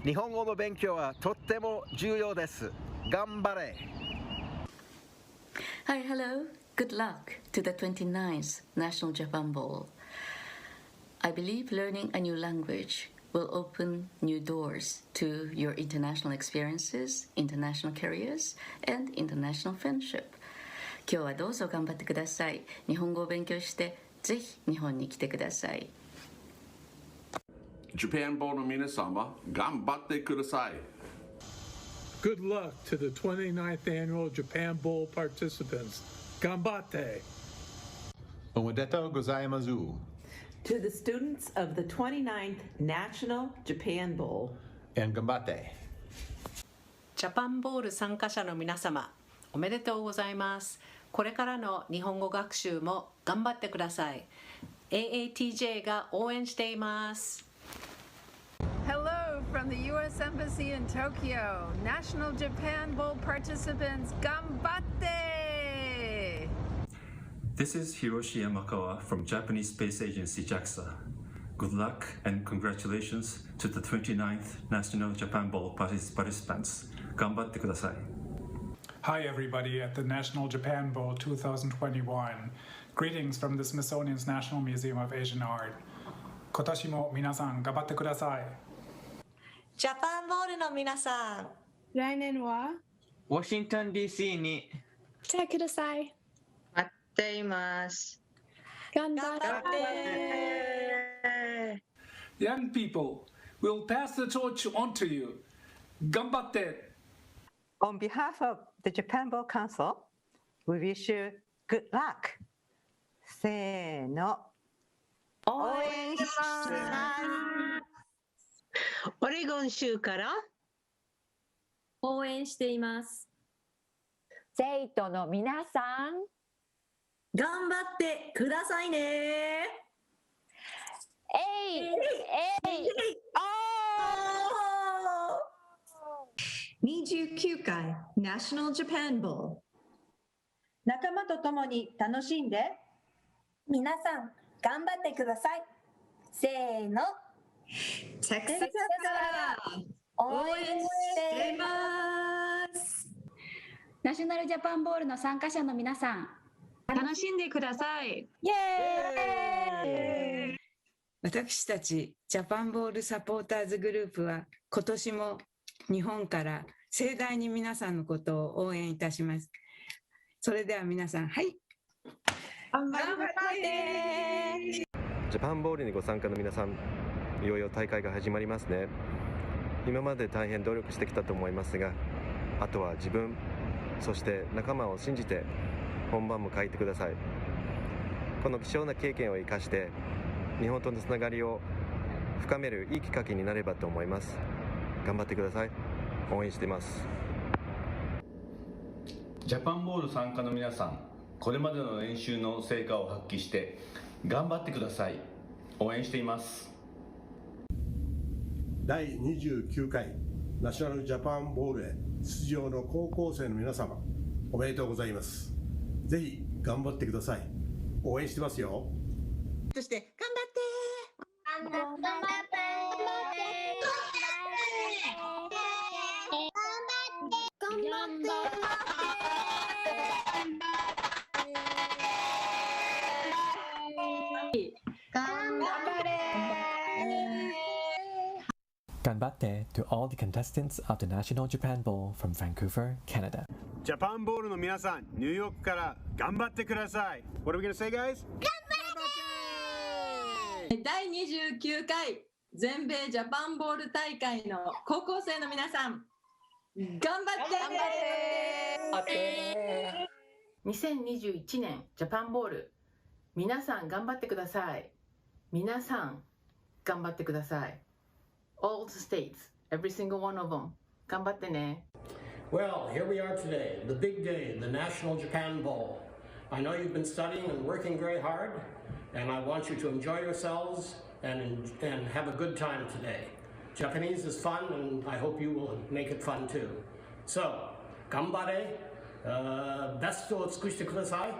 日本語の勉強はとっても重要です。頑張れ。Hi, hello. Good luck to the 29th National Japan Bowl. I believe learning a new language will open new doors to your international experiences, international careers, and international friendship. 今日はどうぞ頑張ってください。日本語を勉強してぜひ日本に来てください。Japan Bowl の皆様、頑張ってください。Good luck to the 29th Annual Japan Bowl participants. Ganbatte! Omedetou gozaimasu. To the students of the 29th National Japan Bowl. And ganbatte. ジャパンボール参加者の皆様、おめでとうございます。これからの日本語学習も頑張ってください。AATJ が応援しています。Hello from the U.S. Embassy in Tokyo. National Japan Bowl participants, ganbatte! This is Hiroshi Yamakawa from Japanese Space Agency JAXA. Good luck and congratulations to the 29th National Japan Bowl participants. 頑張ってください。Hi everybody at the National Japan Bowl 2021. Greetings from the Smithsonian's National Museum of Asian Art. 今年も皆さん頑張ってください。ジャパンボールの皆さん、来年はワシントン DC に来てください。待っています。頑張って。Young people, we'll pass the torch on to you. 頑張って。On behalf of the Japan Bowl Council, we wish you good luck. せーの。応援します。オレゴン州から応援しています。生徒の皆さん、頑張ってくださいね。えい、29回 National Japan Bowl。仲間と共に楽しんで。皆さん、頑張ってください。せーの。テキサスから応援しています。ナショナルジャパンボールの参加者の皆さん、楽しんでください。イエーイ。私たちジャパンボールサポーターズグループは今年も日本から盛大に皆さんのことを応援いたします。それでは皆さん、はい、頑張って。ジャパンボールにご参加の皆さん、いよいよ大会が始まりますね。今まで大変努力してきたと思いますが、あとは自分、そして仲間を信じて本番も書いてください。この貴重な経験を生かして日本とのつながりを深めるいいきっかけになればと思います。頑張ってください。応援しています。ジャパンボール参加の皆さん、これまでの練習の成果を発揮して頑張ってください。応援しています。第29回ナショナルジャパンボールへ出場の高校生の皆様、おめでとうございます。ぜひ頑張ってください。応援してますよ。そして頑張って。頑張って。Ganbatte to all the contestants of the National Japan Bowl from Vancouver, Canada. ジャパンボールの皆さん、ニューヨークから頑張ってください。What are we gonna say, guys? 第29回全米ジャパンボール大会の高校生の皆さん、頑張って。2021年ジャパンボール、皆さん頑張ってください。皆さん頑張ってください。All the states, every single one of them. 頑張ってね。Well, here we are today, the big day, the National Japan Bowl. I know you've been studying and working very hard, and I want you to enjoy yourselves and have a good time today. Japanese is fun, and I hope you will make it fun too. So, 頑張れ、ベストを尽くしてください。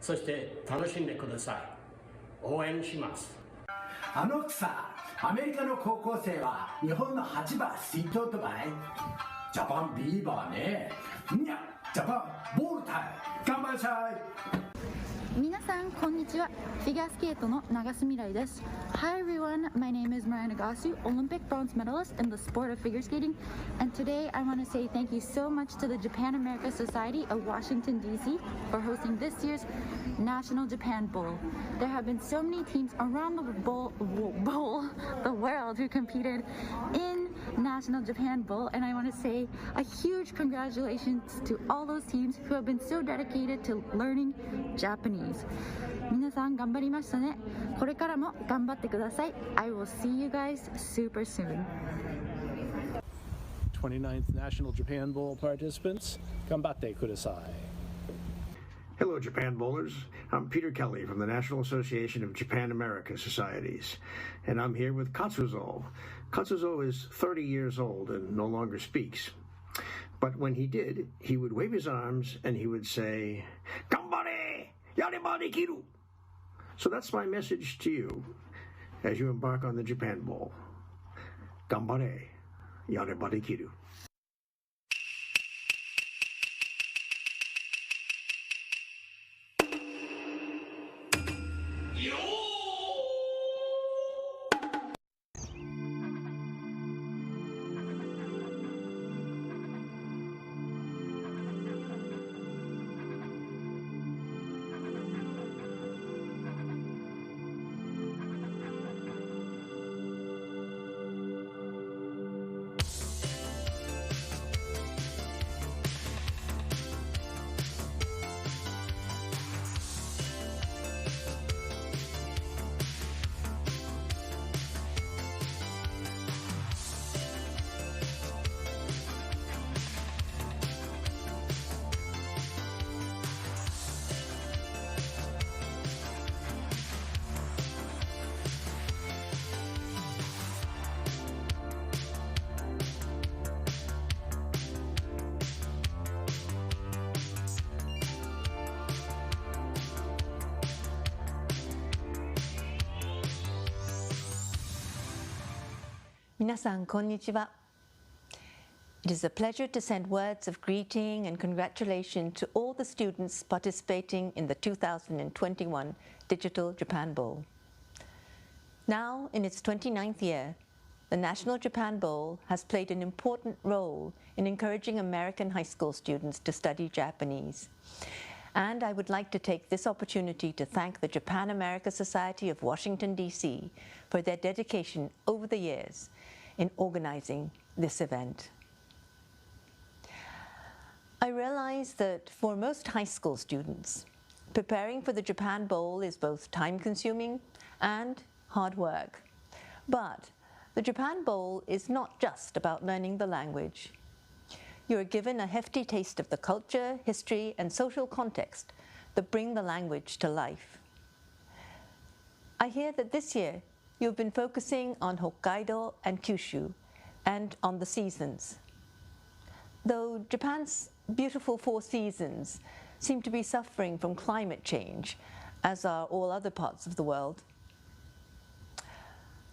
そして楽しんでください。応援します。あのさ、アメリカの高校生は日本の8番スイートオートバイジャパンビーバーねにゃジャパンボールタイ頑張りなさい皆さんこんにちは。フィギュアスケートの長須未来です。Hi everyone, my name is Mariah Nagasu, Olympic bronze medalist in the sport of figure skating, and today I want to say thank you so much to the Japan America Society of Washington DC for hosting this year's National Japan Bowl. There have been so many teams around the the world who competed in National Japan Bowl, and I want to say a huge congratulations to all those teams who have been so dedicated to learning Japanese. 皆さん頑張りましたね。これからも頑張ってください。I will see you guys super soon. 29th National Japan Bowl participants, 頑張ってください. Hello, Japan Bowlers. I'm Peter Kelly from the National Association of Japan America Societies, and I'm here with Katsuzo. Katsuzo is 30 years old and no longer speaks. But when he did, he would wave his arms and he would say, "Gambare! Yareba dekiru!" So that's my message to you as you embark on the Japan Bowl. Gambare! Yareba dekiru. Minasan, konnichiwa. It is a pleasure to send words of greeting and congratulation to all the students participating in the 2021 Digital Japan Bowl. Now, in its 29th year, the National Japan Bowl has played an important role in encouraging American high school students to study Japanese. And I would like to take this opportunity to thank the Japan America Society of Washington, D.C. for their dedication over the years in organizing this event. I realize that for most high school students, preparing for the Japan Bowl is both time-consuming and hard work. But the Japan Bowl is not just about learning the language. You are given a hefty taste of the culture, history, and social context that bring the language to life. I hear that this year you've been focusing on Hokkaido and Kyushu and on the seasons. Though Japan's beautiful 4 seasons seem to be suffering from climate change, as are all other parts of the world.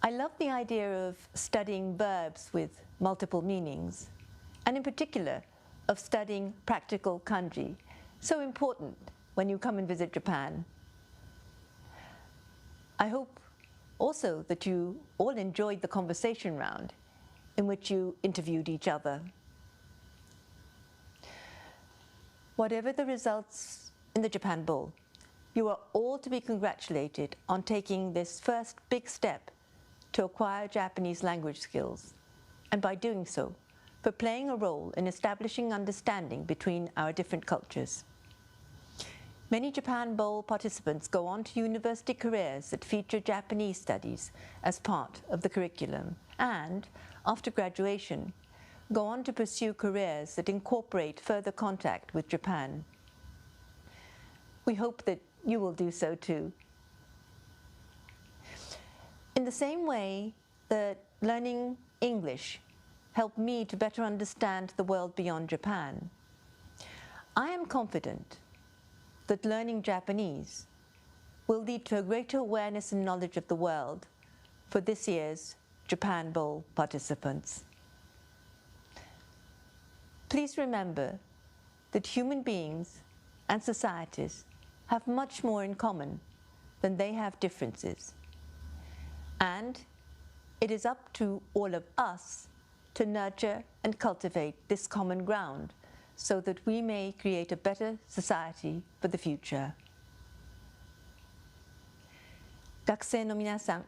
I love the idea of studying verbs with multiple meanings, and in particular of studying practical kanji, so important when you come and visit Japan. I hope also that you all enjoyed the conversation round in which you interviewed each other. Whatever the results in the Japan Bowl, you are all to be congratulated on taking this first big step to acquire Japanese language skills, and by doing so, for playing a role in establishing understanding between our different cultures. Many Japan Bowl participants go on to university careers that feature Japanese studies as part of the curriculum, and, after graduation, go on to pursue careers that incorporate further contact with Japan. We hope that you will do so too. In the same way that learning English helped me to better understand the world beyond Japan, I am confident that learning Japanese will lead to a greater awareness and knowledge of the world for this year's Japan Bowl participants. Please remember that human beings and societies have much more in common than they have differences. And it is up to all of us to nurture and cultivate this common ground so that we may create a better society for the future. 学生の皆さん、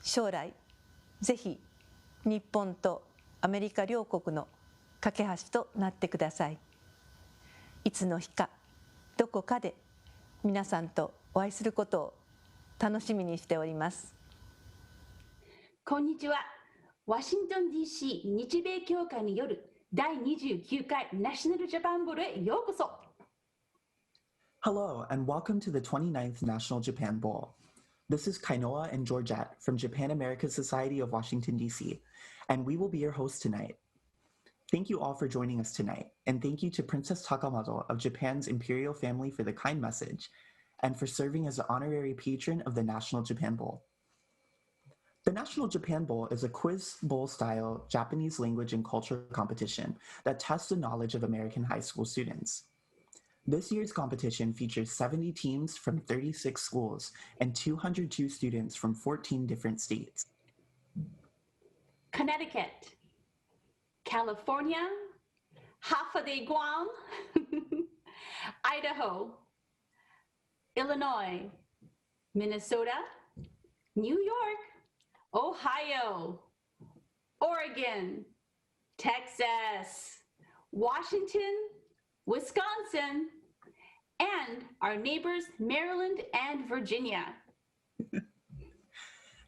将来ぜひ日本とアメリカ両国の架け橋となってください。いつの日かどこかで皆さんとお会いすることを楽しみにしております。こんにちは。ワシントン DC 日米協会による第29回ナショナルジャパンボールへようこそ。Hello, and welcome to the 29th National Japan Bowl. This is Kainoa and Georgette from Japan America Society of Washington, D.C., and we will be your hosts tonight. Thank you all for joining us tonight, and thank you to Princess Takamado of Japan's imperial family for the kind message, and for serving as the honorary patron of the National Japan Bowl. The National Japan Bowl is a quiz bowl-style Japanese language and culture competition that tests the knowledge of American high school students. This year's competition features 70 teams from 36 schools and 202 students from 14 different states. Connecticut, California, half of the Guam, Idaho, Illinois, Minnesota, New York, Ohio, Oregon, Texas, Washington, Wisconsin, and our neighbors Maryland and Virginia.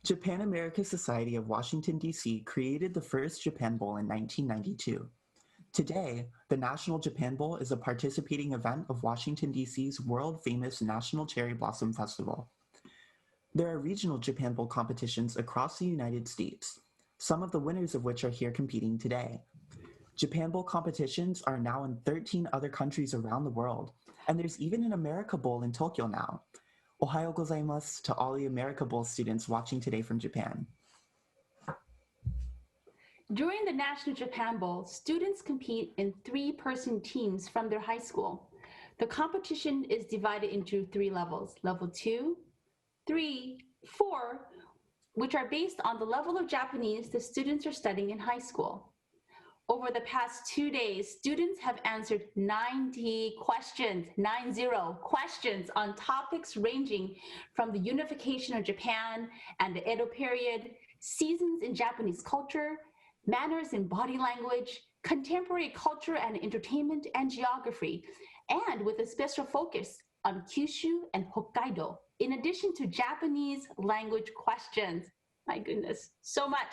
Japan America Society of Washington, D.C. created the first Japan Bowl in 1992. Today, the National Japan Bowl is a participating event of Washington, D.C.'s world-famous National Cherry Blossom Festival. There are regional Japan Bowl competitions across the United States, some of the winners of which are here competing today. Japan Bowl competitions are now in 13 other countries around the world, and there's even an America Bowl in Tokyo now. Ohayo gozaimasu to all the America Bowl students watching today from Japan. During the National Japan Bowl, students compete in 3-person teams from their high school. The competition is divided into 3 levels, level 2, 3, 4, which are based on the level of Japanese the students are studying in high school. Over the past 2 days, students have answered 90 questions on topics ranging from the unification of Japan and the Edo period, seasons in Japanese culture, manners in body language, contemporary culture and entertainment, and geography, and with a special focus on Kyushu and Hokkaido, in addition to Japanese language questions. My goodness, so much.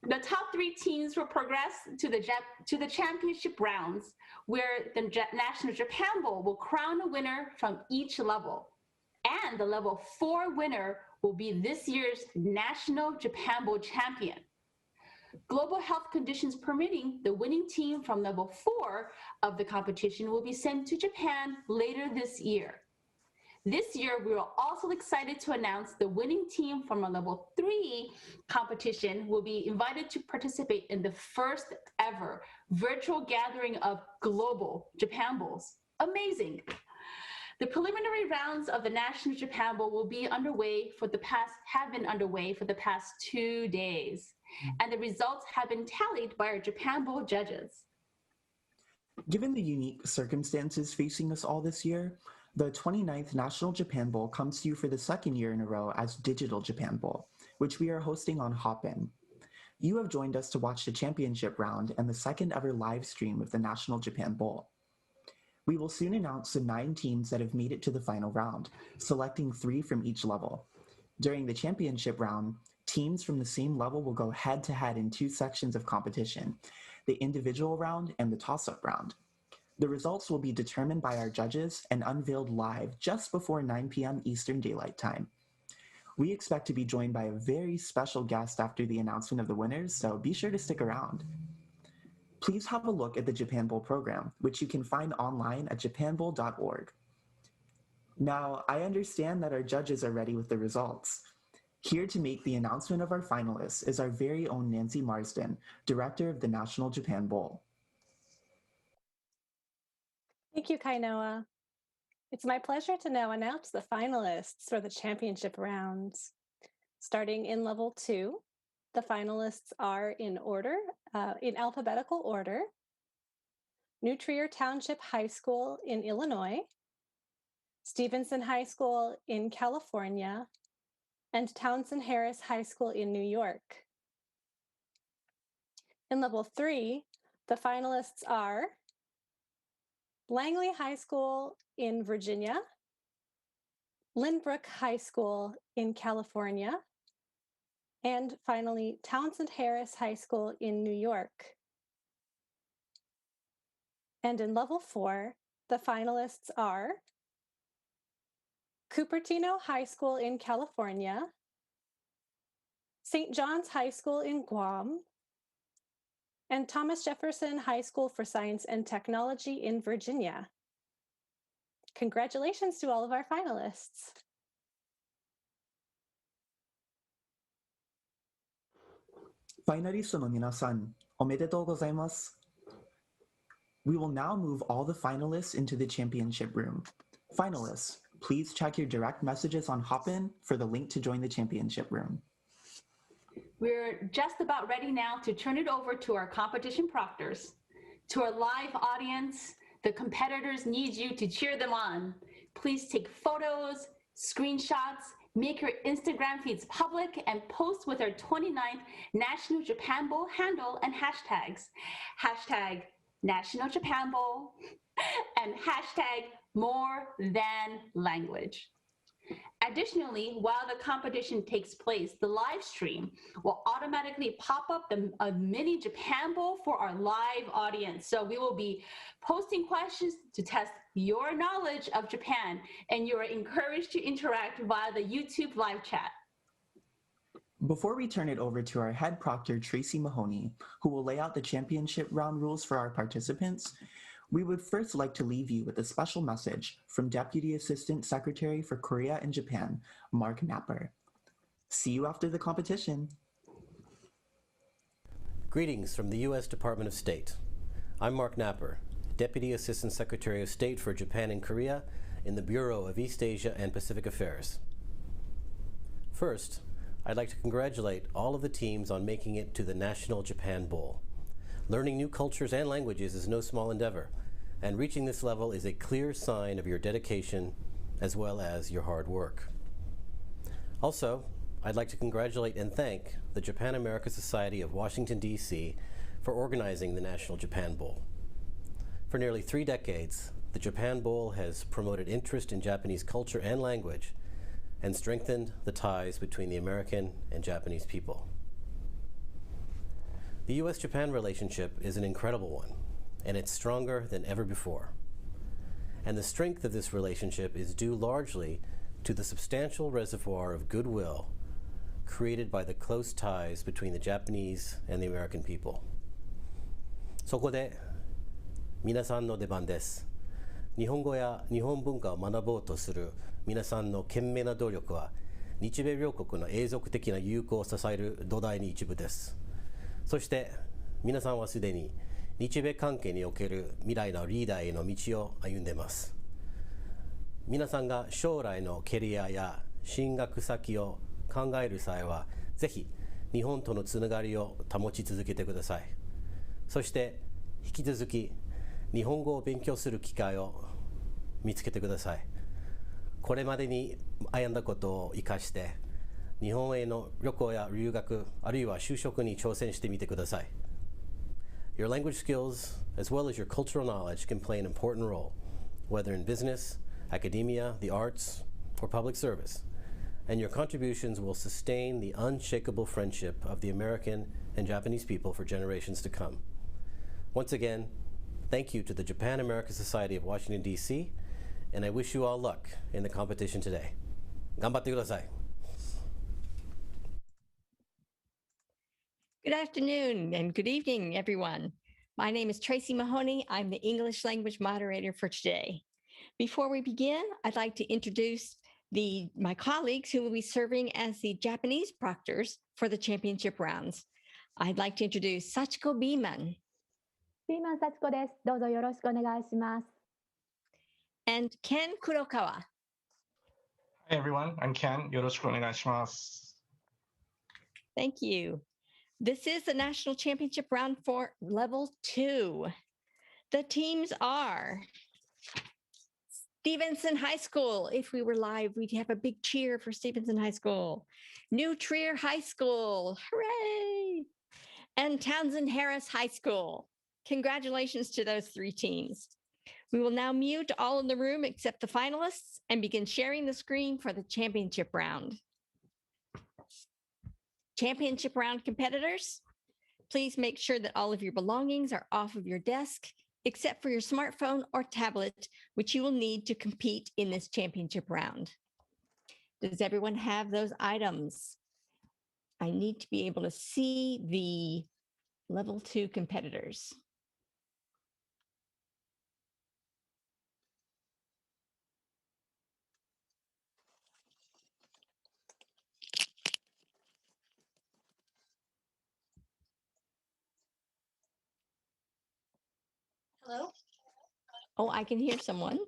The top 3 teams will progress to the championship rounds, where the National Japan Bowl will crown a winner from each level. And the level 4 winner will be this year's National Japan Bowl champion. Global health conditions permitting, the winning team from level 4 of the competition will be sent to Japan later this year. This year, we are also excited to announce the winning team from a level 3 competition will be invited to participate in the first ever virtual gathering of global Japan Bowls. Amazing. The preliminary rounds of the National Japan Bowl will be have been underway for the past 2 days, and the results have been tallied by our Japan Bowl judges. Given the unique circumstances facing us all this year, the 29th National Japan Bowl comes to you for the 2nd year in a row as Digital Japan Bowl, which we are hosting on Hopin. You have joined us to watch the championship round and the 2nd ever live stream of the National Japan Bowl. We will soon announce the 9 teams that have made it to the final round, selecting 3 from each level. During the championship round, teams from the same level will go head-to-head in 2 sections of competition, the individual round and the toss-up round. The results will be determined by our judges and unveiled live just before 9 p.m. Eastern Daylight Time. We expect to be joined by a very special guest after the announcement of the winners, so be sure to stick around. Please have a look at the Japan Bowl program, which you can find online at japanbowl.org. Now, I understand that our judges are ready with the results. Here to make the announcement of our finalists is our very own Nancy Marsden, Director of the National Japan Bowl. Thank you, Kainoa. It's my pleasure to now announce the finalists for the championship rounds. Starting in level 2, the finalists are in alphabetical order. New Trier Township High School in Illinois, Stevenson High School in California, and Townsend Harris High School in New York. In level 3, the finalists are Langley High School in Virginia, Lynbrook High School in California, and finally, Townsend Harris High School in New York. And in level 4, the finalists are Cupertino High School in California, St. John's High School in Guam, and Thomas Jefferson High School for Science and Technology in Virginia. Congratulations to all of our finalists. Finalistsの皆さん、おめでとうございます。We will now move all the finalists into the championship room. Finalists, please check your direct messages on Hopin for the link to join the championship room. We're just about ready now to turn it over to our competition proctors. To our live audience, the competitors need you to cheer them on. Please take photos, screenshots, make your Instagram feeds public, and post with our 29th National Japan Bowl handle and hashtags. Hashtag National Japan Bowl and hashtag more than language. Additionally, while the competition takes place, the live stream will automatically pop up a mini Japan Bowl for our live audience. So we will be posting questions to test your knowledge of Japan, and you are encouraged to interact via the YouTube live chat. Before we turn it over to our head proctor, Tracy Mahoney, who will lay out the championship round rules for our participants, we would first like to leave you with a special message from Deputy Assistant Secretary for Korea and Japan, Mark Napper. See you after the competition. Greetings from the U.S. Department of State. I'm Mark Napper, Deputy Assistant Secretary of State for Japan and Korea in the Bureau of East Asia and Pacific Affairs. First, I'd like to congratulate all of the teams on making it to the National Japan Bowl. Learning new cultures and languages is no small endeavor, and reaching this level is a clear sign of your dedication as well as your hard work. Also, I'd like to congratulate and thank the Japan America Society of Washington, D.C. for organizing the National Japan Bowl. For nearly 3 decades, the Japan Bowl has promoted interest in Japanese culture and language and strengthened the ties between the American and Japanese people. The U.S.-Japan relationship is an incredible one, and it's stronger than ever before. And the strength of this relationship is due largely to the substantial reservoir of goodwill created by the close ties between the Japanese and the American people. そこで、皆さんの出番です。日本語や日本文化を学ぼうとする皆さんの懸命な努力は、日米両国の永続的な友好を支える土台に一部です。そして皆さんはすでに日米関係における未来のリーダーへの道を歩んでいます。皆さんが将来のキャリアや進学先を考える際は、ぜひ日本とのつながりを保ち続けてください。そして引き続き日本語を勉強する機会を見つけてください。これまでに歩んだことを生かして、日本への旅行や留学、あるいは就職に挑戦してみてください。Your language skills, as well as your cultural knowledge, can play an important role, whether in business, academia, the arts, or public service. And your contributions will sustain the unshakable friendship of the American and Japanese people for generations to come. Once again, thank you to the Japan America Society of Washington, D.C., and I wish you all luck in the competition today. 頑張ってください。Good afternoon and good evening, everyone. My name is Tracy Mahoney. I'm the English language moderator for today. Before we begin, I'd like to introduce my colleagues who will be serving as the Japanese proctors for the championship rounds. I'd like to introduce Sachiko Beeman. ピーマン幸子です。どうぞよろしくお願いします。And Ken Kurokawa. Hi everyone, I'm Ken. よろしくお願いします。Thank you. This is the national championship round for level 2. The teams are Stevenson High School. If we were live, we'd have a big cheer for Stevenson High School. New Trier High School. Hooray! And Townsend Harris High School. Congratulations to those 3 teams. We will now mute all in the room except the finalists and begin sharing the screen for the championship round. Championship round competitors, please make sure that all of your belongings are off of your desk, except for your smartphone or tablet, which you will need to compete in this championship round. Does everyone have those items? I need to be able to see the level 2 competitors. Hello? Oh, I can hear someone.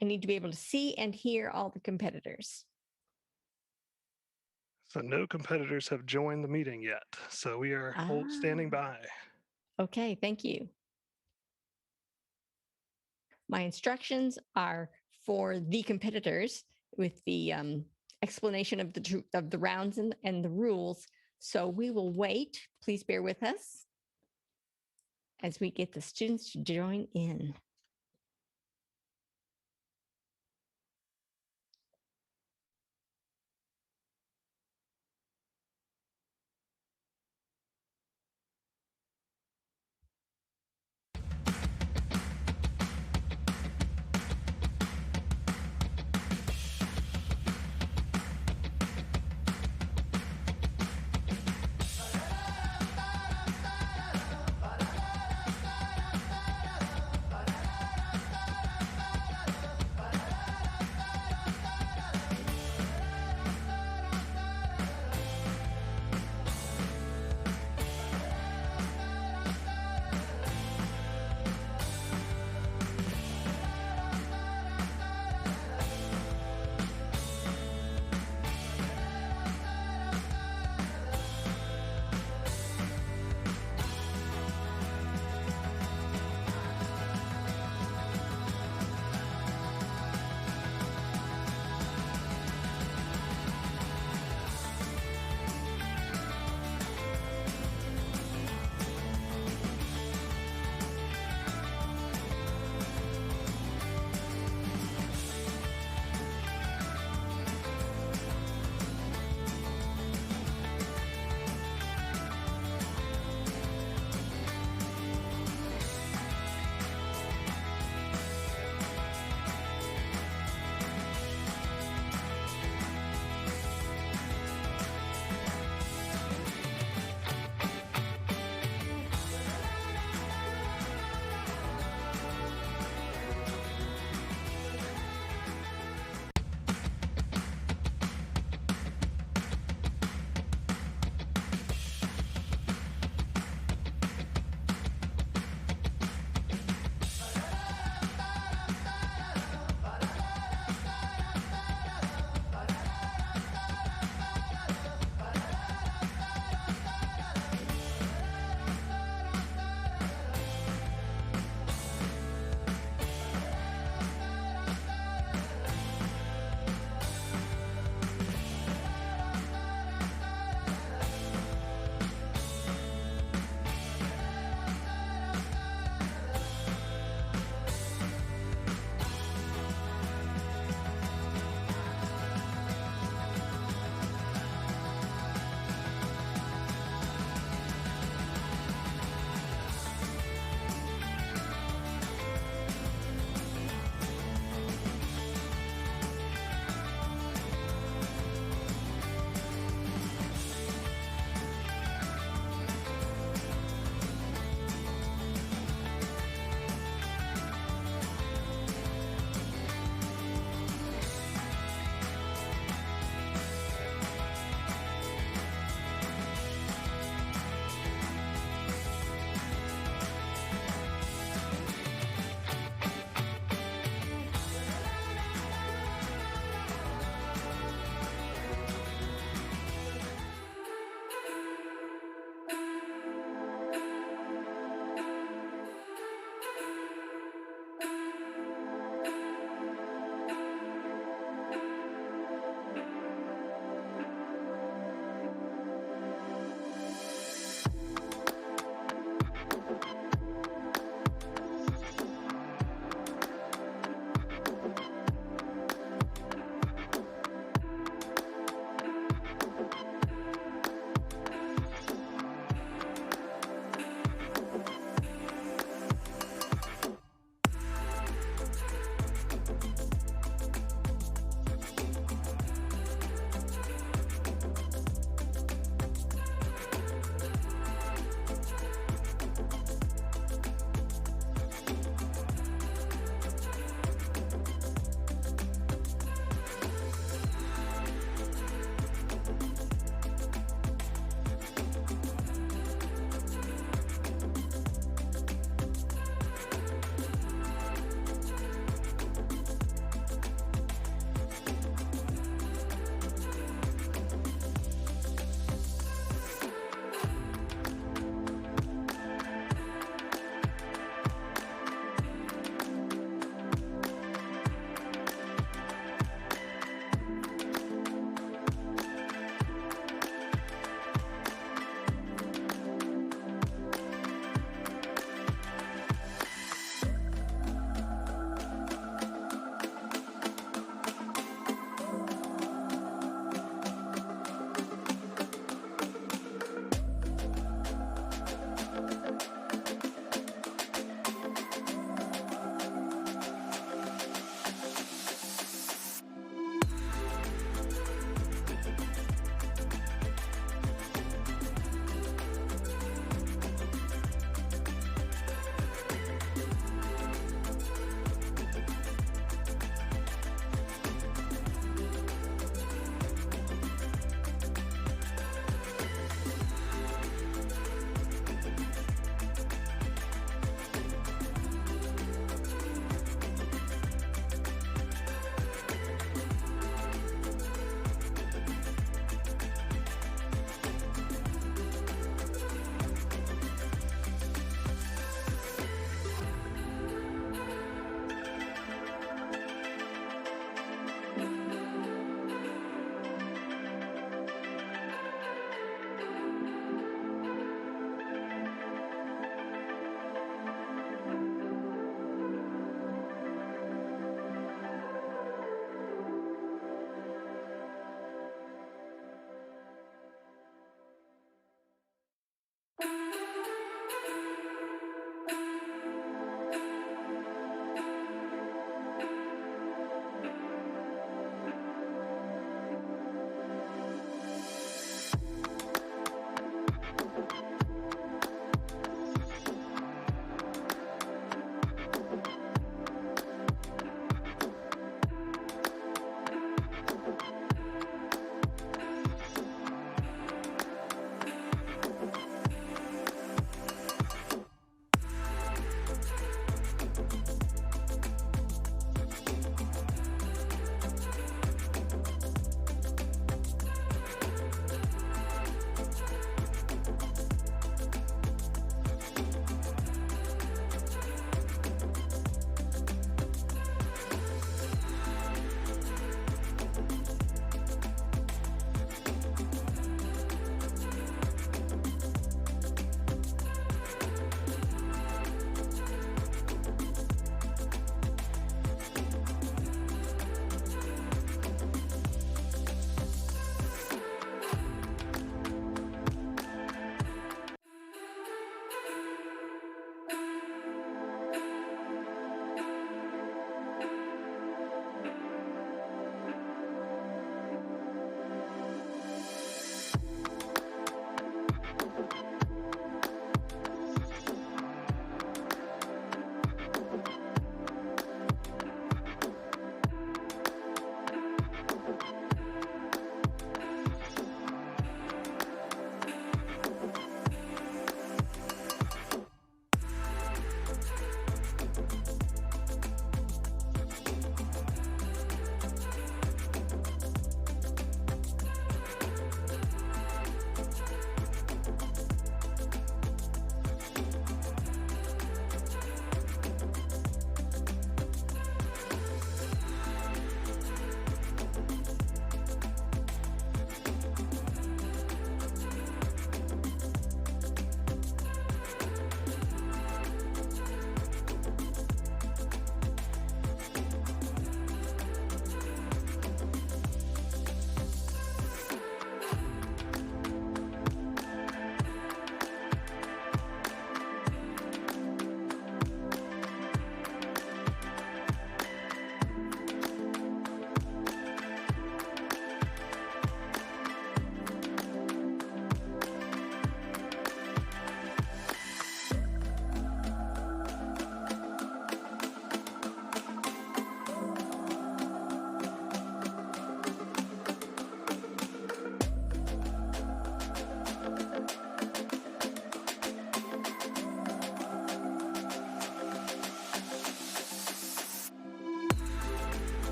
I need to be able to see and hear all the competitors. So no competitors have joined the meeting yet. So we are standing by. Okay, thank you. My instructions are for the competitors with the explanation of the rounds and the rules. So we will wait. Please bear with us as we get the students to join in.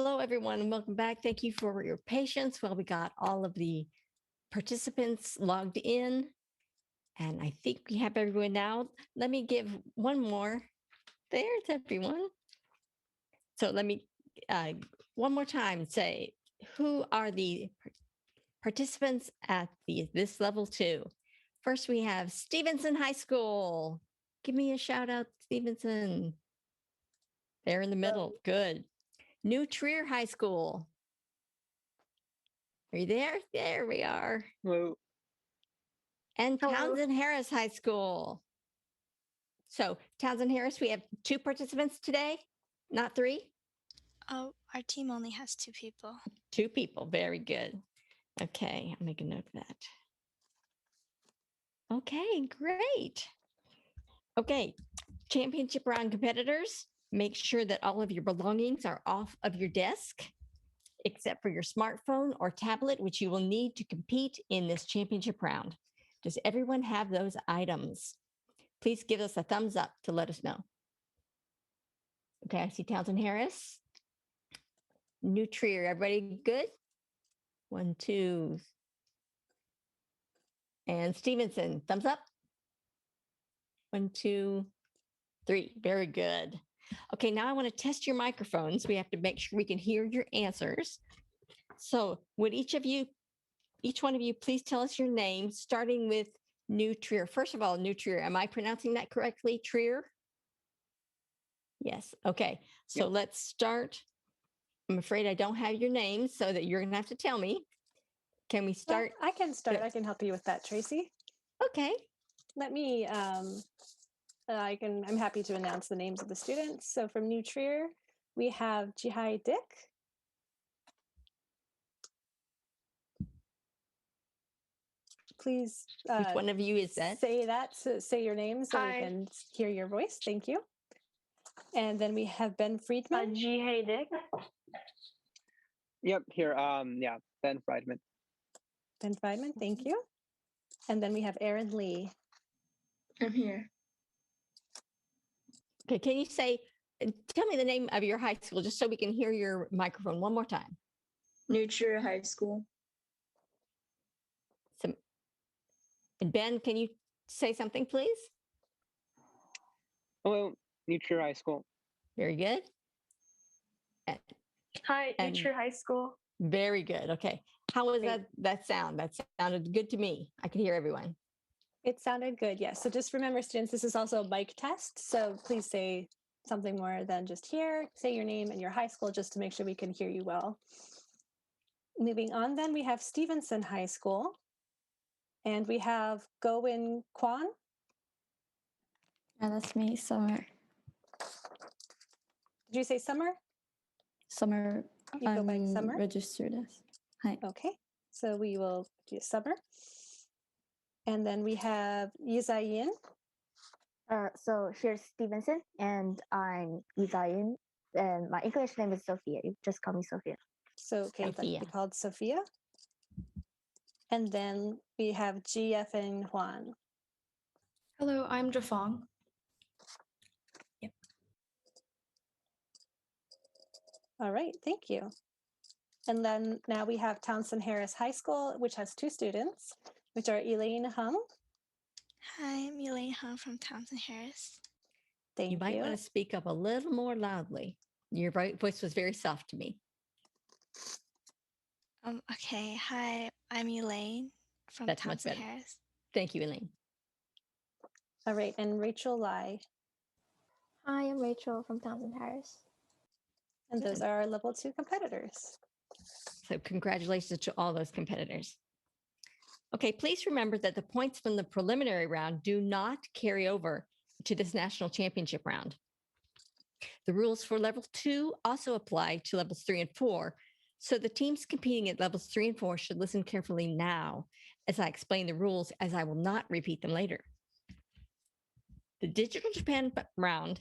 Hello, everyone, and welcome back. Thank you for your patience while we got all of the participants logged in. And I think we have everyone now. Let me give one more. There's everyone. So let me one more time say, who are the participants at this level 2? First, we have Stevenson High School. Give me a shout out, Stevenson. They're in the middle. Good. New Trier High School. Are you there? There we are. Hello. And Townsend Harris High School. So Townsend Harris, we have 2 participants today, not 3? Oh, our team only has 2 people. 2 people. Very good. Okay, I'll make a note of that. Okay, great. Okay, championship round competitors, make sure that all of your belongings are off of your desk, except for your smartphone or tablet, which you will need to compete in this championship round. Does everyone have those items? Please give us a thumbs up to let us know. Okay, I see Townsend Harris. New Trier, everybody good? 1, 2. And Stevenson, thumbs up. 1, 2, 3. Very good. Okay, now I want to test your microphones. We have to make sure we can hear your answers. So would each one of you, please tell us your name, starting with New Trier. First of all, New Trier, am I pronouncing that correctly? Trier? Yes. Okay. So let's start. I'm afraid I don't have your name, so that you're going to have to tell me. Can we start? Well, I can start. I can help you with that, Tracy. Okay. Let me, I'm happy to announce the names of the students. So from New Trier, we have Jihai Dick. Please, which one of you is that? Say your name so we can hear your voice. Thank you. And then we have Ben Friedman. Jihai Dick. Yep, here. Yeah, Ben Friedman. Ben Friedman, thank you. And then we have Erin Lee. I'm here. Okay, can you tell me the name of your high school just so we can hear your microphone one more time? New Trier High School. And Ben, can you say something, please? Hello, New Trier High School. Very good. Hi, New Trier High School. Very good. Okay. How was that sound? That sounded good to me. I could hear everyone. It sounded good, yes. So just remember, students, this is also a mic test. So please say something more than just here. Say your name and your high school just to make sure we can hear you well. Moving on, then we have Stevenson High School. And we have Go-In Kwan. Yeah, that's me, Summer. Did you say Summer? Summer. You go by Summer? Registered as. Hi. Okay, so we will do Summer. And then we have Yizayin. So here's Stevenson, and I'm Yizayin, and my English name is Sophia. You just call me Sophia. So, okay, let's be called Sophia. And then we have GFN Juan. Hello, I'm Jafong. Yep. All right, thank you. And then now we have Townsend Harris High School, which has 2 students, which are Elaine Hung. Hi, I'm Elaine Hung from Townsend Harris. Thank you. You might want to speak up a little more loudly. Your voice was very soft to me. Okay, hi, I'm Elaine from That's much Townsend better. Harris. Thank you, Elaine. All right, and Rachel Lai. Hi, I'm Rachel from Townsend Harris. And those are our level 2 competitors. So congratulations to all those competitors. Okay, please remember that the points from the preliminary round do not carry over to this national championship round. The rules for level 2 also apply to levels 3 and 4. So the teams competing at levels 3 and 4 should listen carefully now as I explain the rules, as I will not repeat them later. The Digital Japan round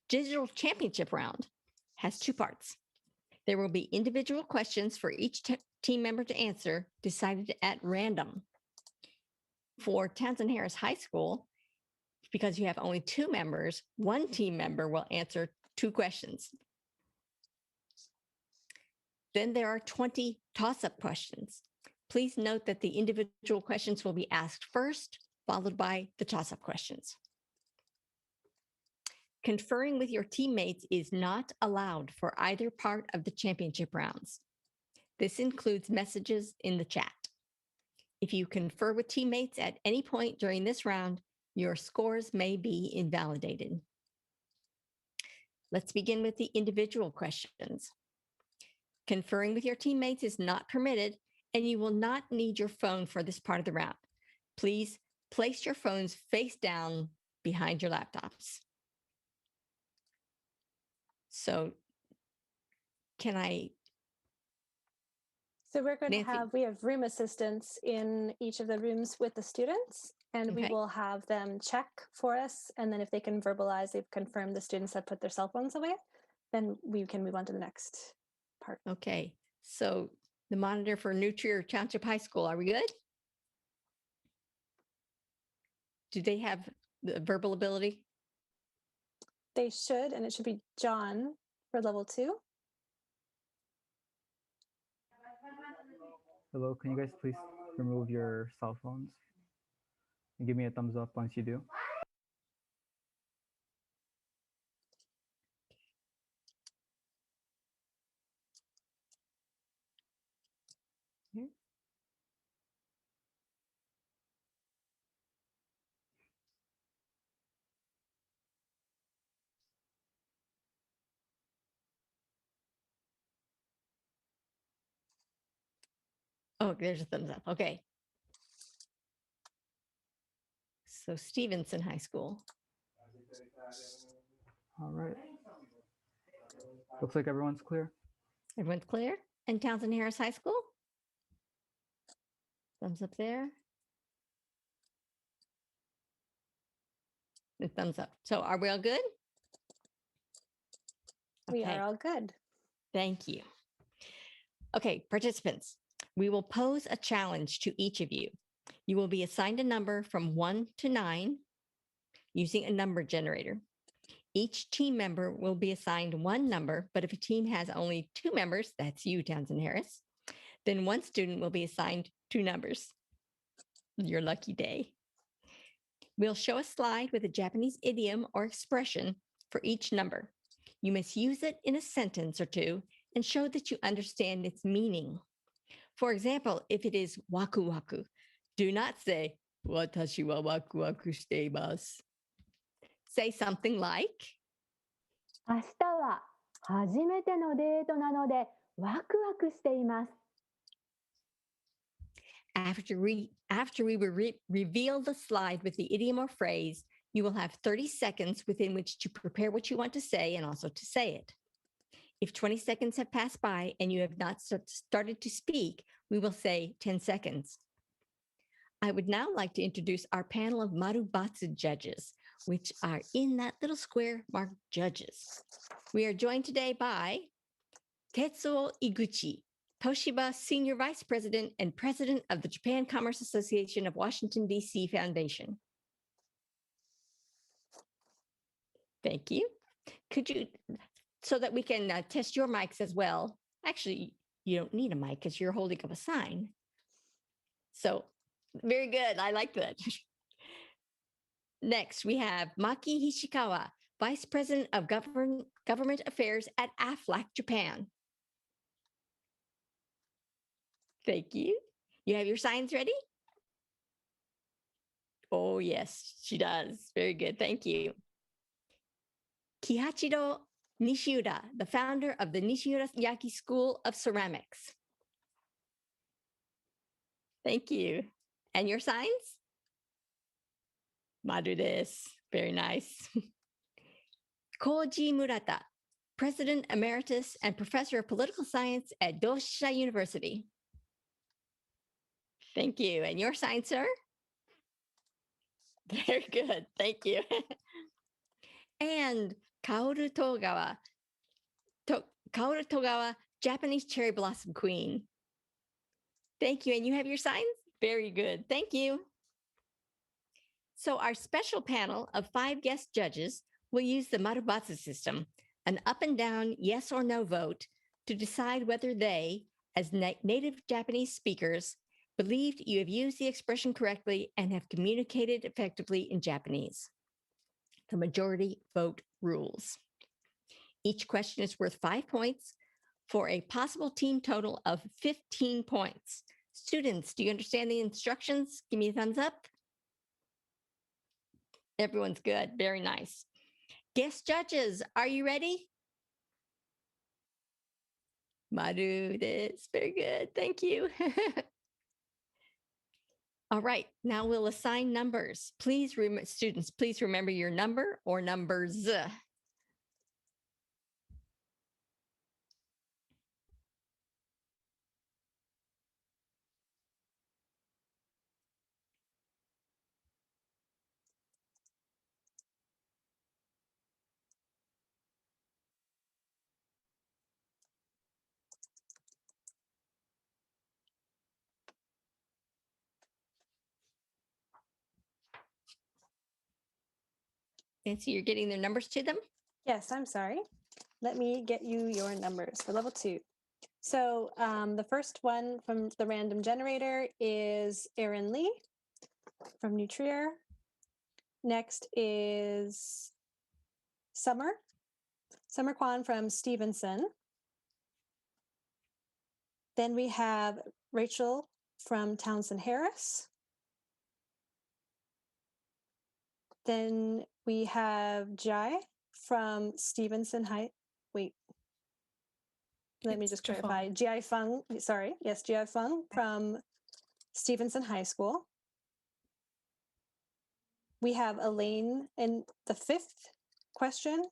Digital Championship round has 2 parts. There will be individual questions for each team member to answer, decided at random. For Townsend Harris High School, because you have only 2 members, 1 team member will answer 2 questions. Then there are 20 toss-up questions. Please note that the individual questions will be asked first, followed by the toss-up questions. Conferring with your teammates is not allowed for either part of the championship rounds. This includes messages in the chat. If you confer with teammates at any point during this round, your scores may be invalidated. Let's begin with the individual questions. Conferring with your teammates is not permitted, and you will not need your phone for this part of the round. Please place your phones face down behind your laptops. So So we're going to have, we have room assistants in each of the rooms with the students, and we will have them check for us. And then if they can verbalize, they've confirmed the students have put their cell phones away, then we can move on to the next part. Okay, so the monitor for New Trier Township High School, are we good? Do they have the verbal ability? They should, and it should be John for level 2. Hello, can you guys please remove your cell phones? And give me a thumbs up once you do. Oh, there's a thumbs up. Okay. So Stevenson High School. All right. Looks like everyone's clear. Everyone's clear? And Townsend Harris High School? Thumbs up there. And thumbs up. So are we all good? We are all good. Thank you. Okay, participants, we will pose a challenge to each of you. You will be assigned a number from 1 to 9 using a number generator. Each team member will be assigned one number, but if a team has only 2 members, that's you, Townsend Harris, then one student will be assigned 2 numbers. Your lucky day. We'll show a slide with a Japanese idiom or expression for each number. You must use it in a sentence or two and show that you understand its meaning. For example, if it is waku waku, do not say, watashi wa waku waku shite imasu. Say something like, 明日は初めてのデートなのでワクワクしています。 After we reveal the slide with the idiom or phrase, you will have 30 seconds within which to prepare what you want to say and also to say it. If 20 seconds have passed by and you have not started to speak, we will say 10 seconds. I would now like to introduce our panel of Marubatsu judges, which are in that little square marked judges. We are joined today by Tetsuo Iguchi, Toshiba Senior Vice President and President of the Japan Commerce Association of Washington, D.C. Foundation. Thank you. Could you, so that we can test your mics as well. Actually, you don't need a mic because you're holding up a sign. So very good. I like that. Next, we have Maki Hishikawa, Vice President of Government Affairs at AFLAC Japan. Thank you. You have your signs ready? Oh, yes, she does. Very good. Thank you. Kihachiro Nishiura, the founder of the Nishiura Yaki School of Ceramics. Thank you. And your signs? Maru desu. Very nice. Koji Murata, President Emeritus and Professor of Political Science at Doshisha University. Thank you. And your sign, sir? Very good. Thank you. And Kaoru Togawa, Japanese Cherry Blossom Queen. Thank you. And you have your signs? Very good. Thank you. So our special panel of 5 guest judges will use the Marubatsu system, an up and down yes or no vote to decide whether they, as native Japanese speakers, believed you have used the expression correctly and have communicated effectively in Japanese. The majority vote rules. Each question is worth 5 points for a possible team total of 15 points. Students, do you understand the instructions? Give me a thumbs up. Everyone's good. Very nice. Guest judges, are you ready? Maru this. Very good. Thank you. All right. Now we'll assign numbers. Please, students, please remember your number or numbers. Nancy, you're getting their numbers to them? Yes, I'm sorry. Let me get you your numbers for level 2. So the first one from the random generator is Erin Lee from New Trier. Next is Summer Kwan from Stevenson. Then we have Rachel from Townsend Harris. Then we have Jai from Stevenson High. Wait. Let me just clarify. Jai Feng, sorry. Yes, Jai Feng from Stevenson High School. We have Elaine in the 5th question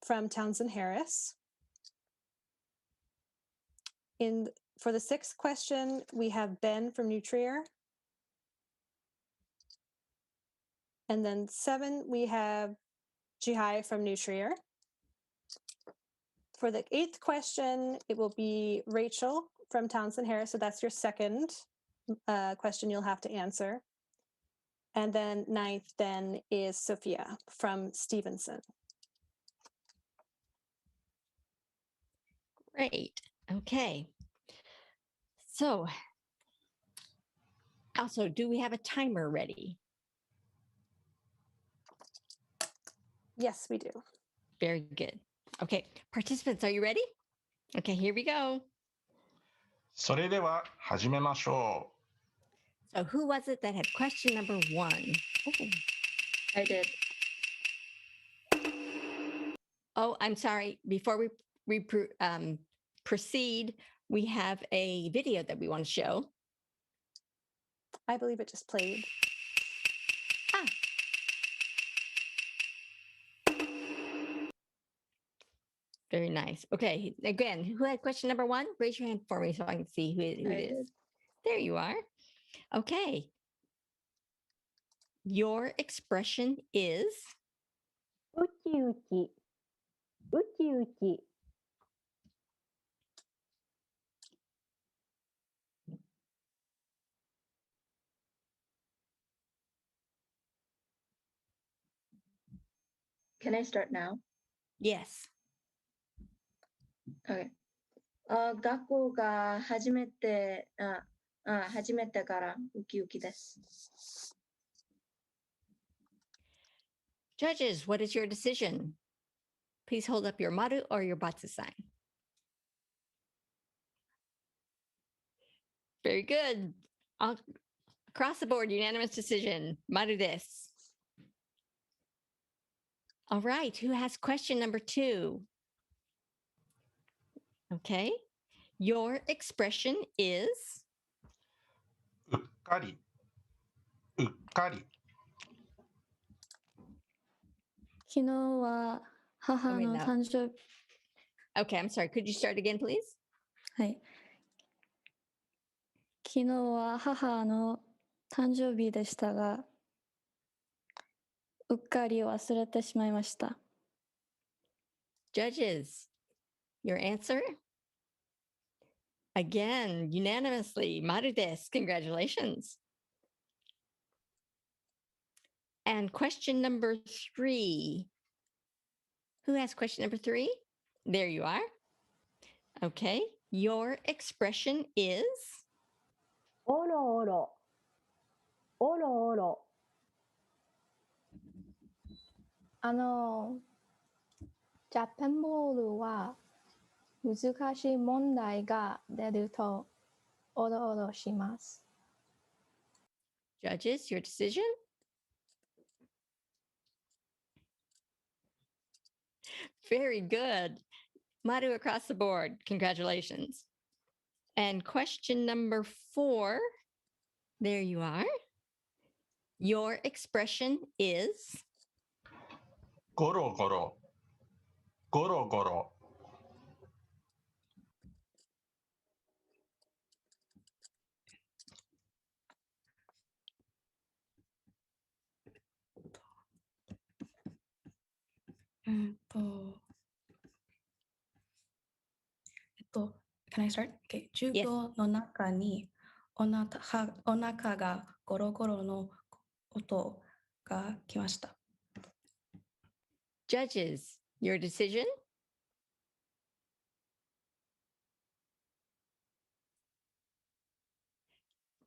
from Townsend Harris. For the 6th question, we have Ben from New Trier. And then 7, we have Jihai from New Trier. For the 8th question, it will be Rachel from Townsend Harris. So that's your second question you'll have to answer. And then 9th then is Sophia from Stevenson. Great. Okay. So also, do we have a timer ready? Yes, we do. Very good. Okay, participants, are you ready? Okay, here we go. それでは始めましょう。 So who was it that had question number 1? Oh. I did. Oh, I'm sorry. Before we proceed, we have a video that we want to show. I believe it just played. Very nice. Okay, again, who had question number 1? Raise your hand for me so I can see who it is. There you are. Okay. Your expression is? Uki uki. Uki uki. Can I start now? Yes. Okay. 学校が初めてからウキウキです。 Judges, what is your decision? Please hold up your maru or your batsu sign. Very good. Across the board, unanimous decision. Maru desu. All right, who has question number 2? Okay, your expression is? うっかり。うっかり。昨日は母の誕生日。 Okay, I'm sorry. Could you start again, please? はい。昨日は母の誕生日でしたが、うっかり忘れてしまいました。 Judges, your answer? Again, unanimously, maru desu. Congratulations. And question number 3. Who has question number 3? There you are. Okay, your expression is おろおろ、おろおろ。ジャパンボールは難しい問題が出るとおろおろします。Judges, your decision? Very good. Madhu across the board. Congratulations. And question number 4. There you are. Your expression is ゴロゴロ、ゴロゴロ。Can I start? Okay. 授業の中にお腹がゴロゴロの音が来ました。Judges, your decision?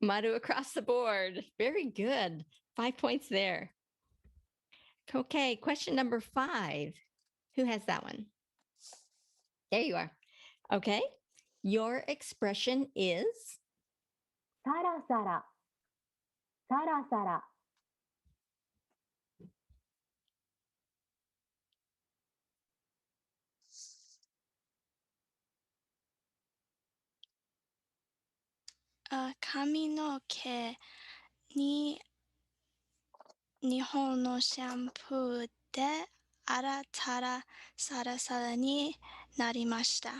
Madhu across the board. Very good. 5 points there. Okay, question number 5. Who has that one? There you are. Okay, your expression is さらさら、さらさら。髪の毛に日本のシャンプーで洗ったらサラサラになりました。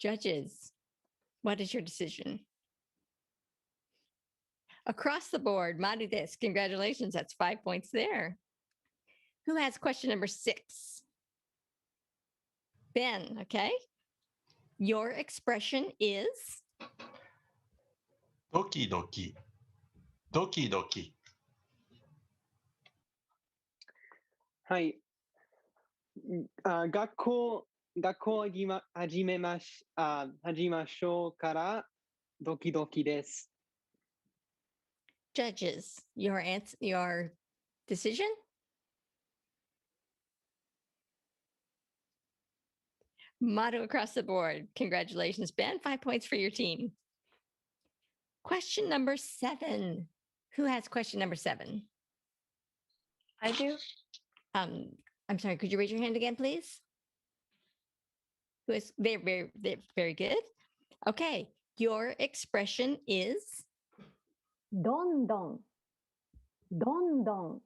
Judges, what is your decision? Across the board, Madhu this. Congratulations. That's 5 points there. Who has question number 6? Ben, okay. Your expression is ドキドキ、ドキドキ。はい。学校始めましょうからドキドキです。Judges, your decision? Madhu across the board. Congratulations, Ben. 5 points for your team. Question number 7. Who has question number 7? I do. I'm sorry, could you raise your hand again, please? Who is very good. Okay, your expression is どんどん、どんどん。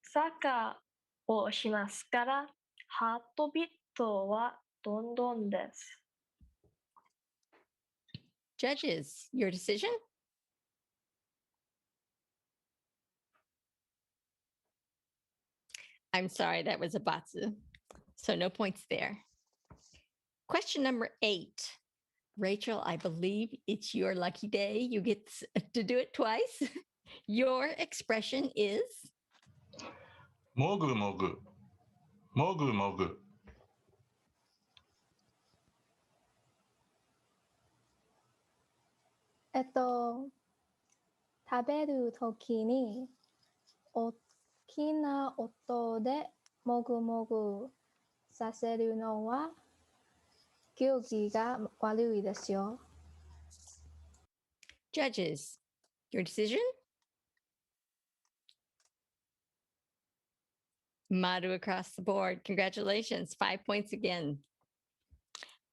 サッカーをしますから、ハートビートはどんどんです。Judges, your decision? I'm sorry, that was a batsu. So no points there. Question number 8. Rachel, I believe it's your lucky day. You get to do it twice. Your expression is? もぐもぐ、もぐもぐ。食べるときに大きな音でもぐもぐさせるのは行儀が悪いですよ。Judges, your decision? Madhu across the board. Congratulations. 5 points again.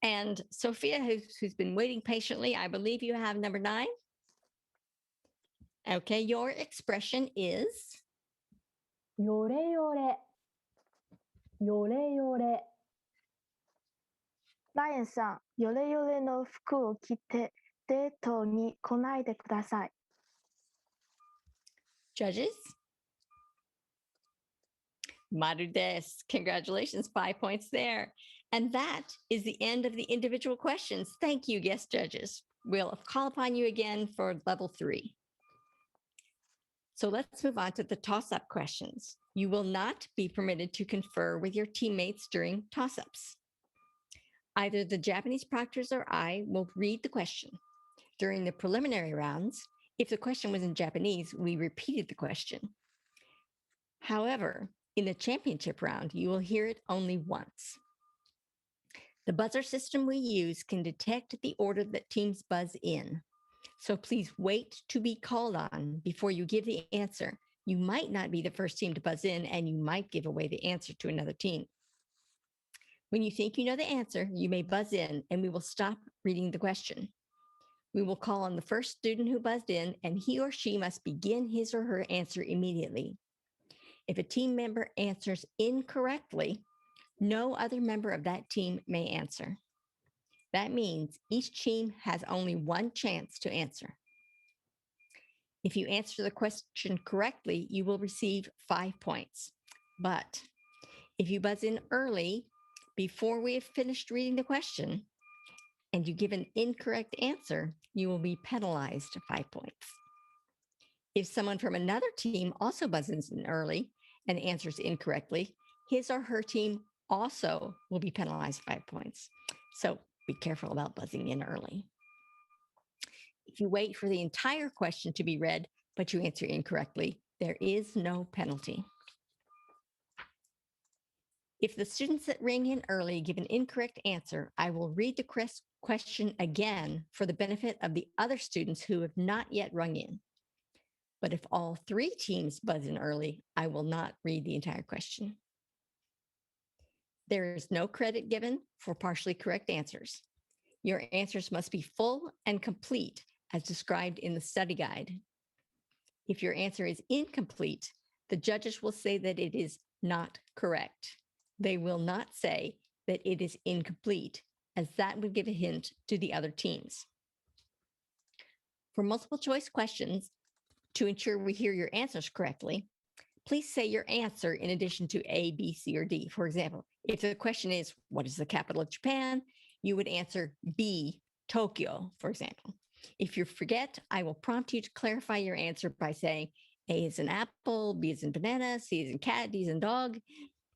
And Sophia, who's been waiting patiently, I believe you have number 9. Okay, your expression is? よれよれ、よれよれ。ライアンさん、ヨレヨレの服を着てデートに来ないでください。Judges? Madhu des. Congratulations. 5 points there. And that is the end of the individual questions. Thank you, guest judges. We'll call upon you again for level 3. So let's move on to the toss-up questions. You will not be permitted to confer with your teammates during toss-ups. Either the Japanese proctors or I will read the question. During the preliminary rounds, if the question was in Japanese, we repeated the question. However, in the championship round, you will hear it only once. The buzzer system we use can detect the order that teams buzz in. So please wait to be called on before you give the answer. You might not be the first team to buzz in, and you might give away the answer to another team. When you think you know the answer, you may buzz in, and we will stop reading the question. We will call on the first student who buzzed in, and he or she must begin his or her answer immediately. If a team member answers incorrectly, no other member of that team may answer. That means each team has only one chance to answer. If you answer the question correctly, you will receive 5 points. But if you buzz in early, before we have finished reading the question, and you give an incorrect answer, you will be penalized 5 points. If someone from another team also buzzes in early and answers incorrectly, his or her team also will be penalized 5 points. So be careful about buzzing in early. If you wait for the entire question to be read, but you answer incorrectly, there is no penalty. If the students that ring in early give an incorrect answer, I will read the question again for the benefit of the other students who have not yet rung in. But if all 3 teams buzz in early, I will not read the entire question. There is no credit given for partially correct answers. Your answers must be full and complete as described in the study guide. If your answer is incomplete, the judges will say that it is not correct. They will not say that it is incomplete, as that would give a hint to the other teams. For multiple choice questions, to ensure we hear your answers correctly, please say your answer in addition to A, B, C, or D. For example, if the question is, what is the capital of Japan? You would answer B, Tokyo, for example. If you forget, I will prompt you to clarify your answer by saying A is in apple, B is in banana, C is in cat, D is in dog,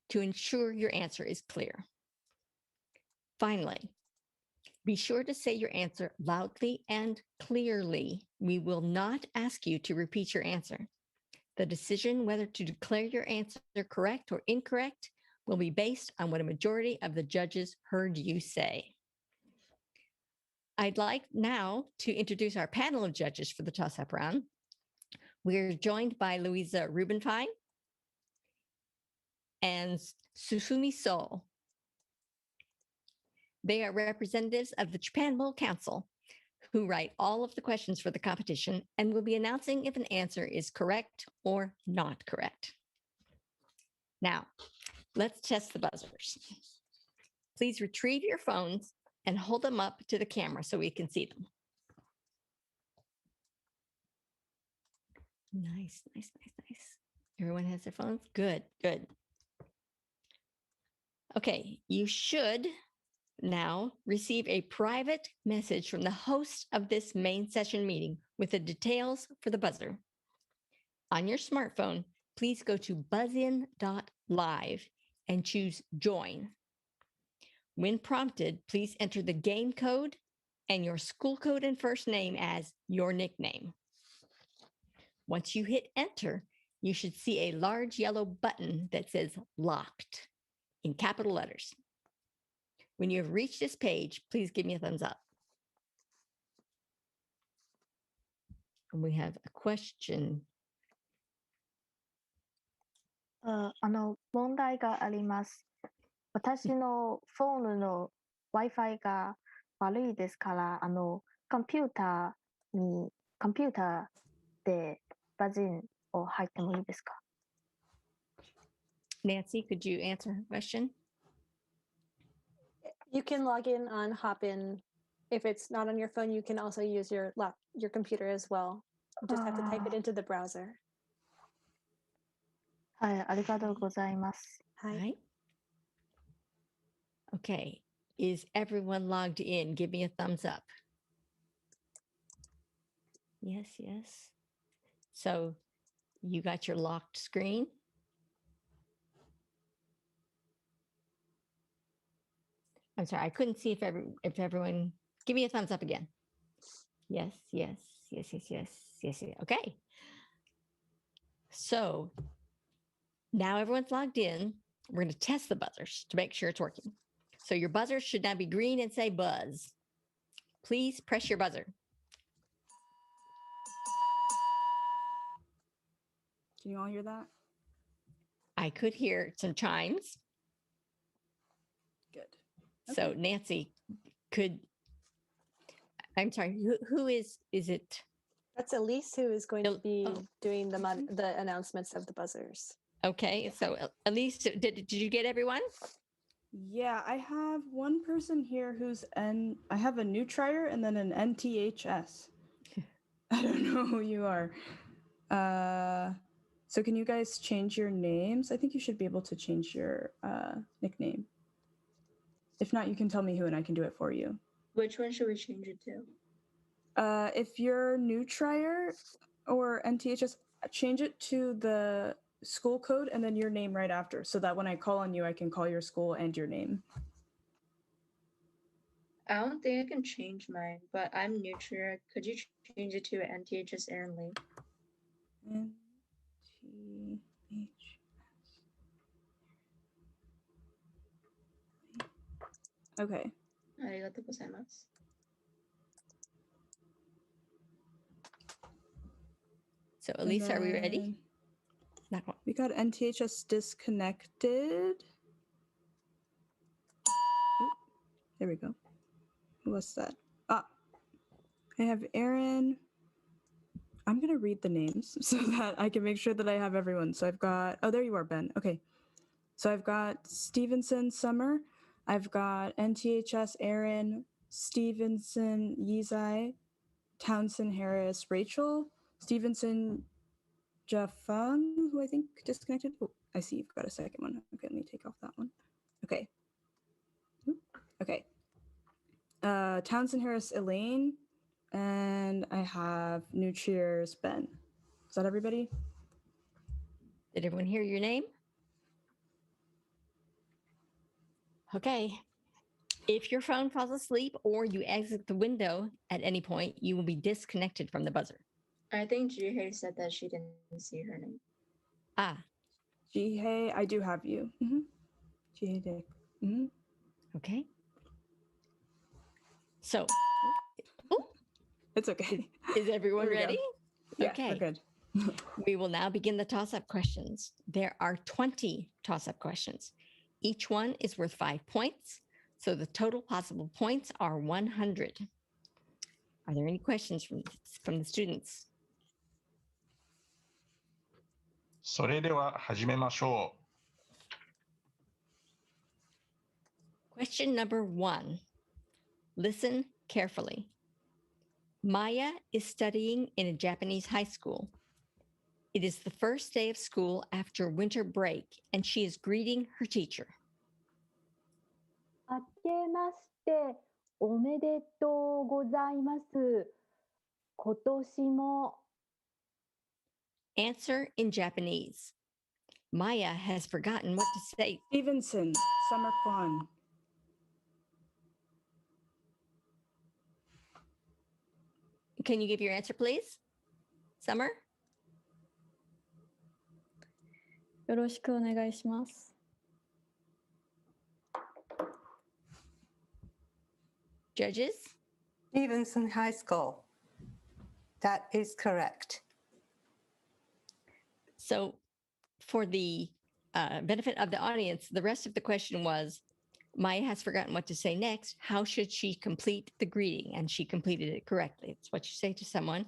to ensure your answer is clear. Finally, be sure to say your answer loudly and clearly. We will not ask you to repeat your answer. The decision whether to declare your answer correct or incorrect will be based on what a majority of the judges heard you say. I'd like now to introduce our panel of judges for the toss-up round. We're joined by Louisa Rubenfein and Susumi So. They are representatives of the Japan Bowl Council who write all of the questions for the competition and will be announcing if an answer is correct or not correct. Now, let's test the buzzers. Please retrieve your phones and hold them up to the camera so we can see them. Nice, nice, nice, nice. Everyone has their phones? Good, good. Okay, you should now receive a private message from the host of this main session meeting with the details for the buzzer. On your smartphone, please go to buzzin.live and choose join. When prompted, please enter the game code and your school code and first name as your nickname. Once you hit enter, you should see a large yellow button that says locked in capital letters. When you have reached this page, please give me a thumbs up. And we have a question. 問題があります。私のフォンの Wi-Fi が悪いですから、コンピューターでバズンを入ってもいいですか? Nancy, could you answer her question? You can log in on Hopin. If it's not on your phone, you can also use your computer as well. You just have to type it into the browser. はい、ありがとうございます。はい。Okay. Is everyone logged in? Give me a thumbs up. Yes, yes. So you got your locked screen. I'm sorry, I couldn't see if everyone, give me a thumbs up again. Yes, yes, yes, yes, yes, yes, yes. Okay. So now everyone's logged in. We're going to test the buzzers to make sure it's working. So your buzzer should now be green and say buzz. Please press your buzzer. Can you all hear that? I could hear some chimes. Good. So Nancy, I'm sorry, who is it? That's Elise who is going to be doing the announcements of the buzzers. Okay, so Elise, did you get everyone? Yeah, I have one person here who's I have a new trier and then an NTHS. I don't know who you are. So can you guys change your names? I think you should be able to change your nickname. If not, you can tell me who and I can do it for you. Which one should we change it to? If you're new trier or NTHS, change it to the school code and then your name right after, so that when I call on you, I can call your school and your name. I don't think I can change mine, but I'm neutral. Could you change it to NTHS Aaron Lee? Okay. Arigatou gozaimasu. So Elise, are we ready? We got NTHS disconnected. Oop, there we go. What's that? I have Aaron. I'm going to read the names so that I can make sure that I have everyone. So I've got, there you are, Ben. Okay. So I've got Stevenson Summer. I've got NTHS Aaron, Stevenson Yizai, Townsend Harris Rachel, Stevenson Jafang, who I think disconnected. Oh, I see you've got a second one. Okay, let me take off that one. Okay. Okay. Townsend Harris Elaine, and I have New Cheers Ben. Is that everybody? Did everyone hear your name? Okay. If your phone falls asleep or you exit the window at any point, you will be disconnected from the buzzer. I think Jihei said that she didn't see her name. Jihei, I do have you. Jihei Dick. Okay. So, it's okay. Is everyone ready? Yeah, okay. We're good. We will now begin the toss-up questions. There are 20 toss-up questions. Each one is worth 5 points. So the total possible points are 100. Are there any questions from the students? それでは始めましょう。Question number 1. Listen carefully. Maya is studying in a Japanese high school. It is the first day of school after winter break, and she is greeting her teacher. 明けましておめでとうございます。今年も Answer in Japanese. Maya has forgotten what to say. Stevenson, Summer Kwan. Can you give your answer, please? Summer? よろしくお願いします。Judges? Stevenson High School. That is correct. So for the benefit of the audience, the rest of the question was, Maya has forgotten what to say next. How should she complete the greeting? And she completed it correctly. It's what you say to someone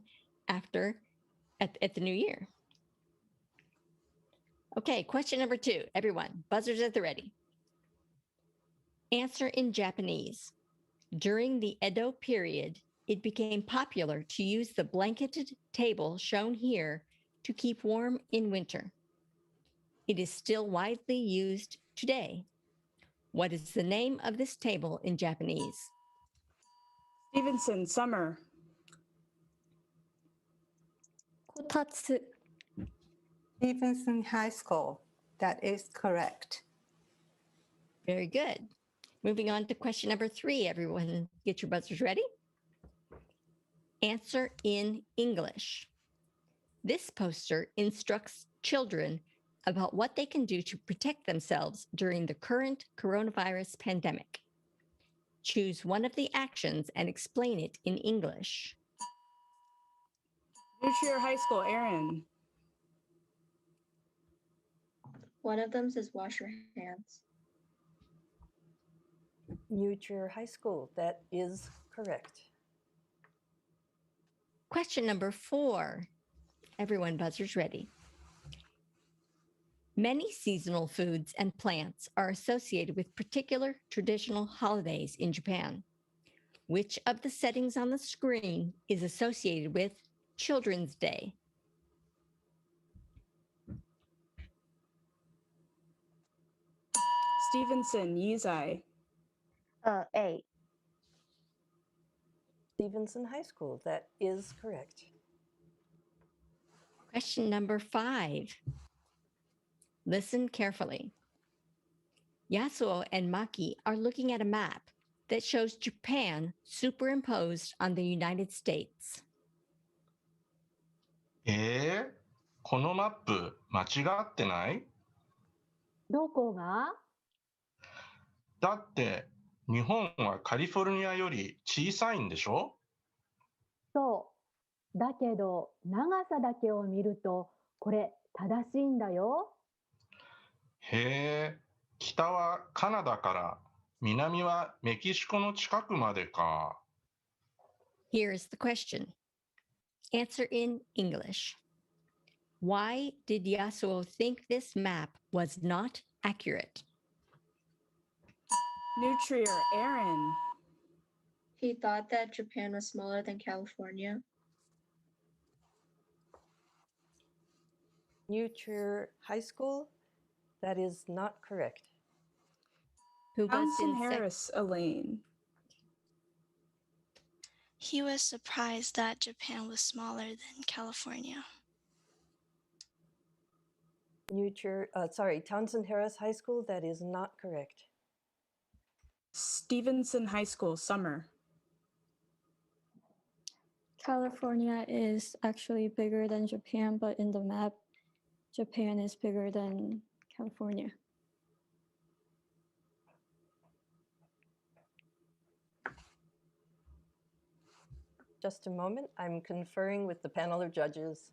after at the new year. Okay, question number 2. Everyone, buzzers at the ready. Answer in Japanese. During the Edo period, it became popular to use the blanketed table shown here to keep warm in winter. It is still widely used today. What is the name of this table in Japanese? Stevenson, summer. Kotatsu. Stevenson High School. That is correct. Very good. Moving on to question number 3. Everyone get your buzzers ready. Answer in English. This poster instructs children about what they can do to protect themselves during the current coronavirus pandemic. Choose one of the actions and explain it in English. New Trier High School, Aaron. One of them says wash your hands. New Trier High School, that is correct. Question number 4. Everyone buzzers ready. Many seasonal foods and plants are associated with particular traditional holidays in Japan. Which of the settings on the screen is associated with Children's Day? Stevenson, Yizai. A. Stevenson High School, that is correct. Question number 5. Listen carefully. Yasuo and Maki are looking at a map that shows Japan superimposed on the United States. このマップ間違ってない？どこが？だって日本はカリフォルニアより小さいんでしょ？そう。だけど、長さだけを見ると、これ正しいんだよ。へえ、北はカナダから南はメキシコの近くまでか。Here is the question. Answer in English. Why did Yasuo think this map was not accurate? New Trier, Aaron. He thought that Japan was smaller than California. New Trier High School, that is not correct. Who was Townsend in Harris, Elaine. He was surprised that Japan was smaller than California. Townsend Harris High School, that is not correct. Stevenson High School, summer. California is actually bigger than Japan, but in the map, Japan is bigger than California. Just a moment, I'm conferring with the panel of judges.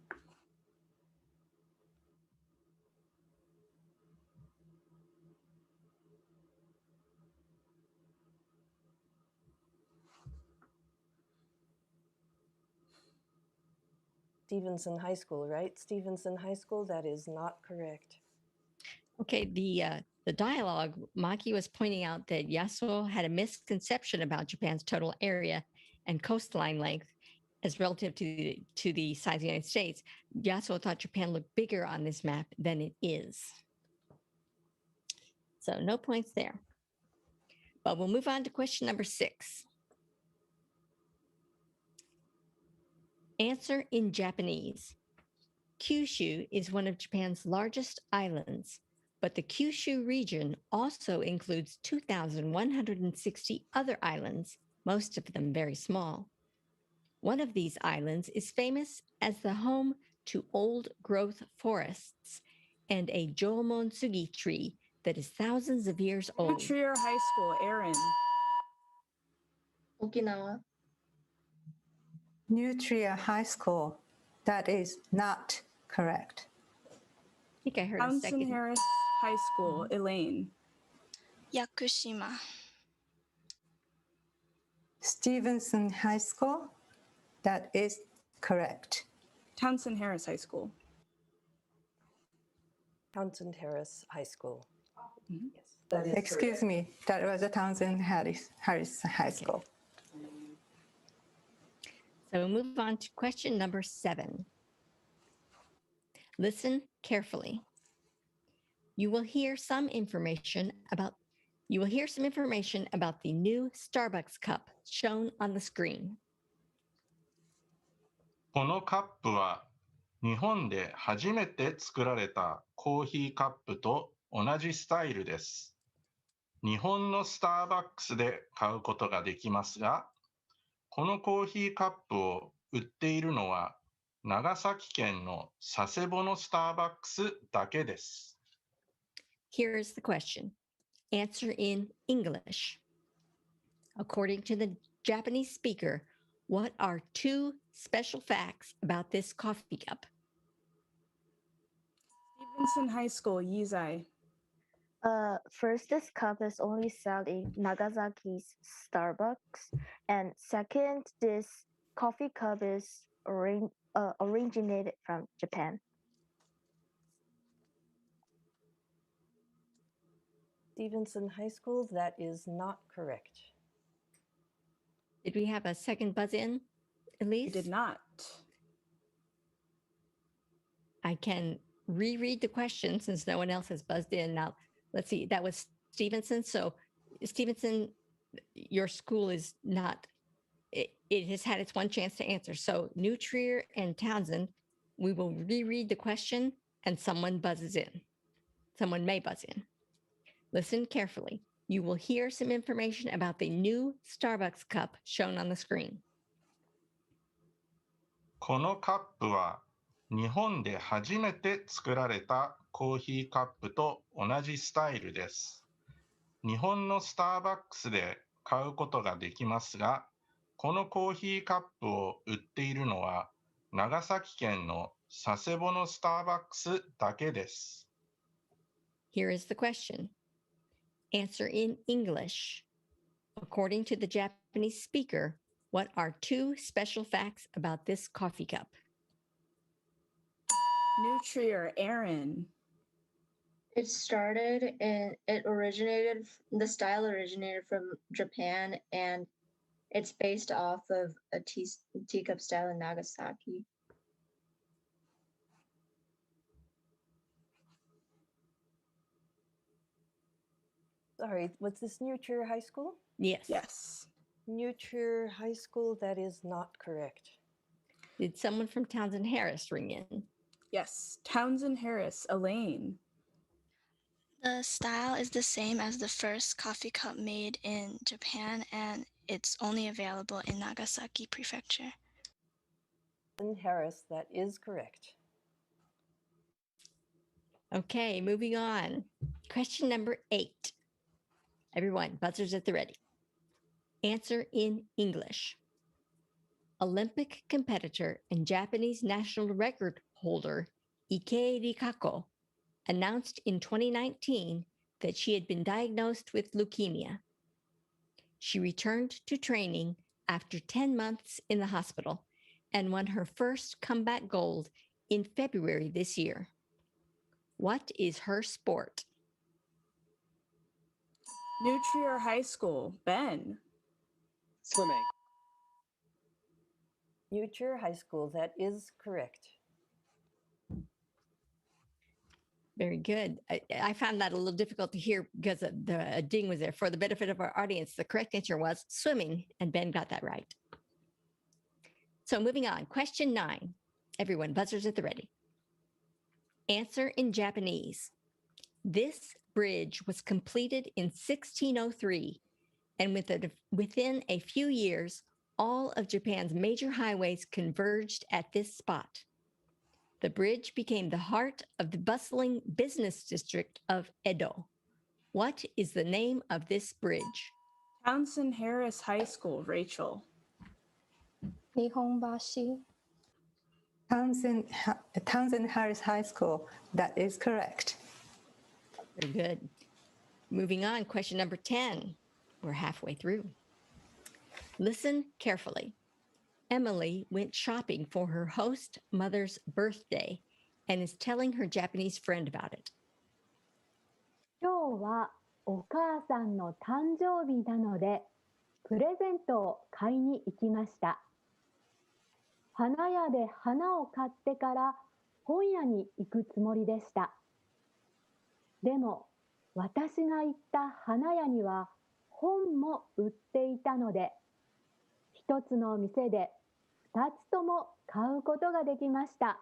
Stevenson High School, right? Stevenson High School, that is not correct. Okay, the dialogue, Maki was pointing out that Yasuo had a misconception about Japan's total area and coastline length as relative to the size of the United States. Yasuo thought Japan looked bigger on this map than it is. So no points there. But we'll move on to question number 6. Answer in Japanese. Kyushu is one of Japan's largest islands, but the Kyushu region also includes 2,160 other islands, most of them very small. One of these islands is famous as the home to old-growth forests and a Jomon-sugi tree that is thousands of years old. New Trier High School, Aaron. Okinawa. New Trier High School. That is not correct. I think I heard Townsend a second. Harris High School, Elaine. Yakushima. Stevenson High School. That is correct. Townsend Harris High School. Townsend Harris High School. Mm-hmm. Yes, that is Excuse me, that was a Townsend Harris High School. So we'll move on to question number 7. Listen carefully. You will hear some information about You will hear some information about the new Starbucks cup shown on the screen. このカップは日本で初めて作られたコーヒーカップと同じスタイルです。日本のスターバックスで買うことができますが、このコーヒーカップを売っているのは長崎県の佐世保のスターバックスだけです。Here is the question. Answer in English. According to the Japanese speaker, what are two special facts about this coffee cup? Stevenson High School, Yizai. First, this cup is only sold in Nagasaki's Starbucks, and second, this coffee cup is originated from Japan. Stevenson High School, that is not correct. Did we have a second buzz in, Elise? We did not. I can reread the question since no one else has buzzed in. Now, let's see, that was Stevenson. So Stevenson, your school is not, it has had its one chance to answer. So New Trier and Townsend, we will reread the question and someone buzzes in. Someone may buzz in. Listen carefully. You will hear some information about the new Starbucks cup shown on the screen. このカップは日本で初めて作られたコーヒーカップと同じスタイルです。日本のスターバックスで買うことができますが、このコーヒーカップを売っているのは長崎県の佐世保のスターバックスだけです。Here is the question. Answer in English. According to the Japanese speaker, what are two special facts about this coffee cup? New Trier, Aaron. The style originated from Japan, and it's based off of a teacup style in Nagasaki. Sorry, was this New Trier High School? Yes. Yes. New Trier High School, that is not correct. Did someone from Townsend Harris ring in? Yes. Townsend Harris, Elaine. The style is the same as the first coffee cup made in Japan, and it's only available in Nagasaki Prefecture. And Harris, that is correct. Okay, moving on. Question number 8. Everyone, buzzers at the ready. Answer in English. Olympic competitor and Japanese national record holder Ike Rikako announced in 2019 that she had been diagnosed with leukemia. She returned to training after 10 months in the hospital and won her first comeback gold in February this year. What is her sport? New Trier High School, Ben. Swimming. New Trier High School, that is correct. Very good. I found that a little difficult to hear because the ding was there. For the benefit of our audience, the correct answer was swimming, and Ben got that right. So moving on, question 9. Everyone, buzzers at the ready. Answer in Japanese. This bridge was completed in 1603, and within a few years, all of Japan's major highways converged at this spot. The bridge became the heart of the bustling business district of Edo. What is the name of this bridge? Townsend Harris High School, Rachel. Nihonbashi. Townsend Harris High School, that is correct. Very good. Moving on, question number 10. We're halfway through. Listen carefully. Emily went shopping for her host mother's birthday and is telling her Japanese friend about it. 今日はお母さんの誕生日なので、プレゼントを買いに行きました。花屋で花を買ってから本屋に行くつもりでした。でも、私が行った花屋には本も売っていたので、一つの店で二つとも買うことができました。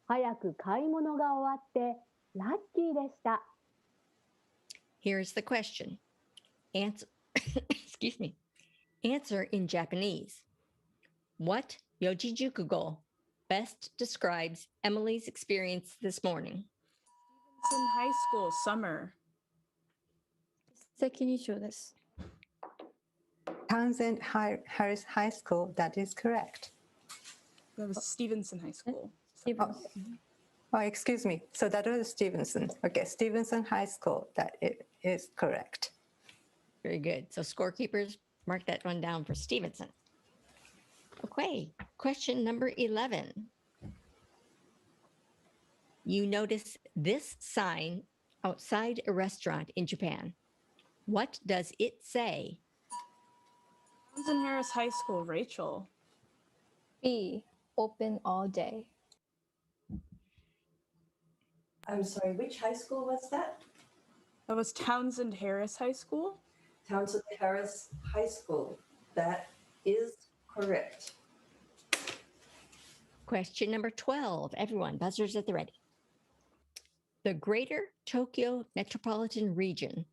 早く買い物が終わってラッキーでした。Here's the question. Answer, excuse me. Answer in Japanese. What Yojijukugo best describes Emily's experience this morning? Stevenson High School, summer. 責任書です。Townsend Harris High School, that is correct. That was Stevenson High School. Oh, excuse me. So that was Stevenson. Okay, Stevenson High School, that is correct. Very good. So scorekeepers, mark that one down for Stevenson. Okay, question number 11. You notice this sign outside a restaurant in Japan. What does it say? Townsend Harris High School, Rachel. B, open all day. I'm sorry, which high school was that? That was Townsend Harris High School? Townsend Harris High School. That is correct. Question number 12. Everyone, buzzers at the ready. The Greater Tokyo Metropolitan Region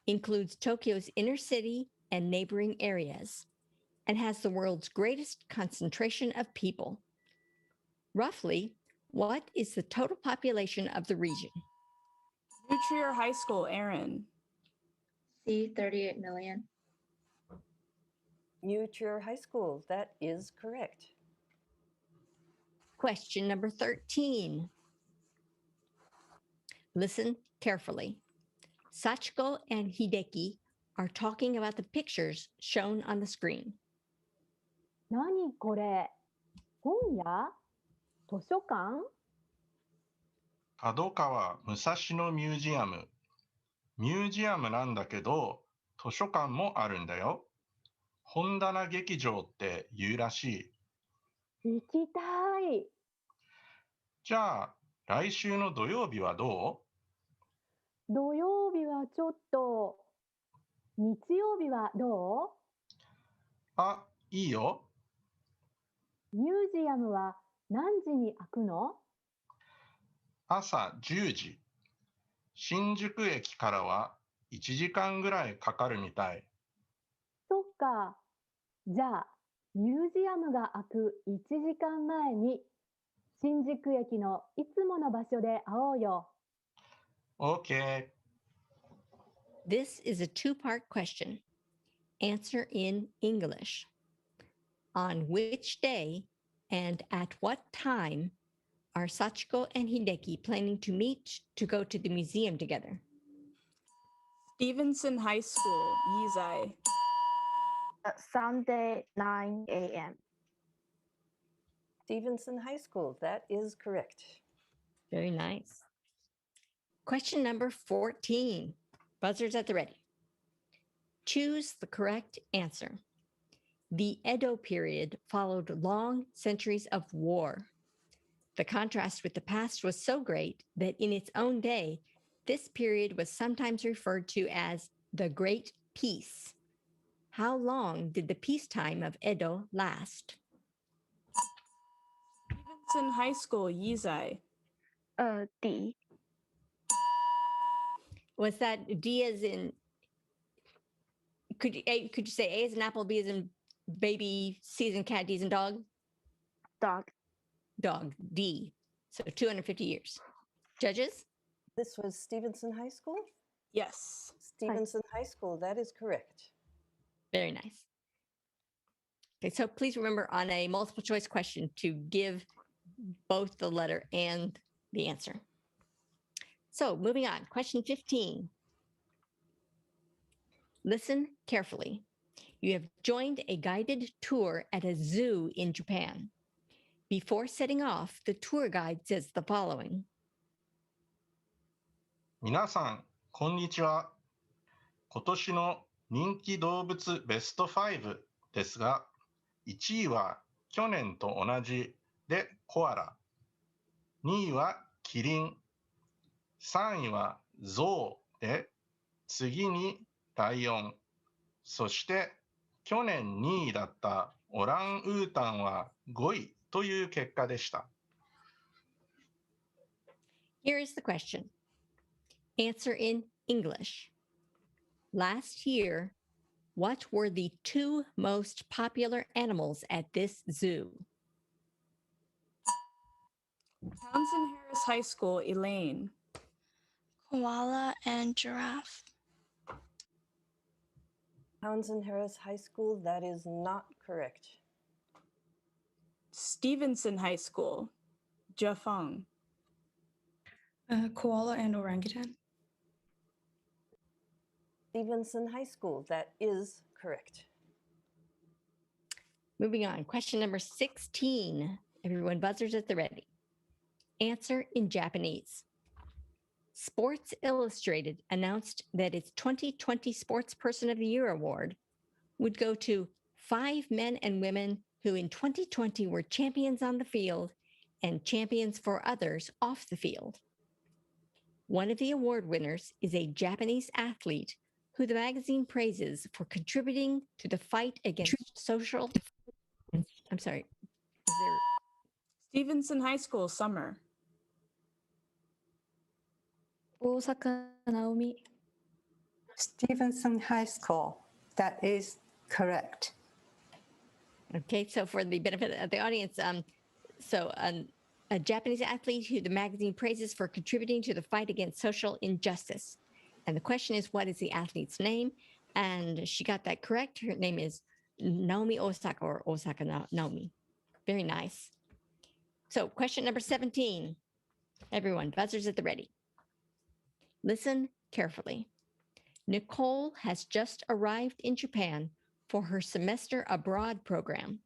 includes Tokyo's inner city and neighboring areas and has the world's greatest concentration of people. Roughly, what is the total population of the region? New Trier High School, Aaron. C, 38 million. New Trier High School, that is correct. Question number 13. Listen carefully. Sachiko and Hideki are talking about the pictures shown on the screen. 何これ？本屋？図書館？角川武蔵野ミュージアム。ミュージアムなんだけど、図書館もあるんだよ。本棚劇場って言うらしい。行きたい。じゃあ、来週の土曜日はどう？土曜日はちょっと。日曜日はどう？あ、いいよ。ミュージアムは何時に開くの？朝10時。新宿駅からは1時間ぐらいかかるみたい。そっか。じゃあ、ミュージアムが開く1時間前に、新宿駅のいつもの場所で会おうよ。Okay. This is a two-part question. Answer in English. On which day and at what time are Sachiko and Hideki planning to meet to go to the museum together? Stevenson High School, Yizai. Sunday, 9 a.m. Stevenson High School, that is correct. Very nice. Question number 14. Buzzers at the ready. Choose the correct answer. The Edo period followed long centuries of war. The contrast with the past was so great that in its own day, this period was sometimes referred to as the Great Peace. How long did the peacetime of Edo last? Stevenson High School, Yizai. D. Was that D as in, could you say A as in apple, B as in baby, C as in cat, D as in dog? Dog. Dog, D. So 250 years. Judges? This was Stevenson High School? Yes. Stevenson High School, that is correct. Very nice. Okay, so please remember on a multiple choice question to give both the letter and the answer. So moving on, question 15. Listen carefully. You have joined a guided tour at a zoo in Japan. Before setting off, the tour guide says the following. 皆さん、こんにちは。今年の人気動物ベスト5ですが、1位は去年と同じでコアラ、2位はキリン、3位はゾウで、次にライオン、そして去年2位だったオランウータンは5位という結果でした。Here is the question. Answer in English. Last year, what were the two most popular animals at this zoo? Townsend Harris High School, Elaine. Koala and giraffe. Townsend Harris High School, that is not correct. Stevenson High School, Jafeng. Koala and orangutan. Stevenson High School, that is correct. Moving on, question number 16. Everyone, buzzers at the ready. Answer in Japanese. Sports Illustrated announced that its 2020 Sports Person of the Year award would go to 5 men and women who in 2020 were champions on the field and champions for others off the field. One of the award winners is a Japanese athlete who the magazine praises for contributing to the fight against social... I'm sorry. Is there... Stevenson High School, Summer. Osaka Naomi. Stevenson High School, that is correct. Okay, so for the benefit of the audience, a Japanese athlete who the magazine praises for contributing to the fight against social injustice. And the question is, what is the athlete's name? And she got that correct. Her name is Naomi Osaka, or Osaka Naomi. Very nice. So question number 17. Everyone, buzzers at the ready. Listen carefully. Nicole has just arrived in Japan for her semester abroad program.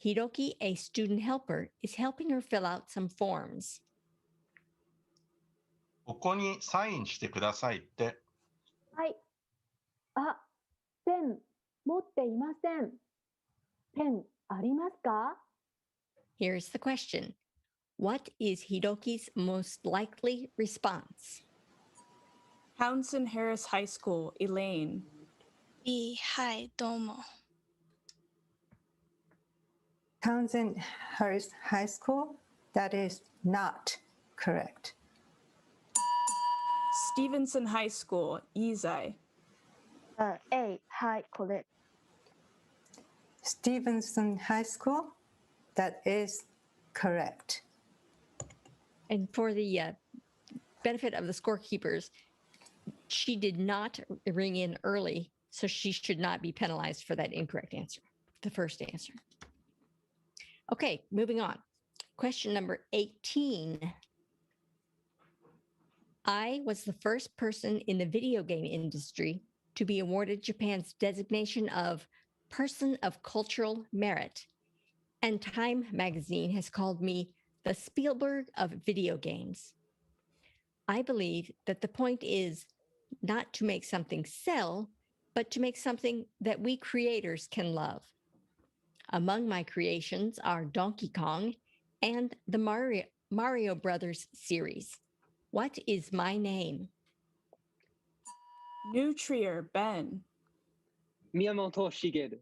Hiroki, a student helper, is helping her fill out some forms. ここにサインしてくださいって。はい。あ、ペン持っていません。ペンありますか? Here's the question. What is Hiroki's most likely response? Townsend Harris High School, Elaine. はい、どうも。Townsend Harris High School, that is not correct. Stevenson High School, Izai. A, はい、correct. Stevenson High School, that is correct. And for the benefit of the scorekeepers, she did not ring in early, so she should not be penalized for that incorrect answer, the first answer. Okay, moving on. Question number 18. I was the first person in the video game industry to be awarded Japan's designation of Person of Cultural Merit, and Time magazine has called me the Spielberg of video games. I believe that the point is not to make something sell, but to make something that we creators can love. Among my creations are Donkey Kong and the Mario Brothers series. What is my name? Nutrier, Ben. Miyamoto Shigeru.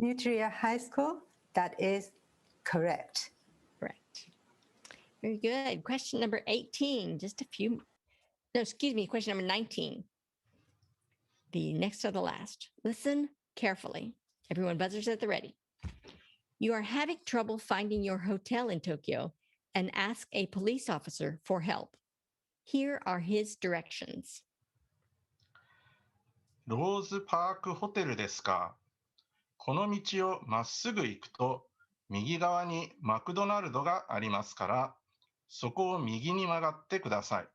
Nutria High School, that is correct. Correct. Very good. Question number 18, just a few, no, excuse me, question number 19. The next to the last. Listen carefully. Everyone, buzzers at the ready. You are having trouble finding your hotel in Tokyo and ask a police officer for help. Here are his directions. ローズパークホテルですか。この道をまっすぐ行くと、右側にマクドナルドがありますから、そこを右に曲がってください。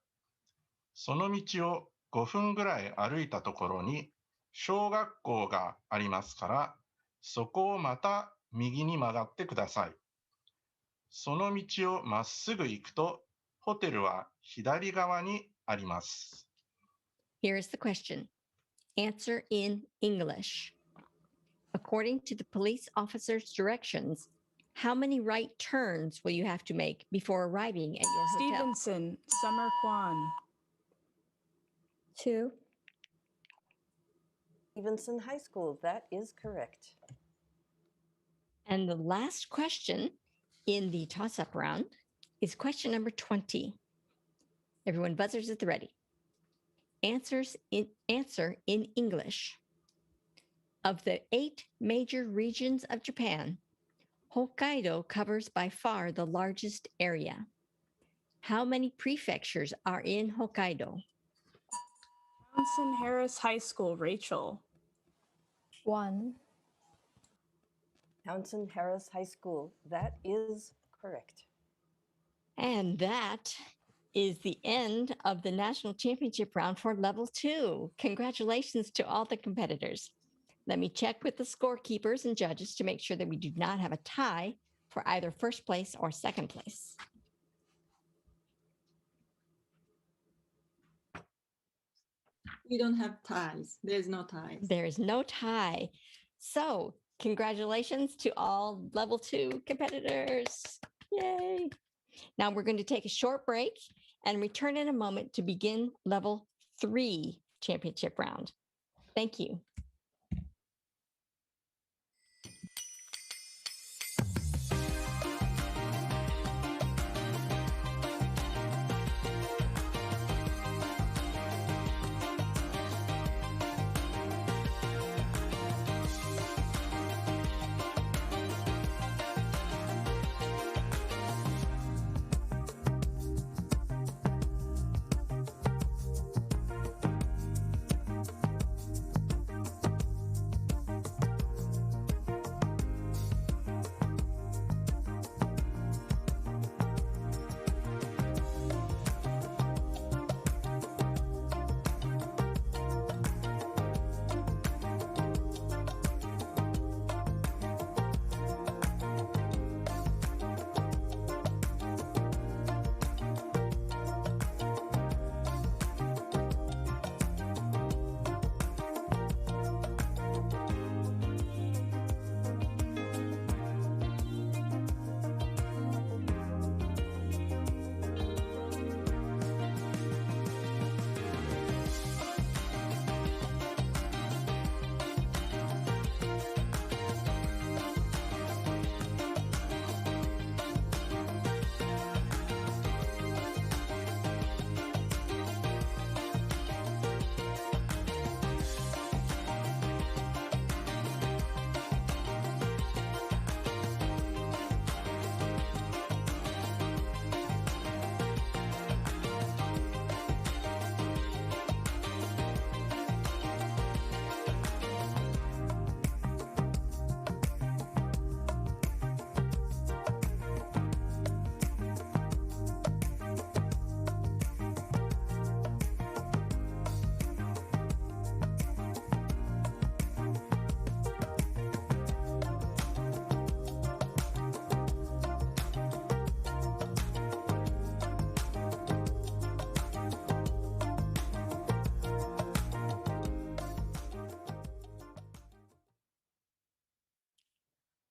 その道を5分ぐらい歩いたところに、小学校がありますから、そこをまた右に曲がってください。その道をまっすぐ行くと、ホテルは左側にあります。Here's the question. Answer in English. According to the police officer's directions, How many right turns will you have to make before arriving at your hotel? Stevenson, Summer Kwan. 2. Stevenson High School, that is correct. And the last question in the toss-up round is question number 20. Everyone buzzers at the ready. Answer in English. Of the 8 major regions of Japan, Hokkaido covers by far the largest area. How many prefectures are in Hokkaido? Townsend Harris High School, Rachel. 1. Townsend Harris High School, that is correct. And that is the end of the national championship round for level 2. Congratulations to all the competitors. Let me check with the scorekeepers and judges to make sure that we do not have a tie for either first place or second place. We don't have ties. There's no ties. There is no tie. So congratulations to all level 2 competitors. Yay. Now we're going to take a short break and return in a moment to begin level 3 championship round. Thank you.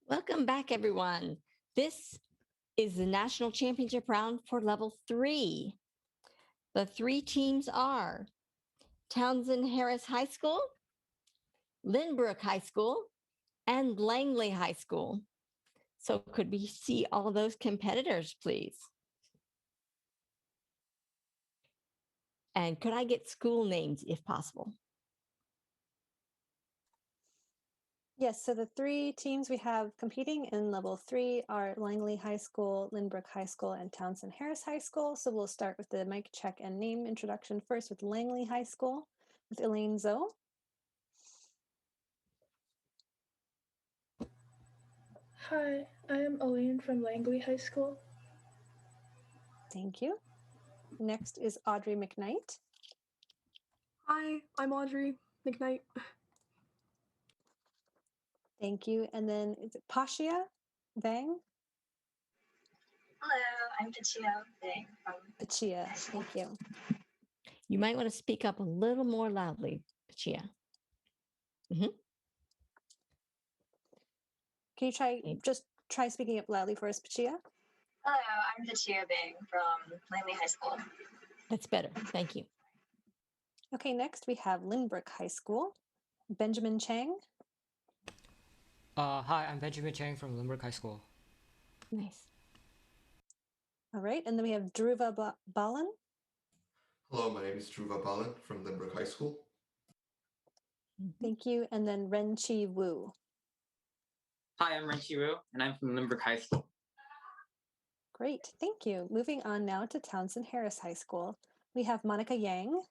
Welcome back, everyone. This is the national championship round for level 3. The 3 teams are Townsend Harris High School, Lynbrook High School, and Langley High School. So could we see all those competitors, please? And could I get school names if possible? Yes, so the 3 teams we have competing in level 3 are Langley High School, Lynbrook High School, and Townsend Harris High School. So we'll start with the mic check and name introduction first with Langley High School with Elaine Zoe. Hi, I am Elaine from Langley High School. Thank you. Next is Audrey McKnight. Hi, I'm Audrey McKnight. Thank you. And then is it Pashia Vang? Hello, I'm Pachia Vang from Pachia, thank you. You might want to speak up a little more loudly, Pachia. Can you try just try speaking up loudly for us, Pachia. Hello, I'm Pachia Bing from Langley High School. That's better. Thank you. Okay, next we have Lynbrook High School. Benjamin Chang. Hi, I'm Benjamin Chang from Limerick High School. Nice. All right, and then we have Dhruva Balan. Hello, my name is Dhruva Balan from Limerick High School. Thank you. And then Renchi Wu. Hi, I'm Renchi Wu, and I'm from Limerick High School. Great, thank you. Moving on now to Townsend Harris High School. We have Monica Yang.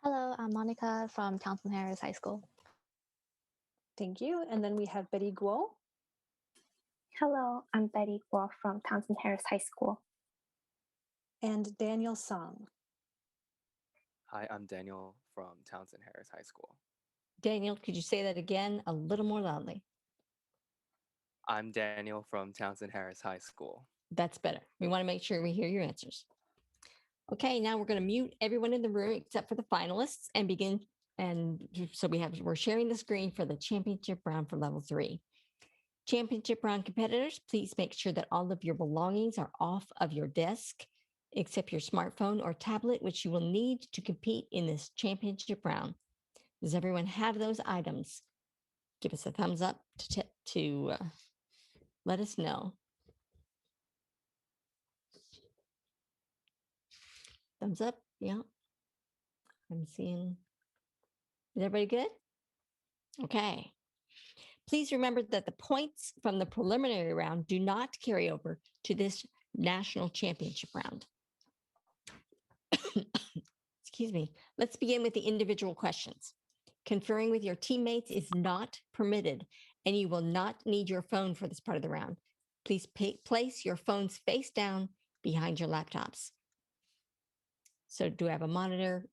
Hello, I'm Monica from Townsend Harris High School. Thank you. And then we have Betty Guo. Hello, I'm Betty Guo from Townsend Harris High School. And Daniel Song. Hi, I'm Daniel from Townsend Harris High School. Daniel, could you say that again a little more loudly? I'm Daniel from Townsend Harris High School. That's better. We want to make sure we hear your answers. Okay, now we're going to mute everyone in the room except for the finalists and begin. And so we're sharing the screen for the championship round for level 3. Championship round competitors, please make sure that all of your belongings are off of your desk, except your smartphone or tablet, which you will need to compete in this championship round. Does everyone have those items? Give us a thumbs up to let us know. Thumbs up, yeah. I'm seeing. Is everybody good? Okay. Please remember that the points from the preliminary round do not carry over to this national championship round. Excuse me. Let's begin with the individual questions. Conferring with your teammates is not permitted, and you will not need your phone for this part of the round. Please place your phones face down behind your laptops. So do I have a monitor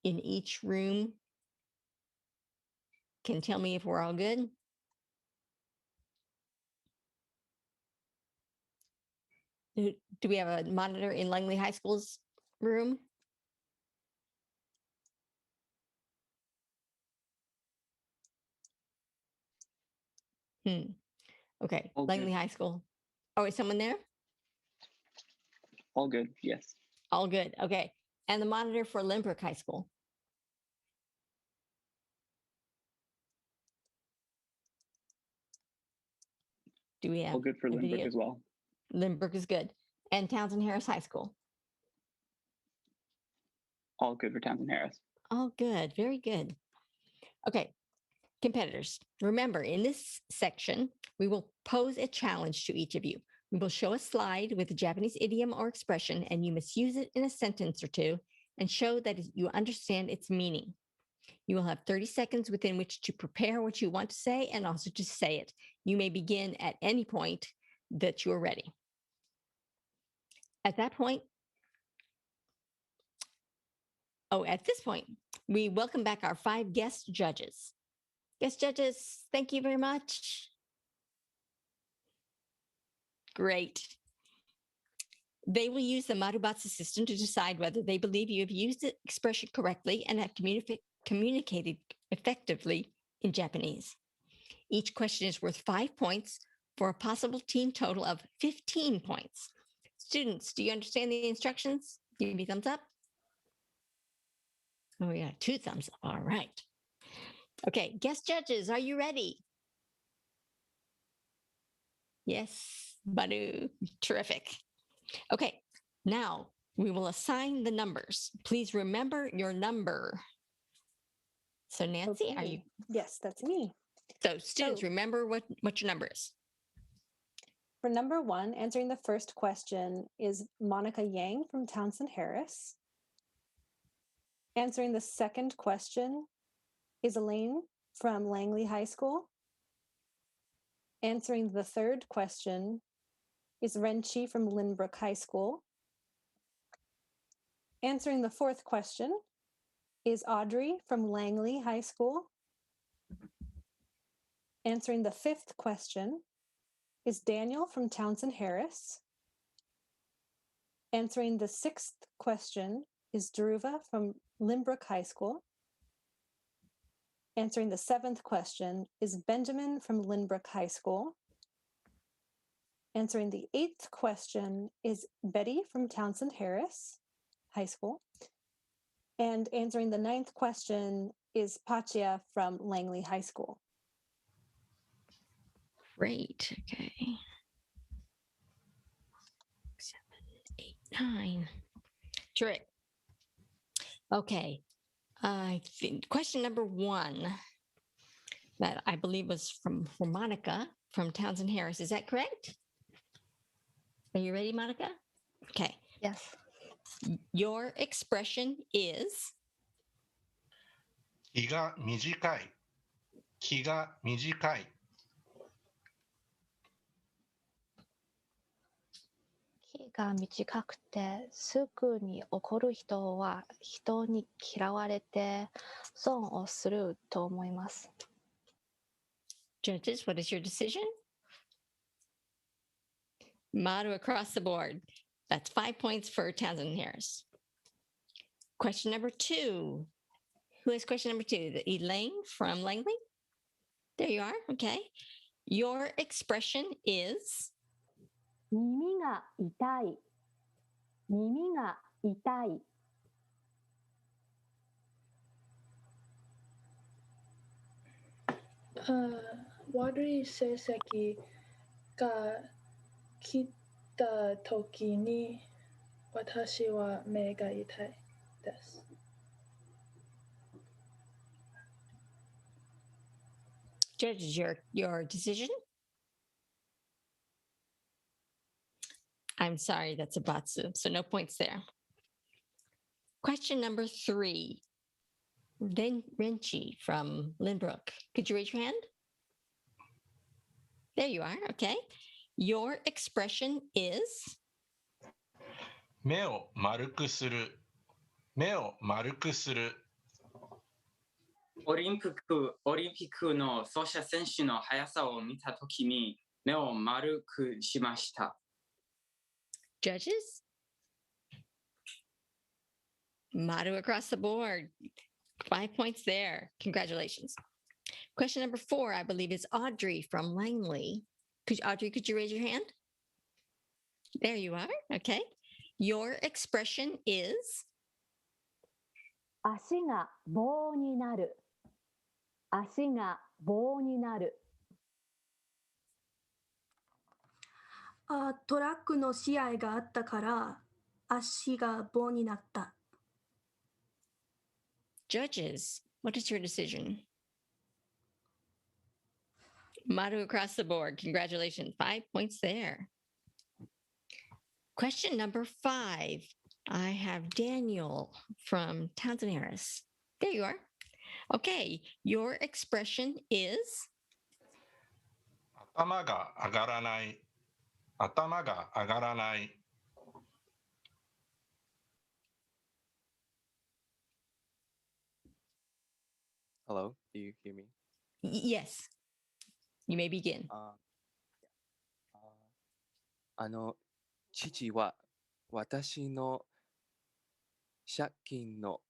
in each room? Can tell me if we're all good? Do we have a monitor in Langley High School's room? Okay, All Langley good. High School. Oh, is someone there? All good, yes. All good, okay. And the monitor for Lynbrook High School? Do we have All good for a Limerick video? as well. Lynbrook is good. And Townsend Harris High School? All good for Townsend Harris. Oh, good, very good. Okay, competitors, remember in this section, we will pose a challenge to each of you. We will show a slide with a Japanese idiom or expression, and you must use it in a sentence or two and show that you understand its meaning. You will have 30 seconds within which to prepare what you want to say and also to say it. You may begin at any point that you are ready. At that point, at this point, we welcome back our 5 guest judges. Guest judges, thank you very much. Great. They will use the Marubatsu system to decide whether they believe you have used the expression correctly and have communicated effectively in Japanese. Each question is worth 5 points for a possible team total of 15 points. Students, do you understand the instructions? Give me a thumbs up. Oh, we got 2 thumbs up. All right. Okay, guest judges, are you ready? Yes, Badu, terrific. Okay, now we will assign the numbers. Please remember your number. So Nancy, Okay. are you? Yes, that's me. So students, remember what your number is. For number 1, answering the first question is Monica Yang from Townsend Harris. Answering the second question is Elaine from Langley High School. Answering the third question is Renchi from Lynbrook High School. Answering the fourth question is Audrey from Langley High School. Answering the 5th question is Daniel from Townsend Harris. Answering the 6th question is Dhruva from Lynbrook High School. Answering the 7th question is Benjamin from Lynbrook High School. Answering the 8th question is Betty from Townsend Harris High School. And answering the 9th question is Patia from Langley High School. Great. Okay. 7, 8, 9. Terrific. Okay. I think question number 1 that I believe was from Monica from Townsend Harris. Is that correct? Are you ready, Monica? Okay. Yes. Your expression is 気が短い。気が短い。気が短くてすぐに怒る人は人に嫌われて損をすると思います。Judges, what is your decision? Motto across the board. That's 5 points for Townsend Harris. Question number 2. Who has question number 2? Elaine from Langley? There you are. Okay. Your expression is 耳が痛い。耳が痛い。悪い成績が来た時に私は目が痛いです。Judges, your decision? I'm sorry, that's a batsu, so no points there. Question number 3. Renchi from Lynbrook. Could you raise your hand? There you are. Okay. Your expression is 目を丸くする。目を丸くする。オリンピックの走者選手の速さを見たときに目を丸くしました。Judges? Motto across the board. 5 points there. Congratulations. Question number 4, I believe, is Audrey from Langley. Audrey, could you raise your hand? There you are. Okay. Your expression is 足が棒になる。足が棒になる。トラックの試合があったから足が棒になった。Judges, what is your decision? Motto across the board. Congratulations. 5 points there. Question number 5. I have Daniel from Townsend Harris. There you are. Okay. Your expression is 頭が上がらない。頭が上がらない。Hello, do you hear me? Yes. You may begin. 父は私の借金の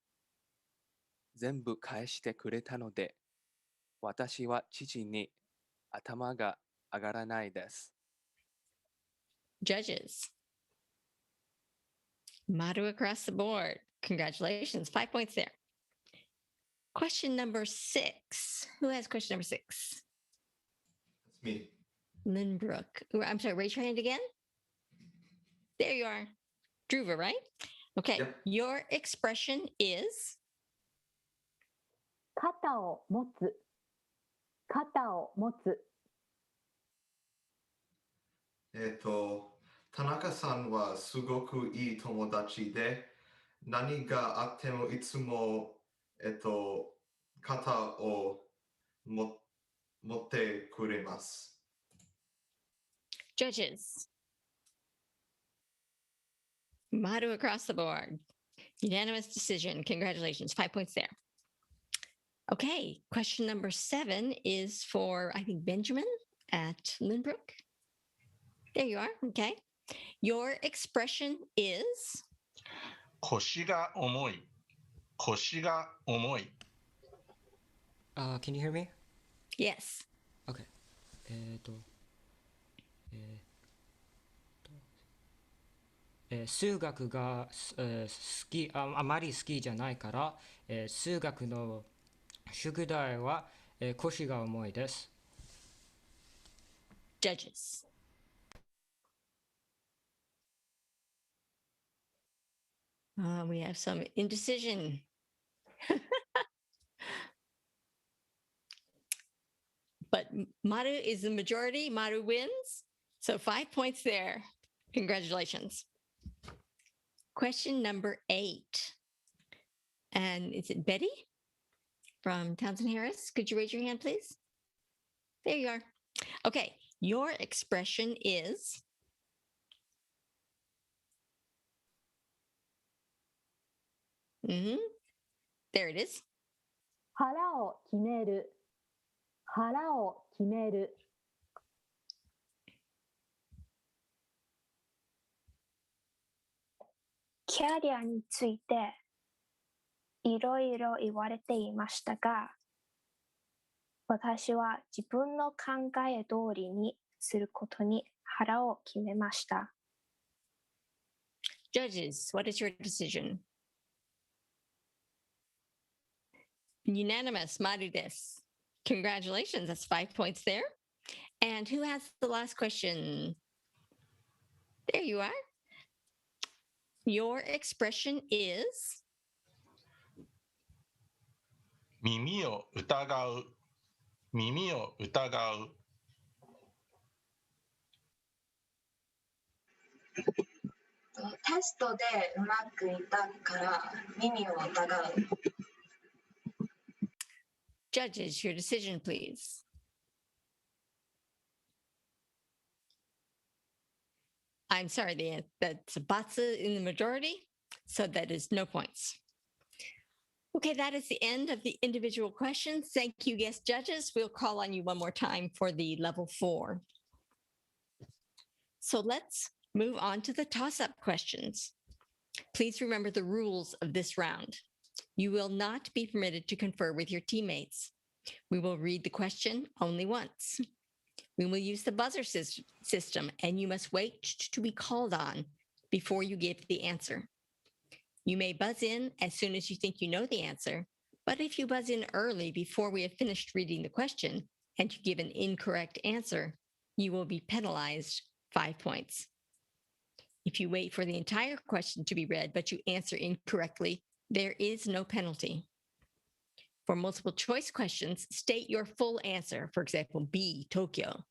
全部返してくれたので、私は父に頭が上がらないです。Judges. Motto across the board. Congratulations. 5 points there. Question number 6. Who has question number 6? That's me. Lynbrook. I'm sorry, raise your hand again. There you are. Druva, right? Okay. Yep. Your expression is 肩を持つ。肩を持つ。田中さんはすごくいい友達で、何があってもいつも、肩を持ってくれます。Judges. Motto across the board. Unanimous decision. Congratulations. 5 points there. Okay. Question number 7 is for, I think, Benjamin at Lynbrook. There you are. Okay. Your expression is 腰が重い。腰が重い。Can you hear me? Yes. Okay. 数学が、あまり好きじゃないから、数学の宿題は、腰が重いです。Judges. We have some indecision. But Maru is the majority. Maru wins. So 5 points there. Congratulations. Question number 8. And is it Betty from Townsend Harris? Could you raise your hand, please? There you are. Okay. Your expression is there it is. 腹を決める。腹を決める。キャリアについていろいろ言われていましたが、私は自分の考え通りにすることに腹を決めました。Judges, what is your decision? Unanimous, Maru desu. Congratulations, that's 5 points there. And who has the last question? There you are. Your expression is 耳を疑う。耳を疑う。テストでうまくいったから耳を疑う。Judges, your decision, please. I'm sorry, that's batsu in the majority, so that is no points. Okay, that is the end of the individual questions. Thank you, guest judges. We'll call on you one more time for the level 4. So let's move on to the toss-up questions. Please remember the rules of this round. You will not be permitted to confer with your teammates. We will read the question only once. We will use the buzzer system, and you must wait to be called on before you give the answer. You may buzz in as soon as you think you know the answer, but if you buzz in early before we have finished reading the question and you give an incorrect answer, you will be penalized 5 points. If you wait for the entire question to be read, but you answer incorrectly, there is no penalty. For multiple choice questions, state your full answer, for example, B, Tokyo.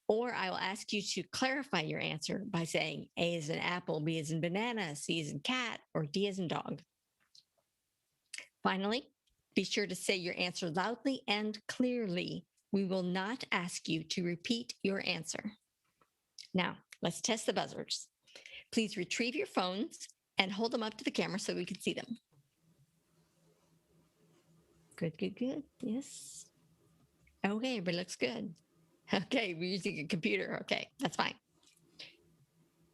Or I will ask you to clarify your answer by saying A is in apple, B is in banana, C is in cat, or D is in dog. Finally, be sure to say your answer loudly and clearly. We will not ask you to repeat your answer. Now, let's test the buzzers. Please retrieve your phones and hold them up to the camera so we can see them. Good, good, good. Yes. Okay, everybody looks good. Okay, we're using a computer. Okay, that's fine.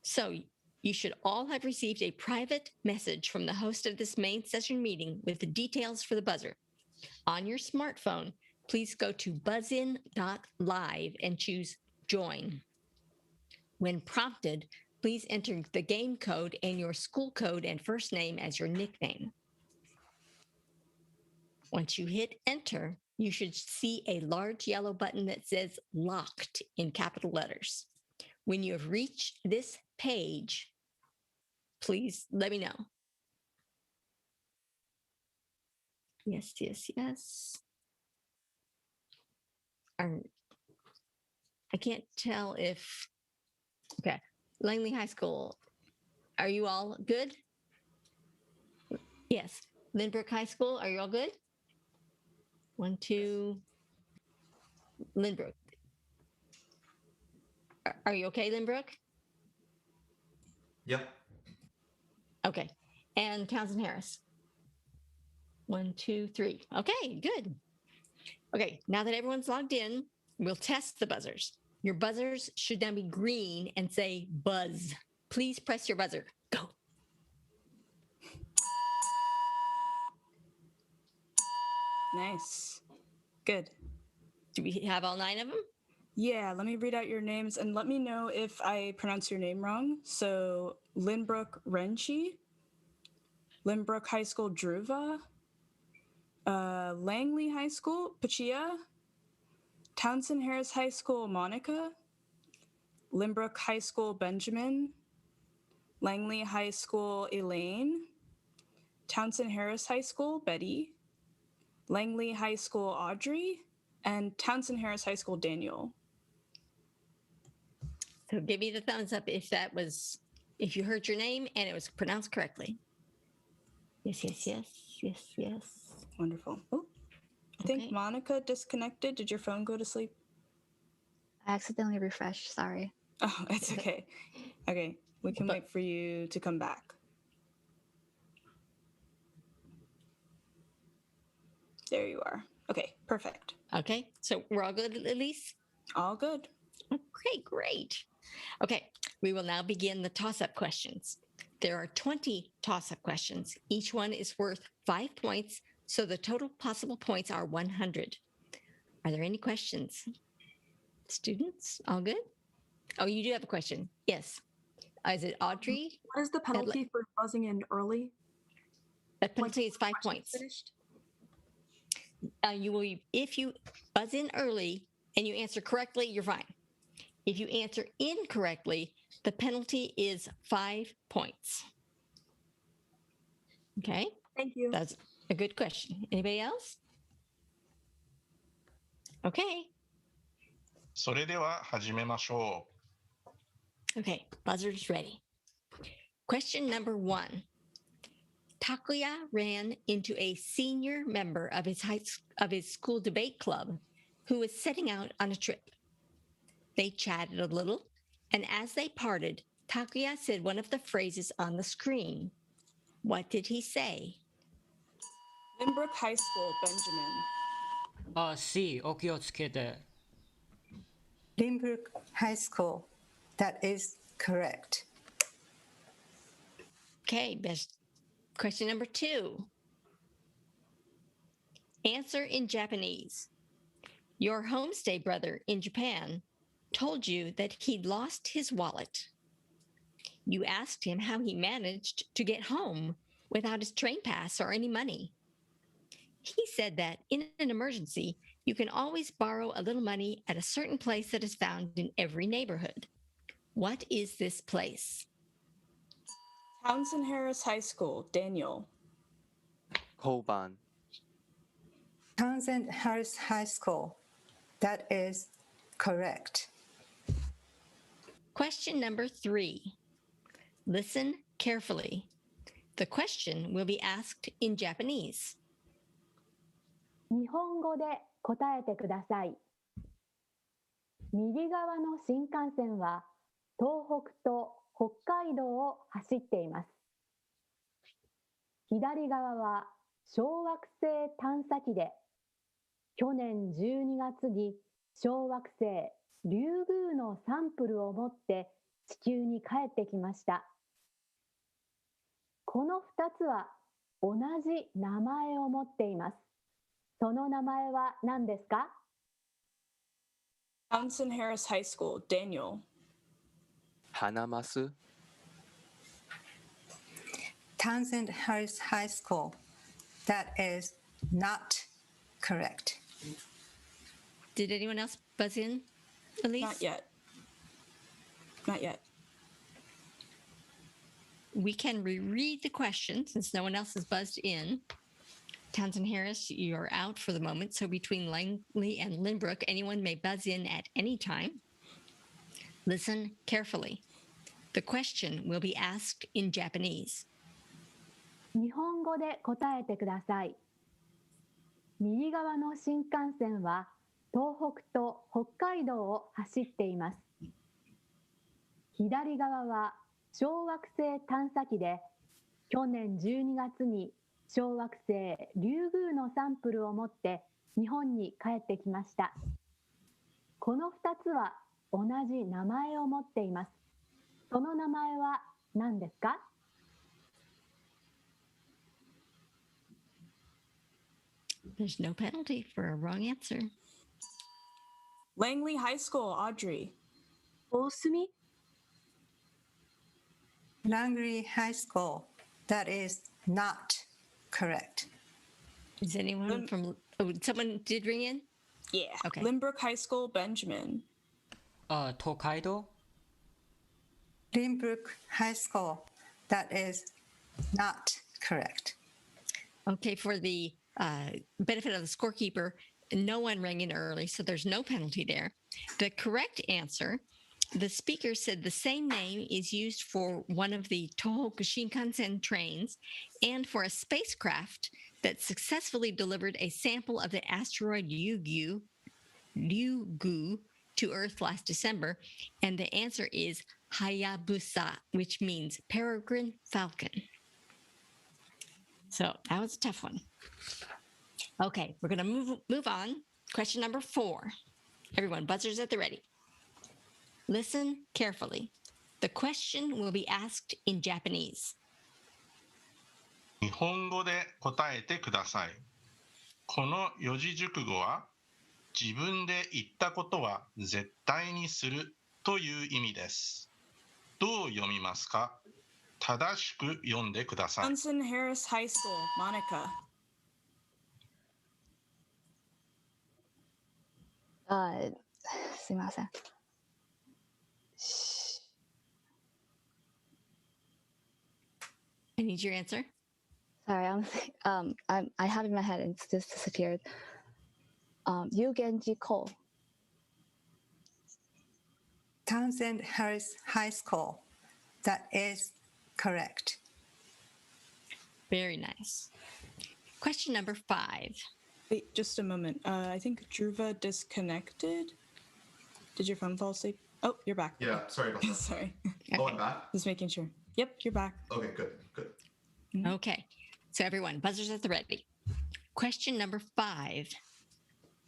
So you should all have received a private message from the host of this main session meeting with the details for the buzzer. On your smartphone, please go to buzzin.live and choose join. When prompted, please enter the game code and your school code and first name as your nickname. Once you hit enter, you should see a large yellow button that says locked in capital letters. When you have reached this page, please let me know. Yes, yes, yes. I can't tell if, okay, Langley High School, are you all good? Yes. Lynbrook High School, are you all good? 1, 2. Lynbrook. Are you okay, Lynbrook? Yep. Okay. And Townsend Harris. 1, 2, 3. Okay, good. Okay, now that everyone's logged in, we'll test the buzzers. Your buzzers should now be green and say buzz. Please press your buzzer. Go. Nice. Good. Do we have all 9 of them? Yeah, let me read out your names and let me know if I pronounce your name wrong. So, Lynbrook Renchi, Lynbrook High School Druva, Langley High School Pachia, Townsend Harris High School Monica, Lynbrook High School Benjamin, Langley High School Elaine, Townsend Harris High School Betty, Langley High School Audrey, and Townsend Harris High School Daniel. So give me the thumbs up if you heard your name and it was pronounced correctly. Yes, yes, yes, yes, yes. Wonderful. Oh, I think Monica disconnected. Did your phone go to sleep? I accidentally refreshed. Sorry. Oh, it's okay. Okay, we can wait for you to come back. There you are. Okay, perfect. Okay, so we're all good, Elise? All good. Okay, great. Okay, we will now begin the toss-up questions. There are 20 toss-up questions. Each one is worth 5 points, so the total possible points are 100. Are there any questions? Students, all good? Oh, you do have a question. Yes. Is it Audrey? What is the penalty for buzzing in early? The penalty is 5 points. Finished? You will, if you buzz in early and you answer correctly, you're fine. If you answer incorrectly, the penalty is 5 points. Okay. Thank you. That's a good question. Anybody else? Okay. それでは始めましょ Okay. Buzzer's ready. Question number 1. Takuya ran into a senior member of his school debate club who was setting out on a trip. They chatted a little, and as they parted, Takuya said one of the phrases on the screen. What did he say? Lynbrook High School, Benjamin. C、お気をつけて。Lynbrook High School. That is correct. Okay, best question number 2. Answer in Japanese. Your homestay brother in Japan told you that he'd lost his wallet. You asked him how he managed to get home without his train pass or any money. He said that in an emergency, you can always borrow a little money at a certain place that is found in every neighborhood. What is this place? Townsend Harris High School, Daniel. 交番 Townsend Harris High School. That is correct. Question number 3. Listen carefully. The question will be asked in Japanese. 日本語で答えてください。右側の新幹線は東北と北海道を走っています。左側は小惑星探査機で、去年12月に小惑星リュウグウのサンプルを持って地球に帰ってきました。この2つは同じ名前を持っています。その名前は何ですか？ Townsend Harris High School, Daniel. 花マス Townsend Harris High School. That is not correct. Did anyone else buzz in, Elise? Not yet. Not yet. We can reread the question since no one else has buzzed in. Townsend Harris, you're out for the moment. So between Langley and Lynbrook, anyone may buzz in at any time. Listen carefully. The question will be asked in Japanese. 日本語で答えてください。右側の新幹線は東北と北海道を走っています。左側は小惑星探査機で、去年12月に小惑星リュウグウのサンプルを持って日本に帰ってきました。この2つは同じ名前を持っています。その名前は何ですか？ There's no penalty for a wrong answer. Langley High School, Audrey. 大隅 Langley High School. That is not correct. Is anyone from... Oh, someone did ring in? Yeah. Okay. Limbrook High School, Benjamin. Tokaido. Limbrook High School. That is not correct. Okay, for the benefit of the scorekeeper, no one rang in early, so there's no penalty there. The correct answer, the speaker said the same name is used for one of the Tohoku Shinkansen trains and for a spacecraft that successfully delivered a sample of the asteroid Ryugu to Earth last December. And the answer is Hayabusa, which means peregrine falcon. So that was a tough one. Okay, we're going to move on. Question number 4. Everyone, buzzers at the ready. Listen carefully. The question will be asked in Japanese. 日本語で答えてください。この四字熟語は、自分で言ったことは絶対にするという意味です。どう読みますか？正しく読んでください。Johnson Harris High School, Monica. すいません。I need your answer. Sorry, I have it in my head and it's just disappeared. Yugenji Ko. Townsend Harris High School. That is correct. Very nice. Question number 5. Wait, just a moment. I think Dhruva disconnected. Did your phone fall asleep? Oh, you're back. Yeah, sorry about that. Sorry. Oh, I'm back? Just making sure. Yep, you're back. Okay, good. Okay, so everyone, buzzers at the ready. Question number 5.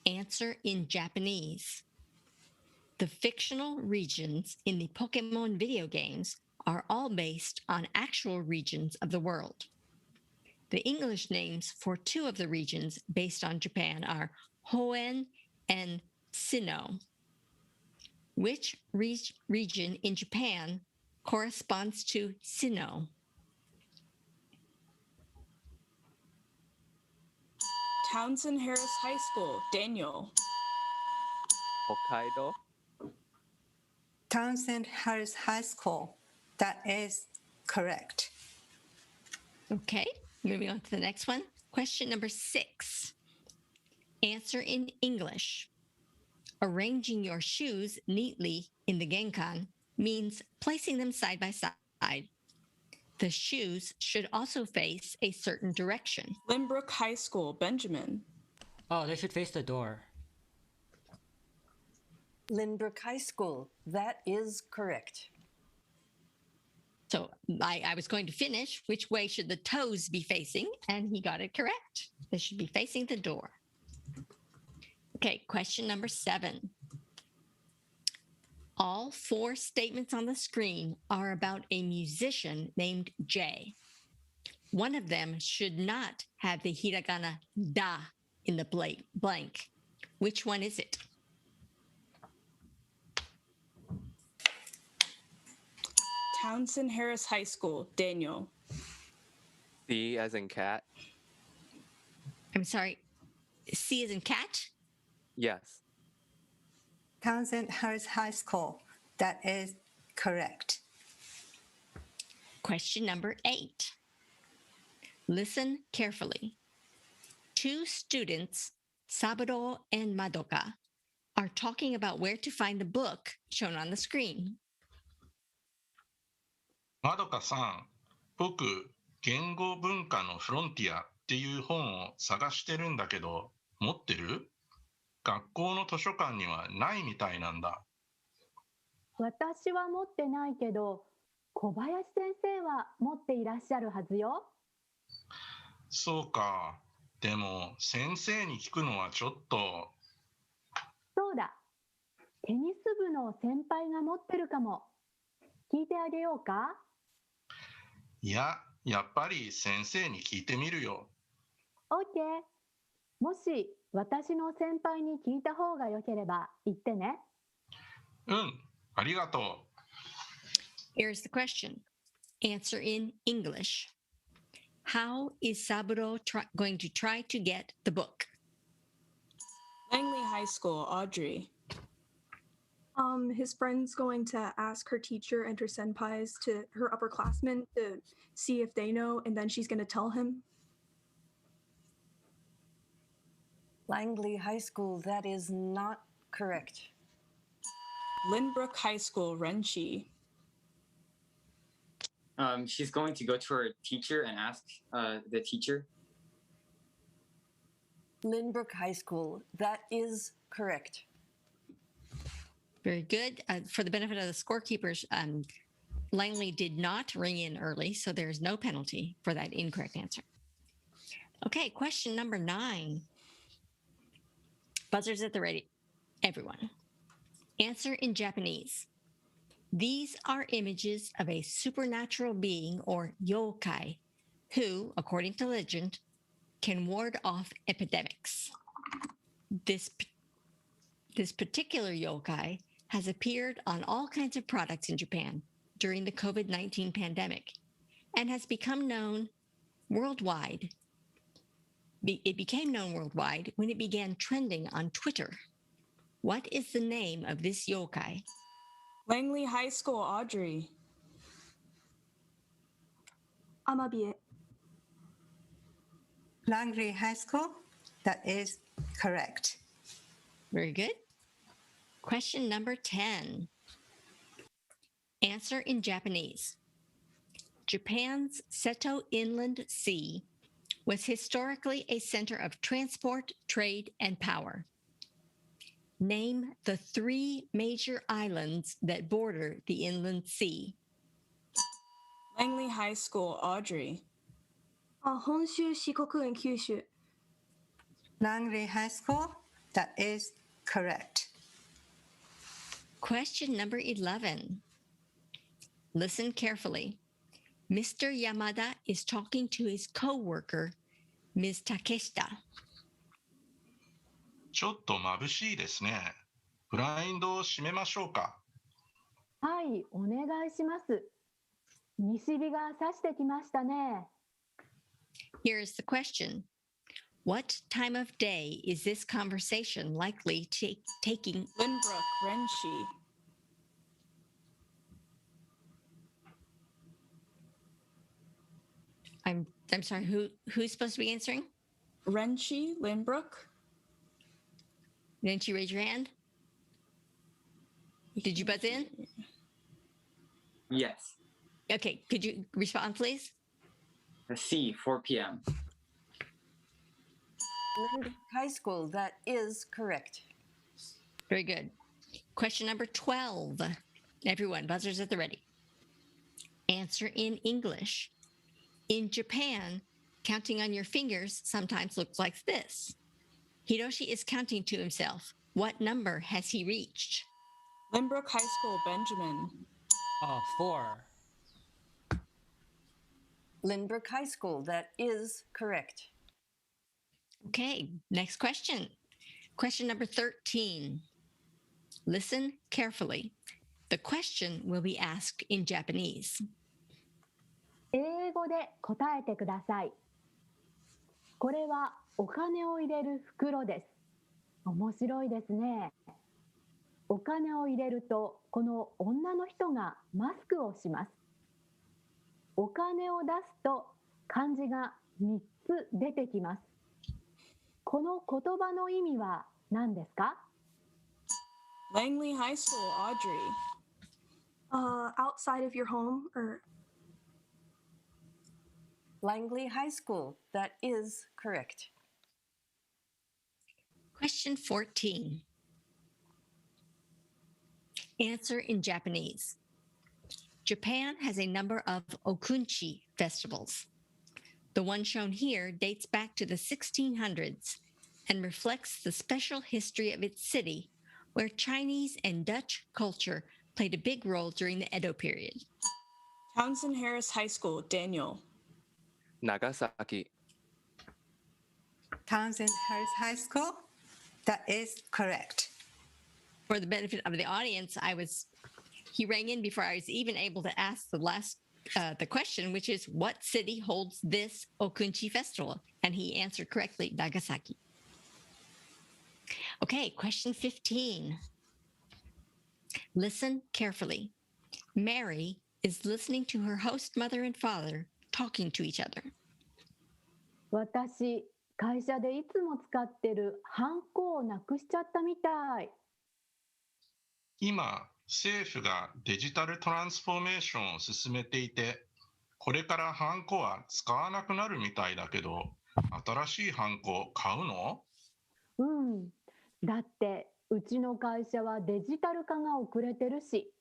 Answer in Japanese. The fictional regions in the Pokemon video games are all based on actual regions of the world. The English names for 2 of the regions based on Japan are Hoenn and Sinnoh. Which region in Japan corresponds to Sinnoh? Townsend Harris High School, Daniel. Hokkaido. Townsend Harris High School. That is correct. Okay, moving on to the next one. Question number 6. Answer in English. Arranging your shoes neatly in the genkan means placing them side by side. The shoes should also face a certain direction. Limbrook High School, Benjamin. Oh, they should face the door. Lynbrook High School. That is correct. So I was going to finish. Which way should the toes be facing? And he got it correct. They should be facing the door. Okay, question number 7. All 4 statements on the screen are about a musician named Jay. One of them should not have the hiragana da in the blank. Which one is it? Townsend Harris High School, Daniel. C as in cat. I'm sorry, C as in cat? Yes. Townsend Harris High School. That is correct. Question number 8. Listen carefully. 2 students, Saburo and Madoka, are talking about where to find the book shown on the screen. まどかさん、僕、言語文化のフロンティアっていう本を探してるんだけど、持ってる？学校の図書館にはないみたいなんだ。私は持ってないけど、小林先生は持っていらっしゃるはずよ。そうか。でも、先生に聞くのはちょっと。そうだ。テニス部の先輩が持ってるかも。聞いてあげようか？いや、やっぱり先生に聞いてみるよ。OK。もし私の先輩に聞いた方がよければ言ってね。ありがとう。 Here's the question. Answer in English. How is Saburo going to try to get the book? Langley High School, Audrey. His friend's going to ask her teacher and her senpais to her upperclassmen to see if they know, and then she's going to tell him. Langley High School, that is not correct. Lynbrook High School, Renchi. She's going to go to her teacher and ask the teacher. Lynbrook High School, that is correct. Very good. For the benefit of the scorekeepers, Langley did not ring in early, so there's no penalty for that incorrect answer. Okay, question number 9. Buzzers at the ready, everyone. Answer in Japanese. These are images of a supernatural being, or yokai, who, according to legend, can ward off epidemics. This particular yokai has appeared on all kinds of products in Japan during the COVID-19 pandemic and has become known worldwide. It became known worldwide when it began trending on Twitter. What is the name of this yokai? Langley High School, Audrey. Amabie. Langley High School, that is correct. Very good. Question number 10. Answer in Japanese. Japan's Seto Inland Sea was historically a center of transport, trade, and power. Name the 3 major islands that border the inland sea. Langley High School, Audrey. Honshu, Shikoku, and Kyushu. Langley High School, that is correct. Question number 11. Listen carefully. Mr. Yamada is talking to his co-worker, Ms. Takeshita. ちょっと眩しいですね。ブラインドを閉めましょうか。はい、お願いします。西日が差してきましたね。Here's the question. What time of day is this conversation likely taking? Lynbrook, Renchi. I'm sorry, who's supposed to be answering? Renchi, Lynbrook. Didn't you raise your hand? Did you buzz in? Yes. Okay, could you respond, please? C, 4 p.m. Lynbrook High School, that is correct. Very good. Question number 12. Everyone, buzzers at the ready. Answer in English. In Japan, counting on your fingers sometimes looks like this. Hiroshi is counting to himself. What number has he reached? Lynbrook High School, Benjamin. 4. Lynbrook High School, that is correct. Okay, next question. Question number 13. Listen carefully. The question will be asked in Japanese. 英語で答えてください。これはお金を入れる袋です。面白いですね。お金を入れると、この女の人がマスクをします。お金を出すと漢字が3つ出てきます。この言葉の意味は何ですか？ Langley High School, Audrey. Outside of your home, or Langley High School, that is correct. Question 14. Answer in Japanese. Japan has a number of okunchi festivals. The one shown here dates back to the 1600s and reflects the special history of its city, where Chinese and Dutch culture played a big role during the Edo period. Townsend Harris High School, Daniel. 長崎。Townsend Harris High School. That is correct. For the benefit of the audience, he rang in before I was even able to ask the question, which is, what city holds this Okunchi festival? And he answered correctly, Nagasaki. Okay, question 15. Listen carefully. Mary is listening to her host mother and father talking to each other. 私、会社でいつも使ってるハンコをなくしちゃったみたい。今、政府がデジタルトランスフォーメーションを進めていて、これからハンコは使わなくなるみたいだけど、新しいハンコ買うの？うん。だって、うちの会社はデジタル化が遅れてるし、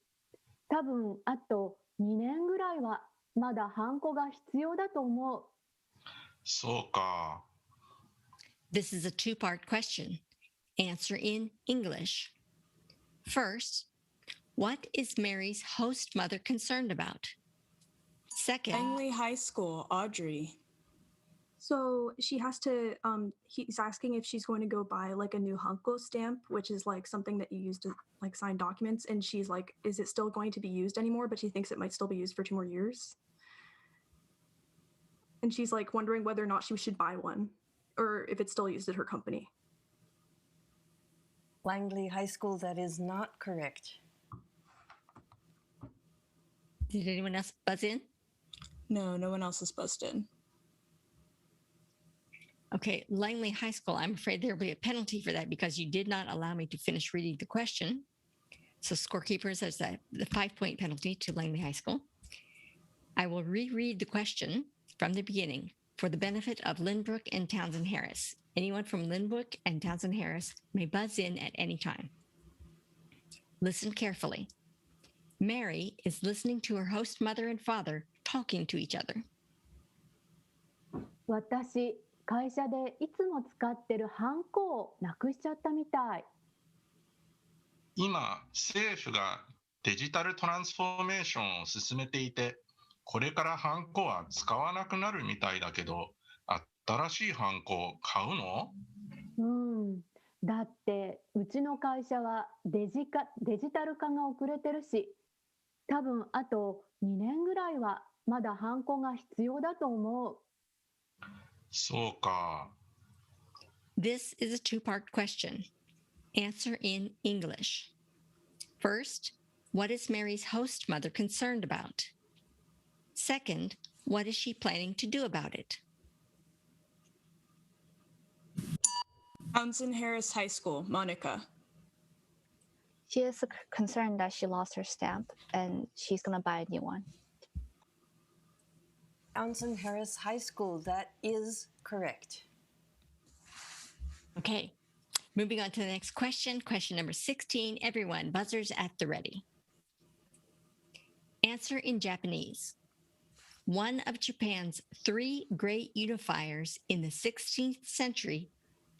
多分あと2年ぐらいはまだハンコが必要だと思う。そうか。This is a two-part question. Answer in English. First, what is Mary's host mother concerned about? Second, Langley High School, Audrey. So she has to, he's asking if she's going to go buy like a new Hanko stamp, which is like something that you use to like sign documents. And she's like, is it still going to be used anymore? But she thinks it might still be used for 2 more years. And she's like wondering whether or not she should buy one or if it's still used at her company. Langley High School, that is not correct. Did anyone else buzz in? No, no one else is buzzed in. Okay, Langley High School, I'm afraid there will be a penalty for that because you did not allow me to finish reading the question. So scorekeepers, there's the 5-point penalty to Langley High School. I will reread the question from the beginning for the benefit of Lynbrook and Townsend Harris. Anyone from Lynbrook and Townsend Harris may buzz in at any time. Listen carefully. Mary is listening to her host mother and father talking to each other. 私、会社でいつも使ってるハンコをなくしちゃったみたい。今、政府がデジタルトランスフォーメーションを進めていて、これからハンコは使わなくなるみたいだけど、新しいハンコ買うの？うん。だってうちの会社はデジタル化が遅れてるし、多分あと2年ぐらいはまだハンコが必要だと思う。そうか。This is a two-part question. Answer in English. First, what is Mary's host mother concerned about? Second, what is she planning to do about it? Townsend Harris High School, Monica. She is concerned that she lost her stamp and she's going to buy a new one. Townsend Harris High School, that is correct. Okay, moving on to the next question. Question number 16. Everyone, buzzers at the ready. Answer in Japanese. One of Japan's 3 great unifiers in the 16th century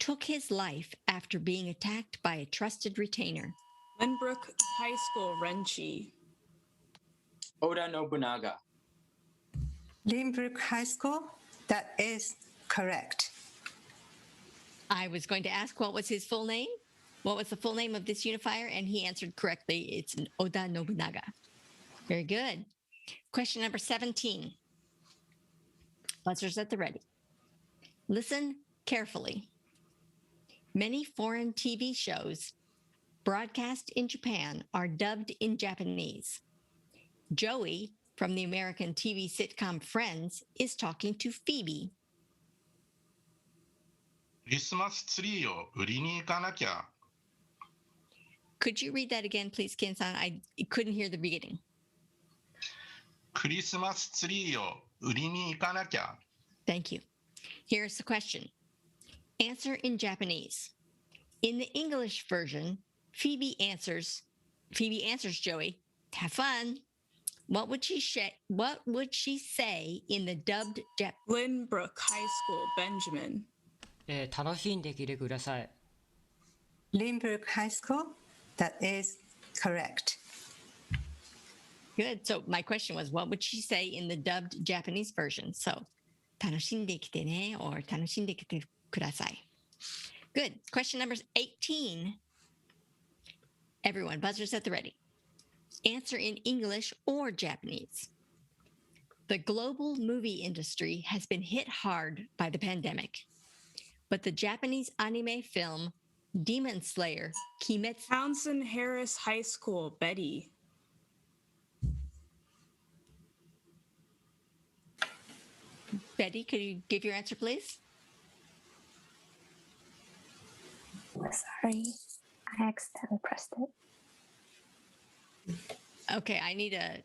took his life after being attacked by a trusted retainer. Lynbrook High School, Renchi. Oda Nobunaga. Lynbrook High School, that is correct. I was going to ask what was his full name? What was the full name of this unifier? And he answered correctly. It's Oda Nobunaga. Very good. Question number 17. Buzzers at the ready. Listen carefully. Many foreign TV shows broadcast in Japan are dubbed in Japanese. Joey from the American TV sitcom Friends is talking to Phoebe. クリスマスツリーを売りに行かなきゃ。 Could you read that again, please, Ken-san? I couldn't hear the beginning. クリスマスツリーを売りに行かなきゃ。 Thank you. Here's the question. Answer in Japanese. In the English version, Phoebe answers Joey, have fun. What would she say in the dubbed Lynbrook High School, Benjamin. 楽しんできてください。Lynbrook High School, that is correct. Good. So my question was, what would she say in the dubbed Japanese version? So, 楽しんできてね or 楽しんできて kudasai. Good. Question number 18. Everyone, buzzers at the ready. Answer in English or Japanese. The global movie industry has been hit hard by the pandemic, but the Japanese anime film Demon Slayer Kimetsu. Townsend Harris High School, Betty. Betty, could you give your answer, please? Sorry, I accidentally pressed it. Okay, I need a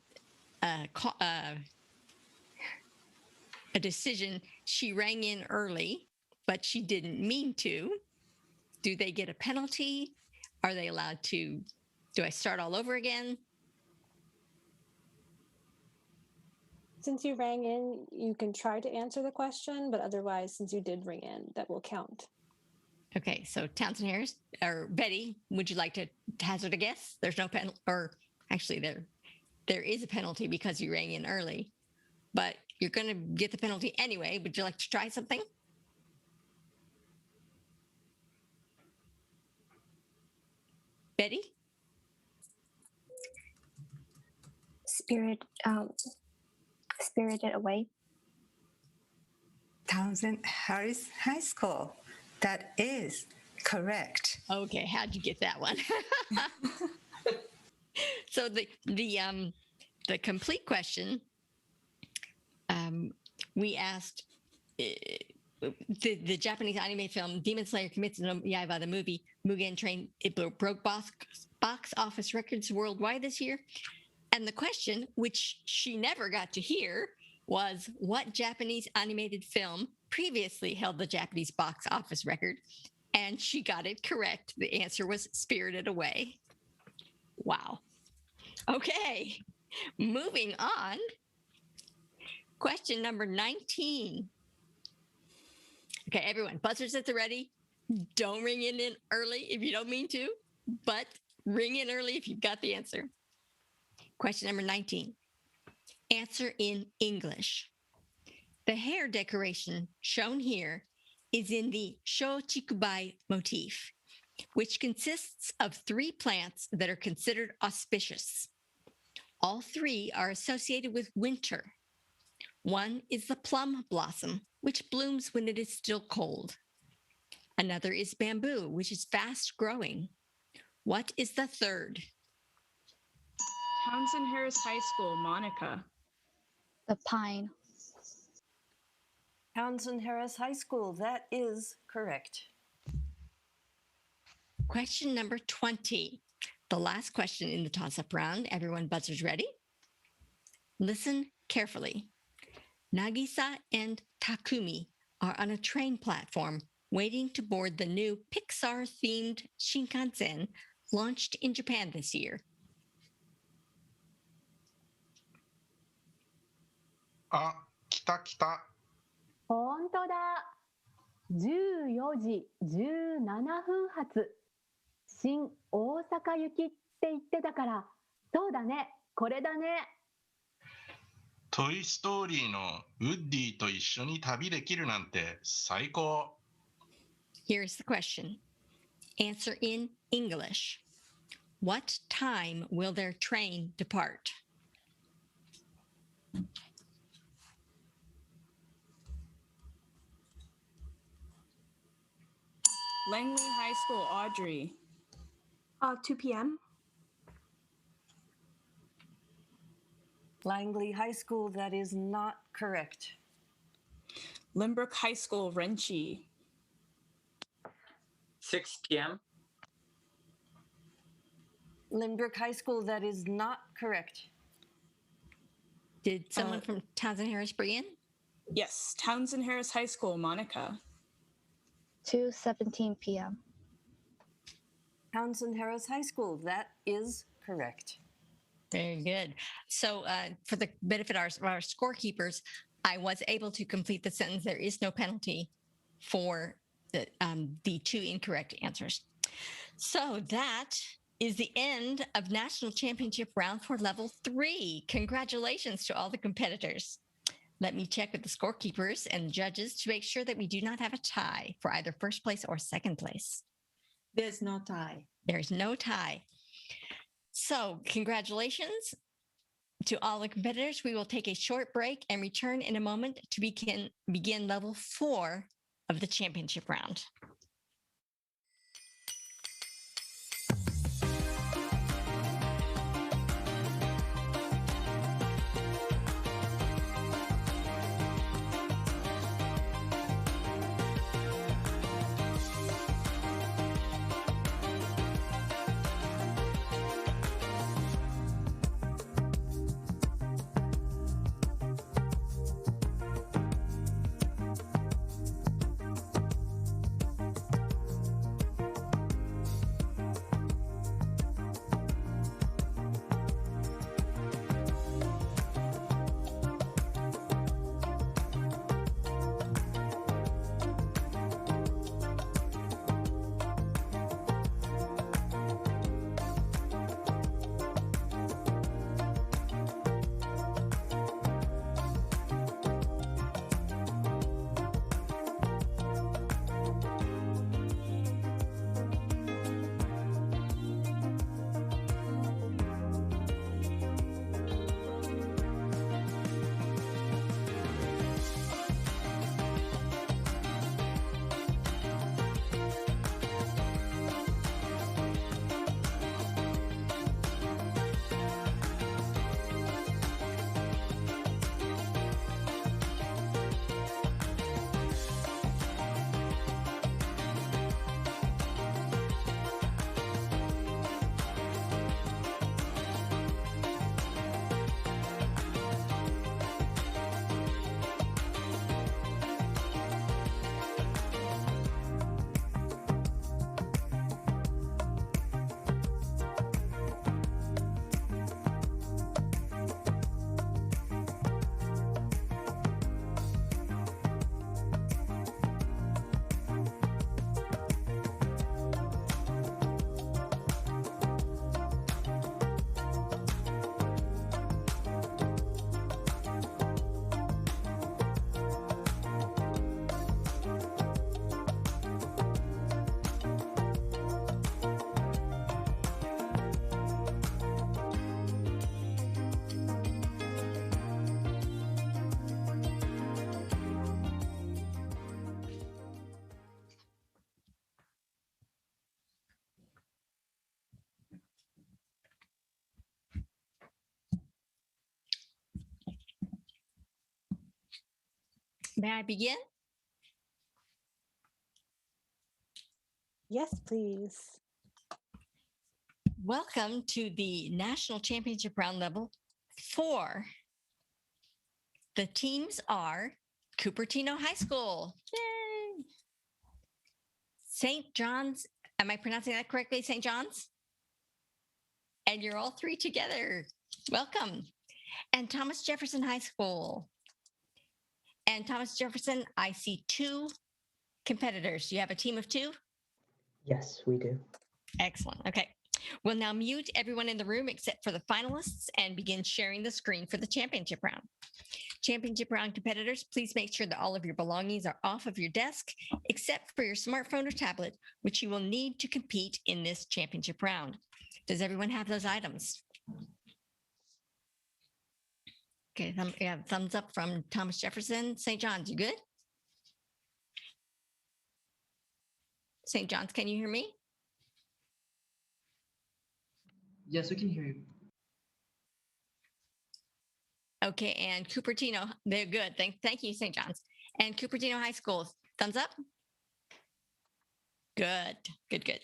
decision. She rang in early, but she didn't mean to. Do they get a penalty? Are they allowed to? Do I start all over again? Since you rang in, you can try to answer the question, but otherwise, since you did ring in, that will count. Okay, so Townsend Harris or Betty, would you like to hazard a guess? There's no penalty, or actually there is a penalty because you rang in early, but you're going to get the penalty anyway. Would you like to try something? Betty? Spirited Away. Townsend Harris High School. That is correct. Okay, how'd you get that one? So the complete question, we asked the Japanese anime film Demon Slayer Kimetsu no Yaiba, the movie Mugen Train, it broke box office records worldwide this year. And the question, which she never got to hear, was what Japanese animated film previously held the Japanese box office record? And she got it correct. The answer was Spirited Away. Wow. Okay, moving on. Question number 19. Okay, everyone, buzzers at the ready. Don't ring in early if you don't mean to, but ring in early if you've got the answer. Question number 19. Answer in English. The hair decoration shown here is in the Shochikubai motif, which consists of 3 plants that are considered auspicious. All 3 are associated with winter. One is the plum blossom, which blooms when it is still cold. Another is bamboo, which is fast growing. What is the third? Townsend Harris High School, Monica. The pine. Townsend Harris High School, that is correct. Question number 20. The last question in the toss-up round. Everyone, buzzers ready? Listen carefully. Nagisa and Takumi are on a train platform waiting to board the new Pixar-themed Shinkansen launched in Japan this year. Ah, kita kita. 本当だ。14時17分発。新大阪行きって言ってたから、そうだね、これだね。トイ・ストーリーのウッディと一緒に旅できるなんて最高。Here's the question. Answer in English. What time will their train depart? Langley High School, Audrey. 2 p.m. Langley High School, that is not correct. Limbrook High School, Renchi. 6 p.m. Limbrook High School, that is not correct. Did someone from Townsend Harris bring in? Yes, Townsend Harris High School, Monica. 2:17 p.m. Townsend Harris High School, that is correct. Very good. So for the benefit of our scorekeepers, I was able to complete the sentence. There is no penalty for the 2 incorrect answers. So that is the end of National Championship Round for Level 3. Congratulations to all the competitors. Let me check with the scorekeepers and judges to make sure that we do not have a tie for either first place or second place. There's no tie. There's no tie. So congratulations to all the competitors. We will take a short break and return in a moment to begin level 4 of the championship round. May I begin? Yes, please. Welcome to the National Championship Round Level 4. The teams are Cupertino High School. Yay! St. John's, am I pronouncing that correctly? St. John's? And you're all three together. Welcome. And Thomas Jefferson High School. And Thomas Jefferson, I see 2 competitors. You have a team of 2? Yes, we do. Excellent. Okay. We'll now mute everyone in the room except for the finalists and begin sharing the screen for the championship round. Championship round competitors, please make sure that all of your belongings are off of your desk except for your smartphone or tablet, which you will need to compete in this championship round. Does everyone have those items? Okay, we have thumbs up from Thomas Jefferson. St. John's, you good? St. John's, can you hear me? Yes, we can hear you. Okay, and Cupertino, they're good. Thank you, St. John's. And Cupertino High School, thumbs up? Good, good, good.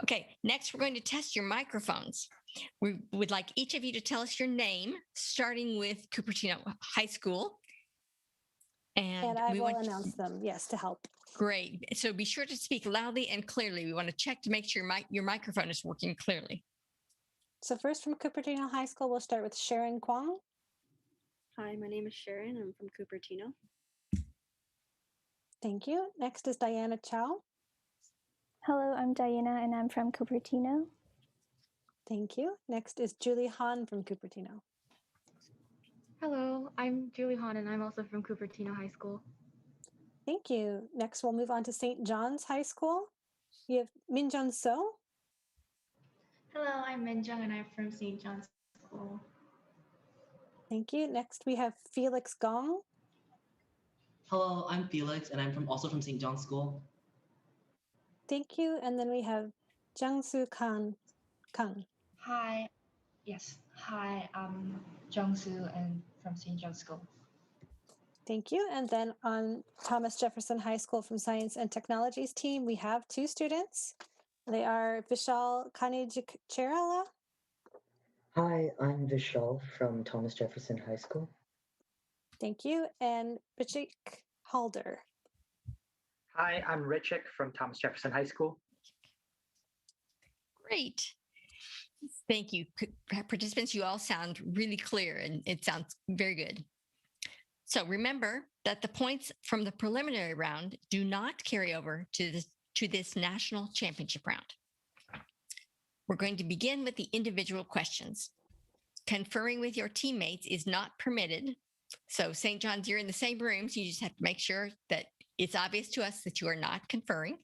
Okay, next we're going to test your microphones. We would like each of you to tell us your name, starting with Cupertino High School. And I will announce them, yes, to help. Great. So be sure to speak loudly and clearly. We want to check to make sure your microphone is working clearly. So first from Cupertino High School, we'll start with Sharon Kwong. Hi, my name is Sharon. I'm from Cupertino. Thank you. Next is Diana Chow. Hello, I'm Diana and I'm from Cupertino. Thank you. Next is Julie Han from Cupertino. Hello, I'm Julie Hahn, and I'm also from Cupertino High School. Thank you. Next, we'll move on to St. John's High School. You have Minjun So. Hello, I'm Minjung, and I'm from St. John's School. Thank you. Next, we have Felix Gong. Hello, I'm Felix, and I'm also from St. John's School. Thank you. And then we have Jiangsu Kang. Hi. Yes. Hi, I'm Jungsu and from St. John's School. Thank you. And then on Thomas Jefferson High School from Science and Technologies team, we have two students. They are Vishal Kanijcherala. Hi, I'm Vishal from Thomas Jefferson High School. Thank you. And Richik Halder. Hi, I'm Richik from Thomas Jefferson High School. Great. Thank you. Participants, you all sound really clear and it sounds very good. So remember that the points from the preliminary round do not carry over to this national championship round. We're going to begin with the individual questions. Conferring with your teammates is not permitted. So St. John's, you're in the same room, so you just have to make sure that it's obvious to us that you are not conferring.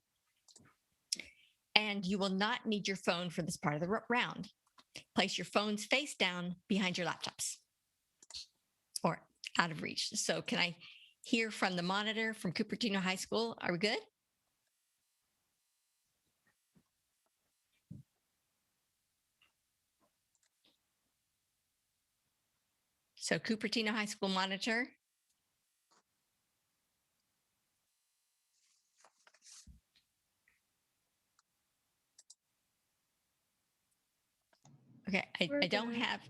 And you will not need your phone for this part of the round. Place your phones face down behind your laptops or out of reach. So can I hear from the monitor from Cupertino High School? Are we good? So Cupertino High School monitor. Okay, I don't have,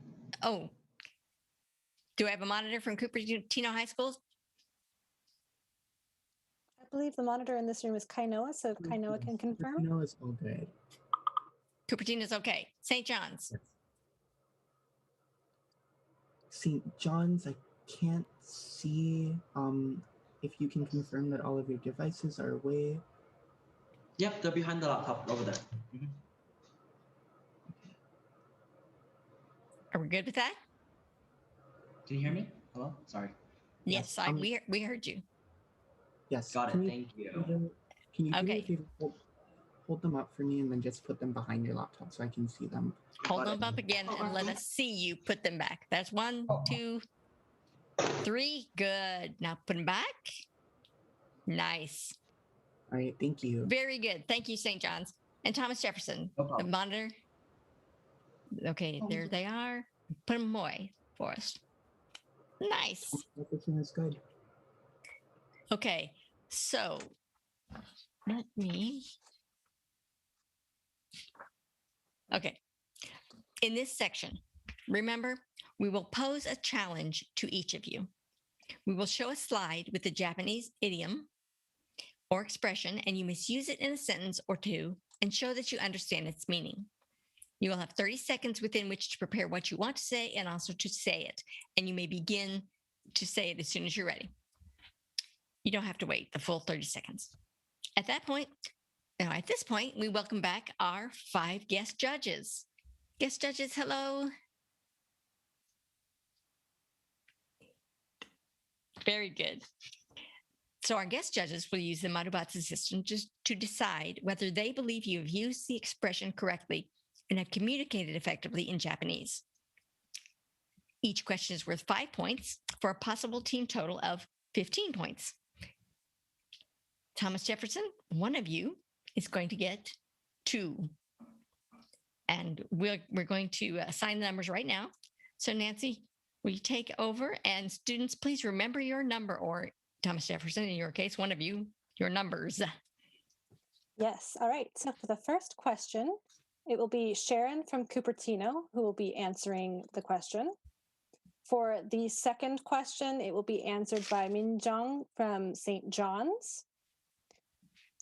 oh, do I have a monitor from Cupertino High School? I believe the monitor in this room is Kainoa, so if Kainoa can confirm. Cupertino is all good. Cupertino's okay. St. John's. Yes. St. John's, I can't see if you can confirm that all of your devices are away. Yep, they're behind the laptop over there. Are we good with that? Can you hear me? Hello? Sorry. Yes, we heard you. Yes. Got it. Thank you. Can you do me a favor? Hold them up for me and then just put them behind your laptop so I can see them. Hold them up again and let us see you put them back. That's 1, 2, 3. Good. Now put them back. Nice. All right. Thank you. Very good. Thank you, St. John's. And Thomas Jefferson, the monitor. Okay, there they are. Put them away for us. Nice. Everything is good. Okay, so let me. Okay, in this section, remember, we will pose a challenge to each of you. We will show a slide with the Japanese idiom or expression, and you must use it in a sentence or two and show that you understand its meaning. You will have 30 seconds within which to prepare what you want to say and also to say it. And you may begin to say it as soon as you're ready. You don't have to wait the full 30 seconds. At this point, we welcome back our 5 guest judges. Guest judges, hello. Very good. So our guest judges will use the Marubatsu system just to decide whether they believe you have used the expression correctly and have communicated effectively in Japanese. Each question is worth 5 points for a possible team total of 15 points. Thomas Jefferson, one of you is going to get 2. And we're going to assign the numbers right now. So Nancy, will you take over? And students, please remember your number, or Thomas Jefferson, in your case, one of you, your numbers. Yes. All right. So for the first question, it will be Sharon from Cupertino who will be answering the question. For the second question, it will be answered by Minjung from St. John's.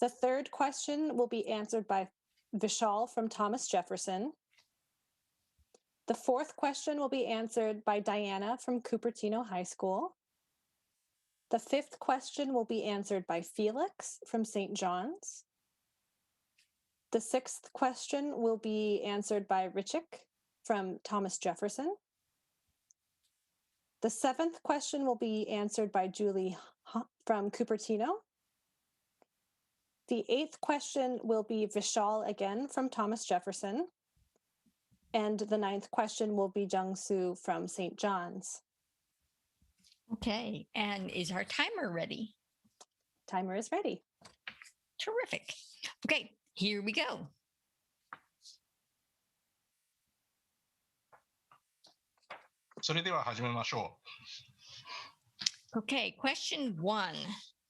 The third question will be answered by Vishal from Thomas Jefferson. The fourth question will be answered by Diana from Cupertino High School. The fifth question will be answered by Felix from St. John's. The sixth question will be answered by Richik from Thomas Jefferson. The 7th question will be answered by Julie from Cupertino. The 8th question will be Vishal again from Thomas Jefferson. And the 9th question will be Jung-Soo from St. John's. Okay, and is our timer ready? Timer is ready. Terrific. Okay, here we go. Okay, question 1.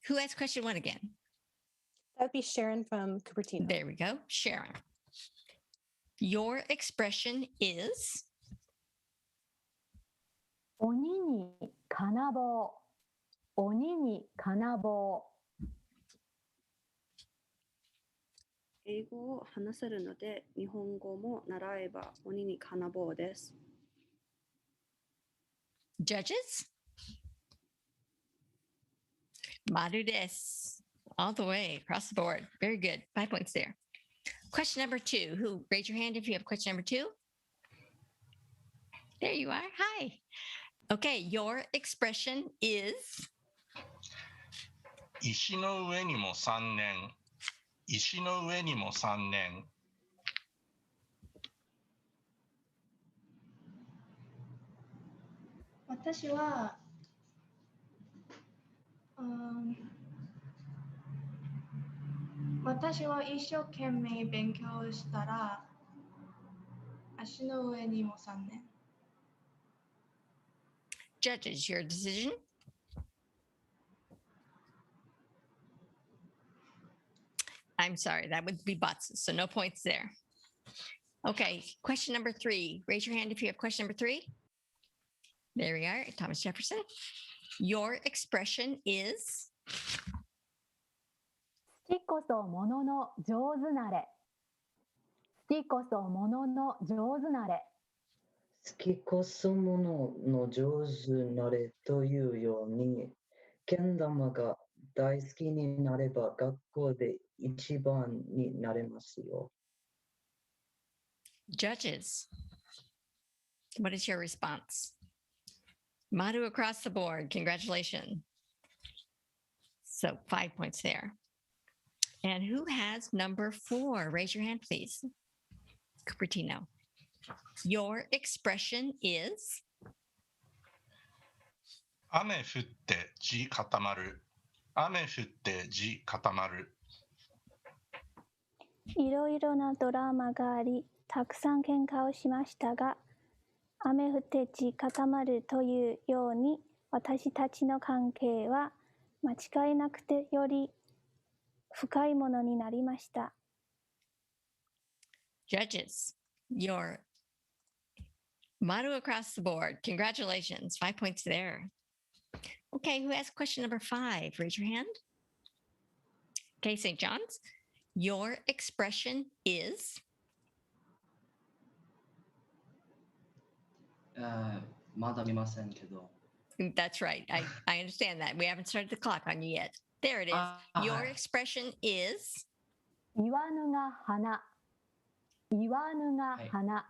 Who has question 1 again? That would be Sharon from Cupertino. There we go, Sharon. Your expression is? 鬼に金棒。鬼に金棒。英語を話せるので、日本語も習えば鬼に金棒です。Judges? Maru desu. All the way across the board. Very good. 5 points there. Question number 2. Who? Raise your hand if you have question number 2. There you are. Hi. Okay, your expression is? 石の上にも3年。石の上にも3年。私は、私は一生懸命勉強したら、足の上にも3年。Judges, your decision? I'm sorry, that would be butts, so no points there. Okay, question number 3. Raise your hand if you have question number 3. There we are, Thomas Jefferson. Your expression is? 好きこそものの上手なれ。好きこそものの上手なれ。好きこそものの上手なれというように、けん玉が大好きになれば学校で一番になれますよ。Judges, what is your response? Maru across the board, congratulations. So 5 points there. And who has number 4? Raise your hand, please. Cupertino. Your expression is? 雨降って地固まる。雨降って地固まる。いろいろなドラマがあり、たくさん喧嘩をしましたが、雨降って地固まるというように、私たちの関係は間違いなくてより深いものになりました。Judges, your Maru across the board. Congratulations. 5 points there. Okay, who has question number 5? Raise your hand. Okay, St. John's. Your expression is? まだ見ませんけど。That's right. I understand that. We haven't started the clock on you yet. There it is. Your expression is? 言わぬが花。言わぬが花。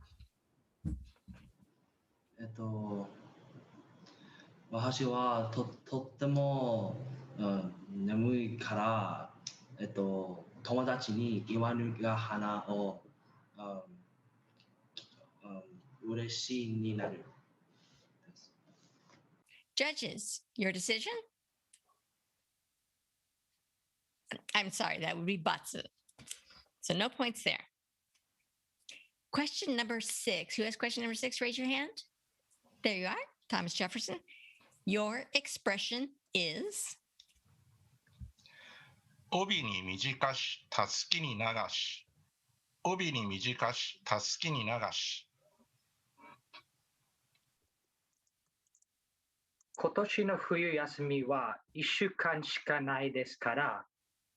私はとっても、眠いから、友達に言わぬが花を、嬉しいになる。Judges, your decision? I'm sorry, that would be butts. So no points there. Question number 6. Who has question number 6? Raise your hand. There you are, Thomas Jefferson. Your expression is? 帯に短したすきに流し。帯に短したすきに流し。今年の冬休みは1週間しかないですから、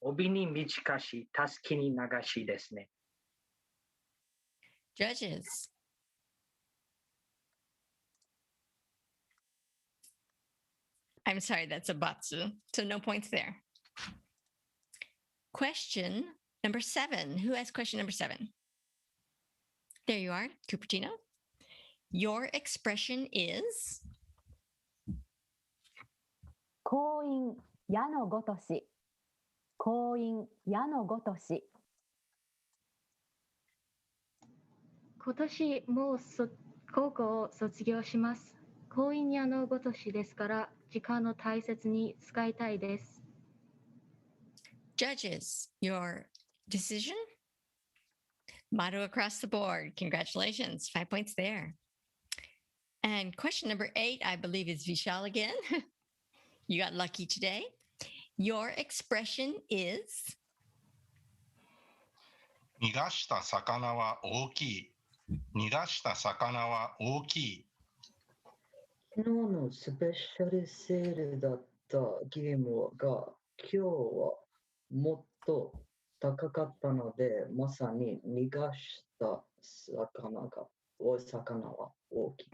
帯に短したすきに流しですね。Judges. I'm sorry, that's a butsu. So no points there. Question number 7. Who has question number 7? There you are, Cupertino. Your expression is? 婚姻矢のごとし。婚姻矢のごとし。今年もう高校を卒業します。婚姻矢のごとしですから時間を大切に使いたいです。Judges, your decision? Motto across the board. Congratulations. 5 points there. And question number 8, I believe, is Vishal again. You got lucky today. Your expression is? 逃がした魚は大きい。逃がした魚は大きい。昨日のスペシャルセールだったゲームが今日はもっと高かったので、まさに逃がした魚は大きい。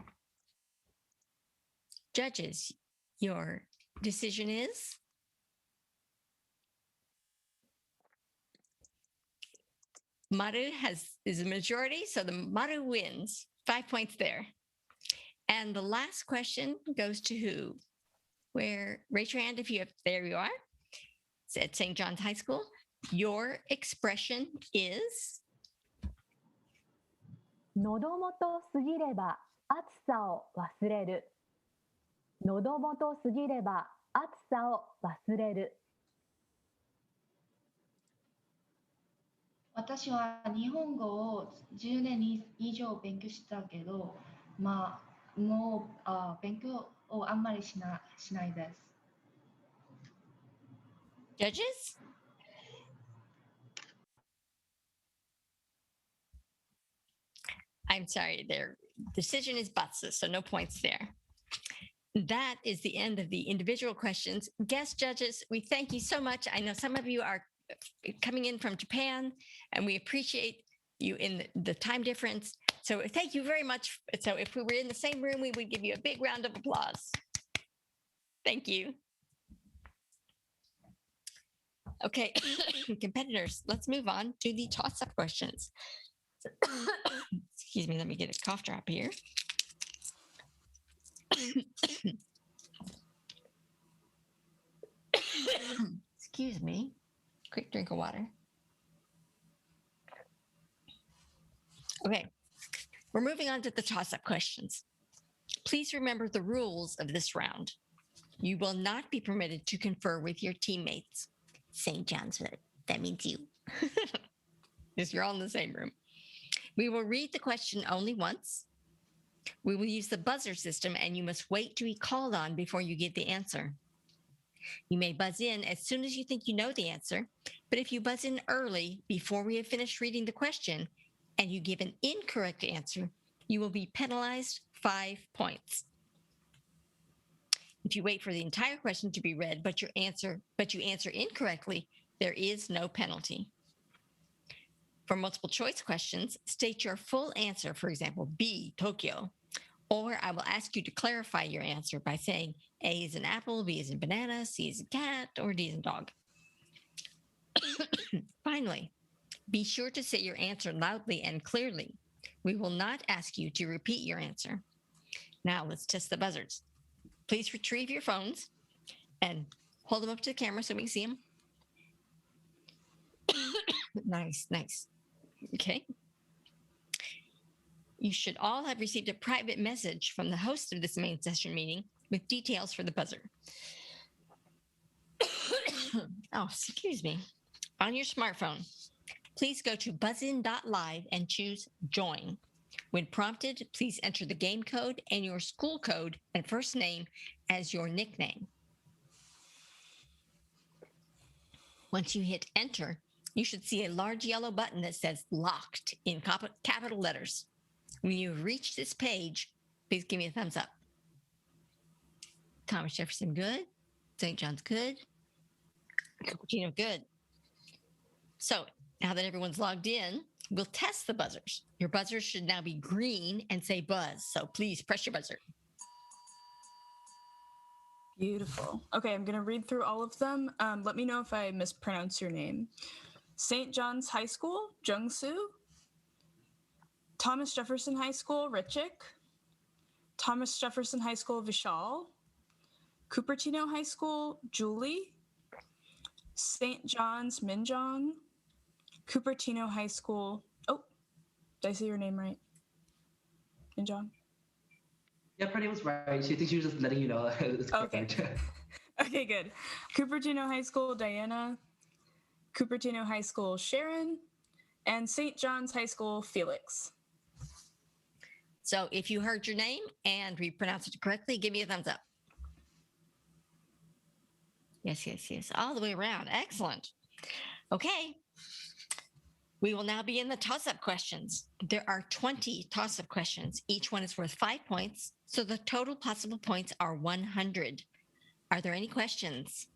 Judges, your decision is? Maru is a majority, so the Maru wins. 5 points there. And the last question goes to who? Raise your hand if you have, there you are. It's at St. John's High School. Your expression is? 喉元すぎれば暑さを忘れる。喉元すぎれば暑さを忘れる。私は日本語を10年以上勉強したけど、もう勉強をあんまりしないです。Judges? I'm sorry, their decision is butts, so no points there. That is the end of the individual questions. Guest judges, we thank you so much. I know some of you are coming in from Japan, and we appreciate you in the time difference. So thank you very much. So if we were in the same room, we would give you a big round of applause. Thank you. Okay, competitors, let's move on to the toss-up questions. Excuse me, let me get a cough drop here. Excuse me. Quick drink of water. Okay, we're moving on to the toss-up questions. Please remember the rules of this round. You will not be permitted to confer with your teammates. St. John's Wood, that means you. Because you're all in the same room. We will read the question only once. We will use the buzzer system, and you must wait to be called on before you give the answer. You may buzz in as soon as you think you know the answer, but if you buzz in early before we have finished reading the question and you give an incorrect answer, you will be penalized 5 points. If you wait for the entire question to be read, but you answer incorrectly, there is no penalty. For multiple choice questions, state your full answer, for example, B, Tokyo, or I will ask you to clarify your answer by saying A is an apple, B is in banana, C is a cat, or D is in dog. Finally, be sure to say your answer loudly and clearly. We will not ask you to repeat your answer. Now let's test the buzzers. Please retrieve your phones and hold them up to the camera so we can see them. Nice, nice. Okay. You should all have received a private message from the host of this main session meeting with details for the buzzer. Oh, excuse me. On your smartphone, please go to buzzin.live and choose Join. When prompted, please enter the game code and your school code and first name as your nickname. Once you hit Enter, you should see a large yellow button that says Locked in capital letters. When you've reached this page, please give me a thumbs up. Thomas Jefferson, good. St. John's, good. Cupertino, good. So now that everyone's logged in, we'll test the buzzers. Your buzzers should now be green and say buzz. So please press your buzzer. Beautiful. Okay, I'm going to read through all of them. Let me know if I mispronounce your name. St. John's High School, Jungsu. Thomas Jefferson High School, Richik. Thomas Jefferson High School, Vishal. Cupertino High School, Julie. St. John's, Minjong. Cupertino High School. Oh, did I say your name right? Minjong? Yeah, her name was right. She thinks she was just letting you know it's correct. Okay, good. Cupertino High School, Diana. Cupertino High School, Sharon. And St. John's High School, Felix. So if you heard your name and we pronounced it correctly, give me a thumbs up. Yes, yes, yes. All the way around. Excellent. Okay. We will now be in the toss-up questions. There are 20 toss-up questions. Each one is worth 5 points. So the total possible points are 100. Are there any questions?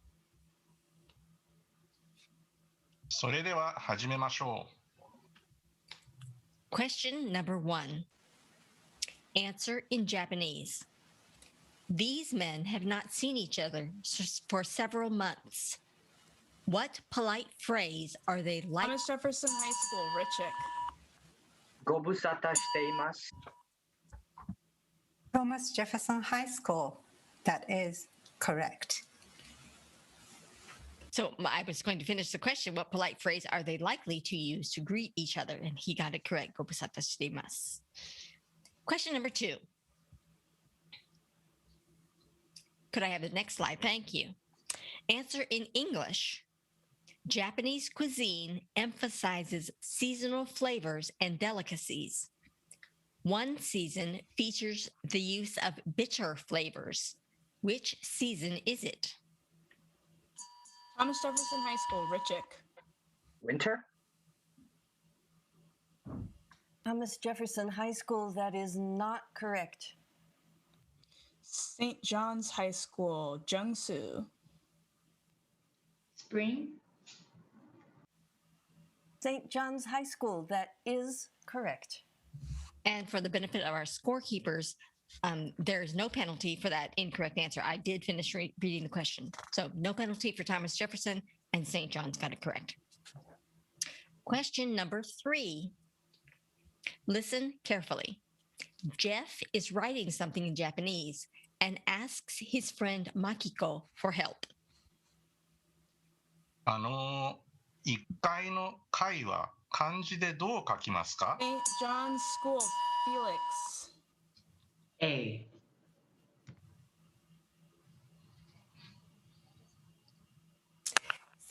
それでは始めましょう。 Question number 1. Answer in Japanese. These men have not seen each other for several months. What polite phrase are they like? Thomas Jefferson High School, Richik. ご無沙汰しています。 Thomas Jefferson High School. That is correct. So I was going to finish the question. What polite phrase are they likely to use to greet each other? And he got it correct. Go busata shitemasu. Question number 2. Could I have the next slide? Thank you. Answer in English. Japanese cuisine emphasizes seasonal flavors and delicacies. One season features the use of bitter flavors. Which season is it? Thomas Jefferson High School, Richik. Winter? Thomas Jefferson High School, that is not correct. St. John's High School, Jungsu. Spring? St. John's High School, that is correct. And for the benefit of our scorekeepers, there's no penalty for that incorrect answer. I did finish reading the question. So no penalty for Thomas Jefferson, and St. John's got it correct. Question number 3. Listen carefully. Jeff is writing something in Japanese and asks his friend Makiko for help. 1階の階は漢字でどう書きますか？ St. John's School, Felix. A.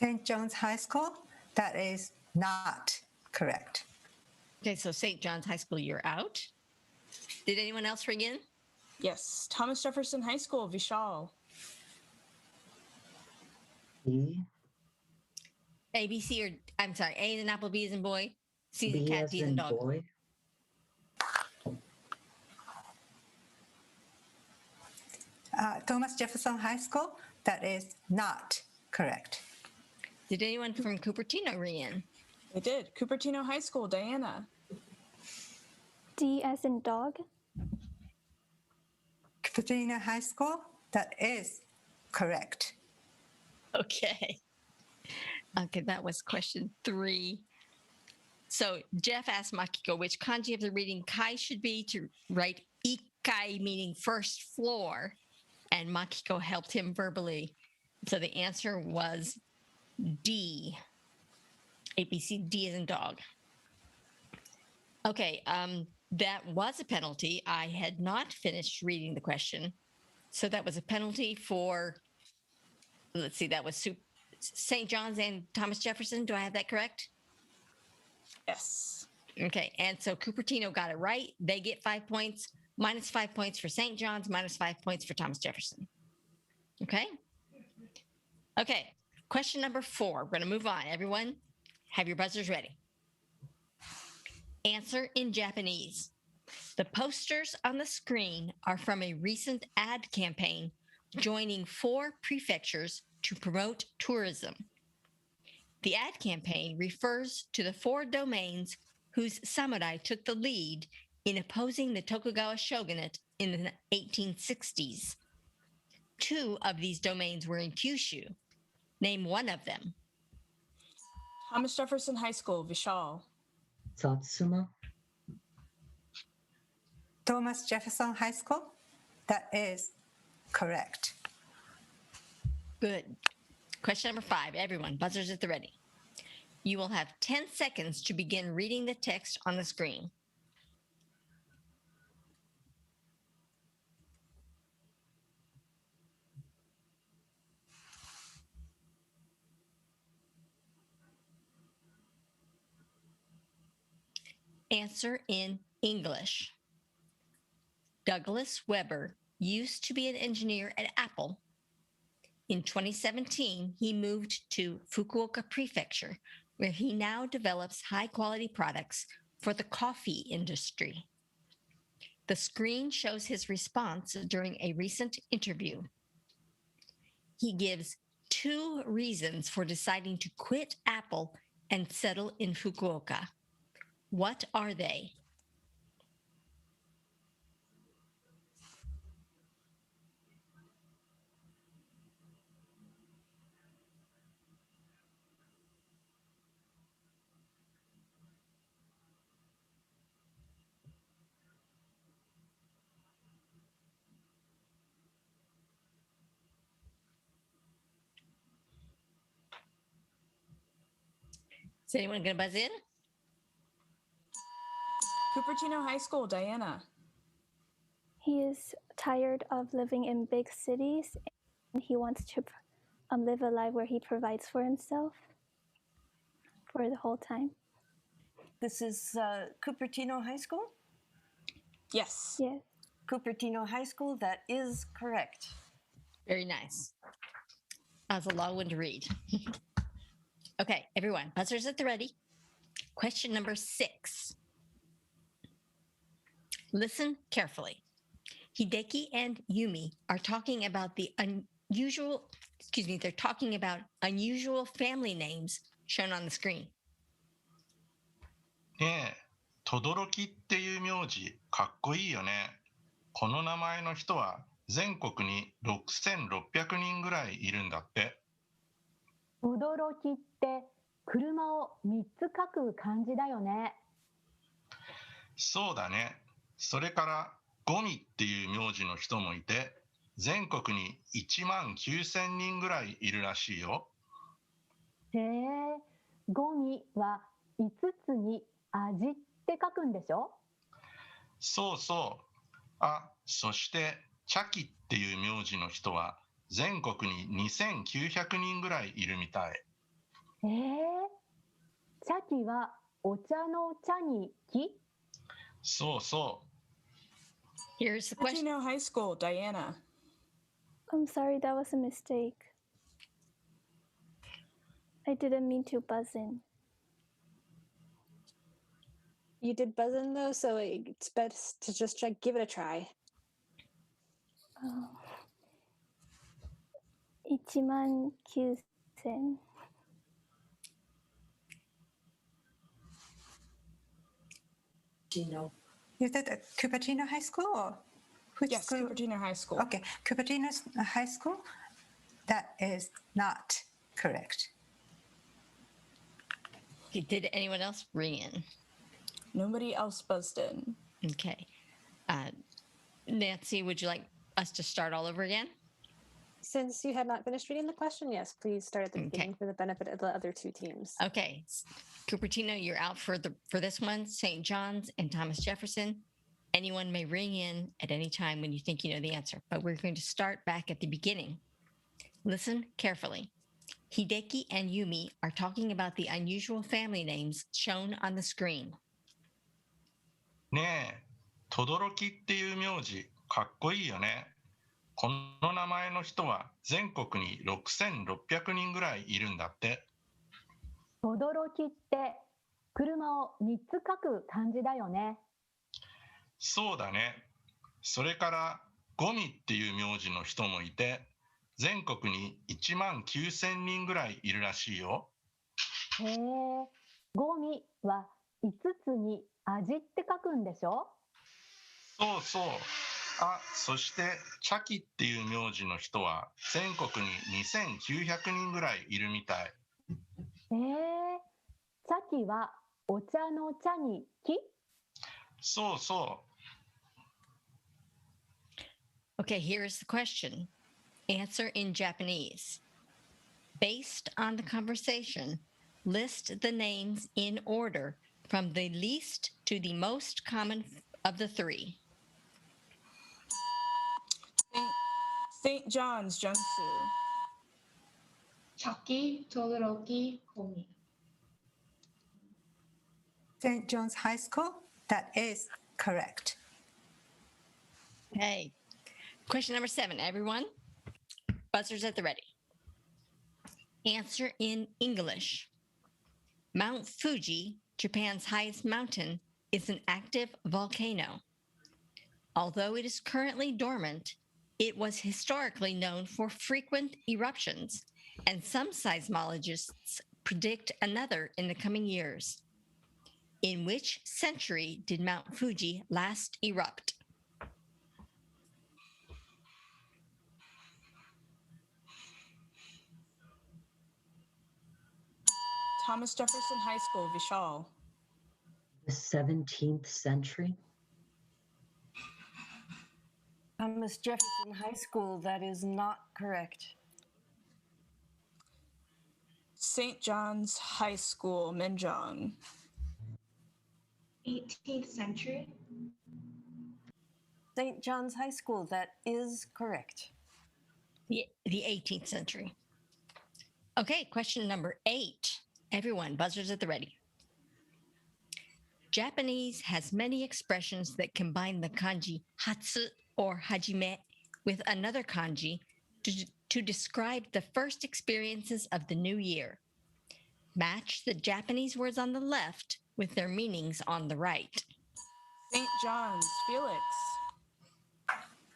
St. John's High School. That is not correct. Okay, so St. John's High School, you're out. Did anyone else ring in? Yes, Thomas Jefferson High School, Vishal. E. A, B, C, or I'm sorry, A as in apple, B as in boy, C as in B cat, as D as in in dog. boy. Thomas Jefferson High School. That is not correct. Did anyone from Cupertino ring in? They did. Cupertino High School, Diana. D as in dog. Cupertino High School. That is correct. Okay. Okay, that was question 3. So Jeff asked Makiko which kanji of the reading kai should be to write ikai, meaning first floor. And Makiko helped him verbally. So the answer was D. ABC, D as in dog. Okay, that was a penalty. I had not finished reading the question. So that was a penalty for, let's see, that was St. John's and Thomas Jefferson. Do I have that correct? Yes. Okay, and so Cupertino got it right. They get 5 points, minus 5 points for St. John's, minus 5 points for Thomas Jefferson. Okay? Okay, question number 4. We're going to move on. Everyone, have your buzzers ready. Answer in Japanese. The posters on the screen are from a recent ad campaign joining 4 prefectures to promote tourism. The ad campaign refers to the 4 domains whose samurai took the lead in opposing the Tokugawa shogunate in the 1860s. 2 of these domains were in Kyushu. Name one of them. Thomas Jefferson High School, Vishal. Satsuma. Thomas Jefferson High School. That is correct. Good. Question number 5. Everyone, buzzers at the ready. You will have 10 seconds to begin reading the text on the screen. Answer in English. Douglas Weber used to be an engineer at Apple. In 2017, he moved to Fukuoka Prefecture, where he now develops high-quality products for the coffee industry. The screen shows his response during a recent interview. He gives 2 reasons for deciding to quit Apple and settle in Fukuoka. What are they? Is anyone going to buzz in? Cupertino High School, Diana. He is tired of living in big cities and he wants to live a life where he provides for himself for the whole time. This is Cupertino High School? Yes. Yes. Cupertino High School, that is correct. Very nice. That was a long one to read. Okay, everyone, buzzers at the ready. Question number 6. Listen carefully. Hideki and Yumi are talking about they're talking about unusual family names shown on the screen. ねえ、轟っていう名字、かっこいいよね。この名前の人は全国に6600人ぐらいいるんだって。驚きって車を3つ書く漢字だよね。そうだね。それからゴミっていう名字の人もいて、全国に1万9000人ぐらいいるらしいよ。へえ、ゴミは5つに味って書くんでしょ？そうそう。あ、そしてチャキっていう名字の人は全国に2900人ぐらいいるみたい。チャキはお茶の茶に木？そうそう。Here's the question. Cupertino High School, Diana. I'm sorry, that was a mistake. I didn't mean to buzz in. You did buzz in though, so it's best to just give it a try. 19000. You said Cupertino High School or which Yes, school? Cupertino High School. Okay, Cupertino High School. That is not correct. Did anyone else ring in? Nobody else buzzed in. Okay. Nancy, would you like us to start all over again? Since you had not finished reading the question, yes, please start at the beginning for the benefit of the other 2 teams. Okay. Cupertino, you're out for this one. St. John's and Thomas Jefferson. Anyone may ring in at any time when you think you know the answer, but we're going to start back at the beginning. Listen carefully. Hideki and Yumi are talking about the unusual family names shown on the screen. ねえ、轟っていう名字、かっこいいよね。この名前の人は全国に6600人ぐらいいるんだって。轟って車を3つ書く漢字だよね。そうだね。それからゴミっていう名字の人もいて、全国に1万9000人ぐらいいるらしいよ。へえ、ゴミは5つに味って書くんでしょ？そうそう。あ、そしてチャキっていう名字の人は全国に2900人ぐらいいるみたい。チャキはお茶の茶に木？そうそう。Okay, here's the question. Answer in Japanese. Based on the conversation, list the names in order from the least to the most common of the three. St. John's Junsu. 작기, todoroki, komi. St. John's High School. That is correct. Okay. Question number 7, everyone. Buzzers at the ready. Answer in English. Mount Fuji, Japan's highest mountain, is an active volcano. Although it is currently dormant, it was historically known for frequent eruptions, and some seismologists predict another in the coming years. In which century did Mount Fuji last erupt? Thomas Jefferson High School, Vishal. The 17th century? Thomas Jefferson High School, that is not correct. St. John's High School, Minjong. 18th century. St. John's High School, that is correct. The 18th century. Okay, question number 8. Everyone, buzzers at the ready. Japanese has many expressions that combine the kanji hatsu or hajime with another kanji to describe the first experiences of the new year. Match the Japanese words on the left with their meanings on the right. St. John's, Felix.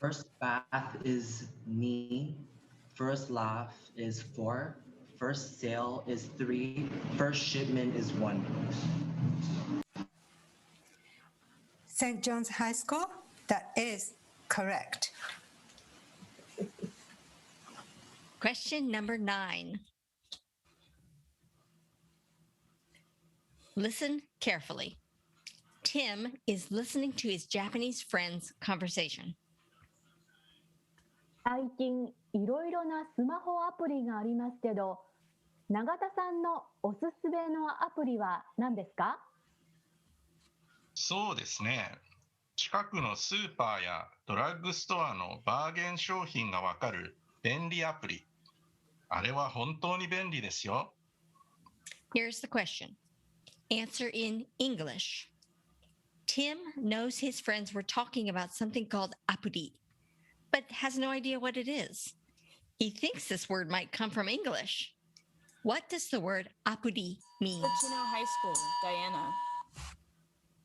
First bath is ni. First laugh is 4. First sale is 3. First shipment is 1. St. John's High School. That is correct. Question number 9. Listen carefully. Tim is listening to his Japanese friend's conversation. 最近いろいろなスマホアプリがありますけど、永田さんのおすすめのアプリは何ですか？そうですね。近くのスーパーやドラッグストアのバーゲン商品がわかる便利アプリ。あれは本当に便利ですよ。Here's the question. Answer in English. Tim knows his friends were talking about something called apuri, but has no idea what it is. He thinks this word might come from English. What does the word apuri mean? Cupertino High School, Diana.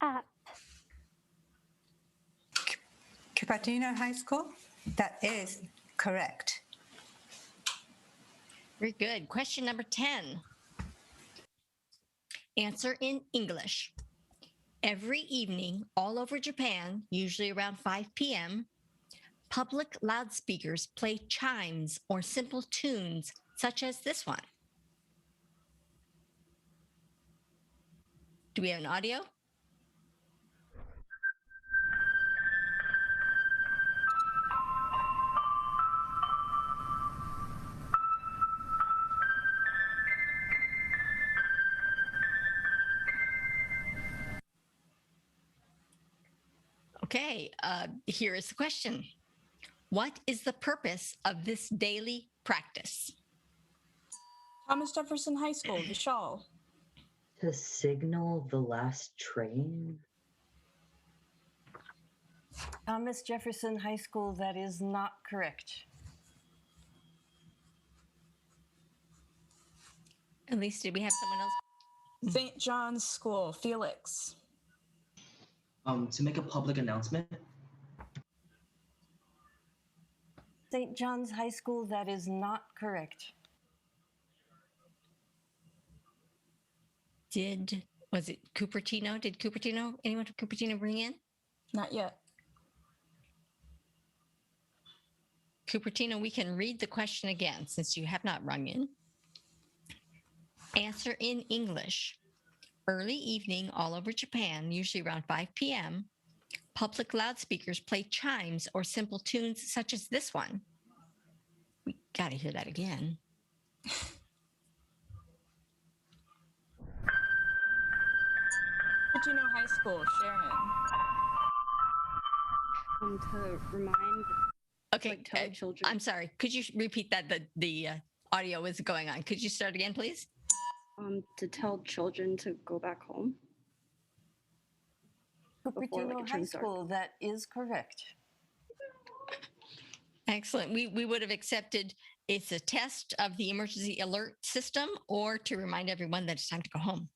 App. Cupertino High School. That is correct. Very good. Question number 10. Answer in English. Every evening all over Japan, usually around 5 p.m., public loudspeakers play chimes or simple tunes such as this one. Do we have an audio? Okay, here is the question. What is the purpose of this daily practice? Thomas Jefferson High School, Vishal. To signal the last train? Thomas Jefferson High School, that is not correct. At least, did we have someone else? St. John's School, Felix. To make a public announcement. St. John's High School, that is not correct. Was it Cupertino? Did Cupertino, anyone from Cupertino bring in? Not yet. Cupertino, we can read the question again since you have not rung in. Answer in English. Early evening all over Japan, usually around 5 p.m., public loudspeakers play chimes or simple tunes such as this one. We got to hear that again. Cupertino High School, Sharon. To remind. Okay, like, tell children. I'm sorry. Could you repeat that? The audio is going on. Could you start again, please? To tell children to go back home. Before, like, Cupertino it High turns dark. School, that is correct. Excellent. We would have accepted it's a test of the emergency alert system or to remind everyone that it's time to go home.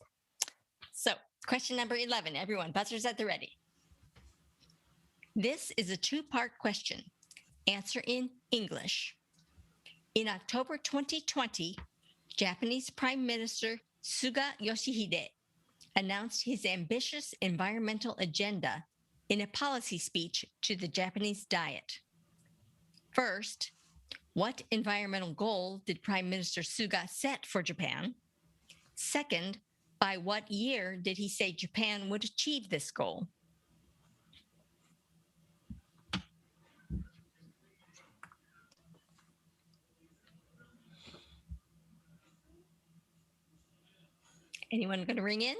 So question number 11, everyone, buzzers at the ready. This is a two-part question. Answer in English. In October 2020, Japanese Prime Minister Suga Yoshihide announced his ambitious environmental agenda in a policy speech to the Japanese Diet. First, what environmental goal did Prime Minister Suga set for Japan? Second, by what year did he say Japan would achieve this goal? Anyone going to ring in?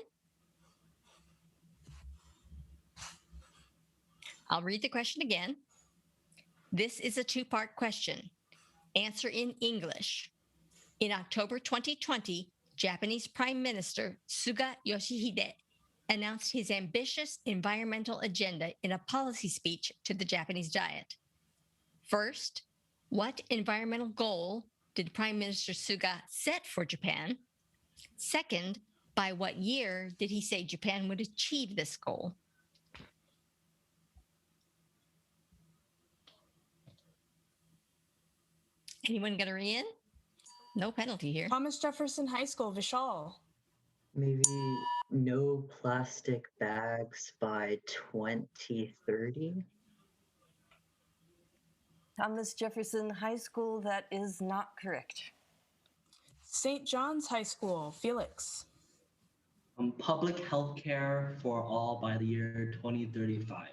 I'll read the question again. This is a two-part question. Answer in English. In October 2020, Japanese Prime Minister Suga Yoshihide announced his ambitious environmental agenda in a policy speech to the Japanese Diet. First, what environmental goal did Prime Minister Suga set for Japan? Second, by what year did he say Japan would achieve this goal? Anyone going to ring in? No penalty here. Thomas Jefferson High School, Vishal. Maybe no plastic bags by 2030. Thomas Jefferson High School, that is not correct. St. John's High School, Felix. Public health care for all by the year 2035.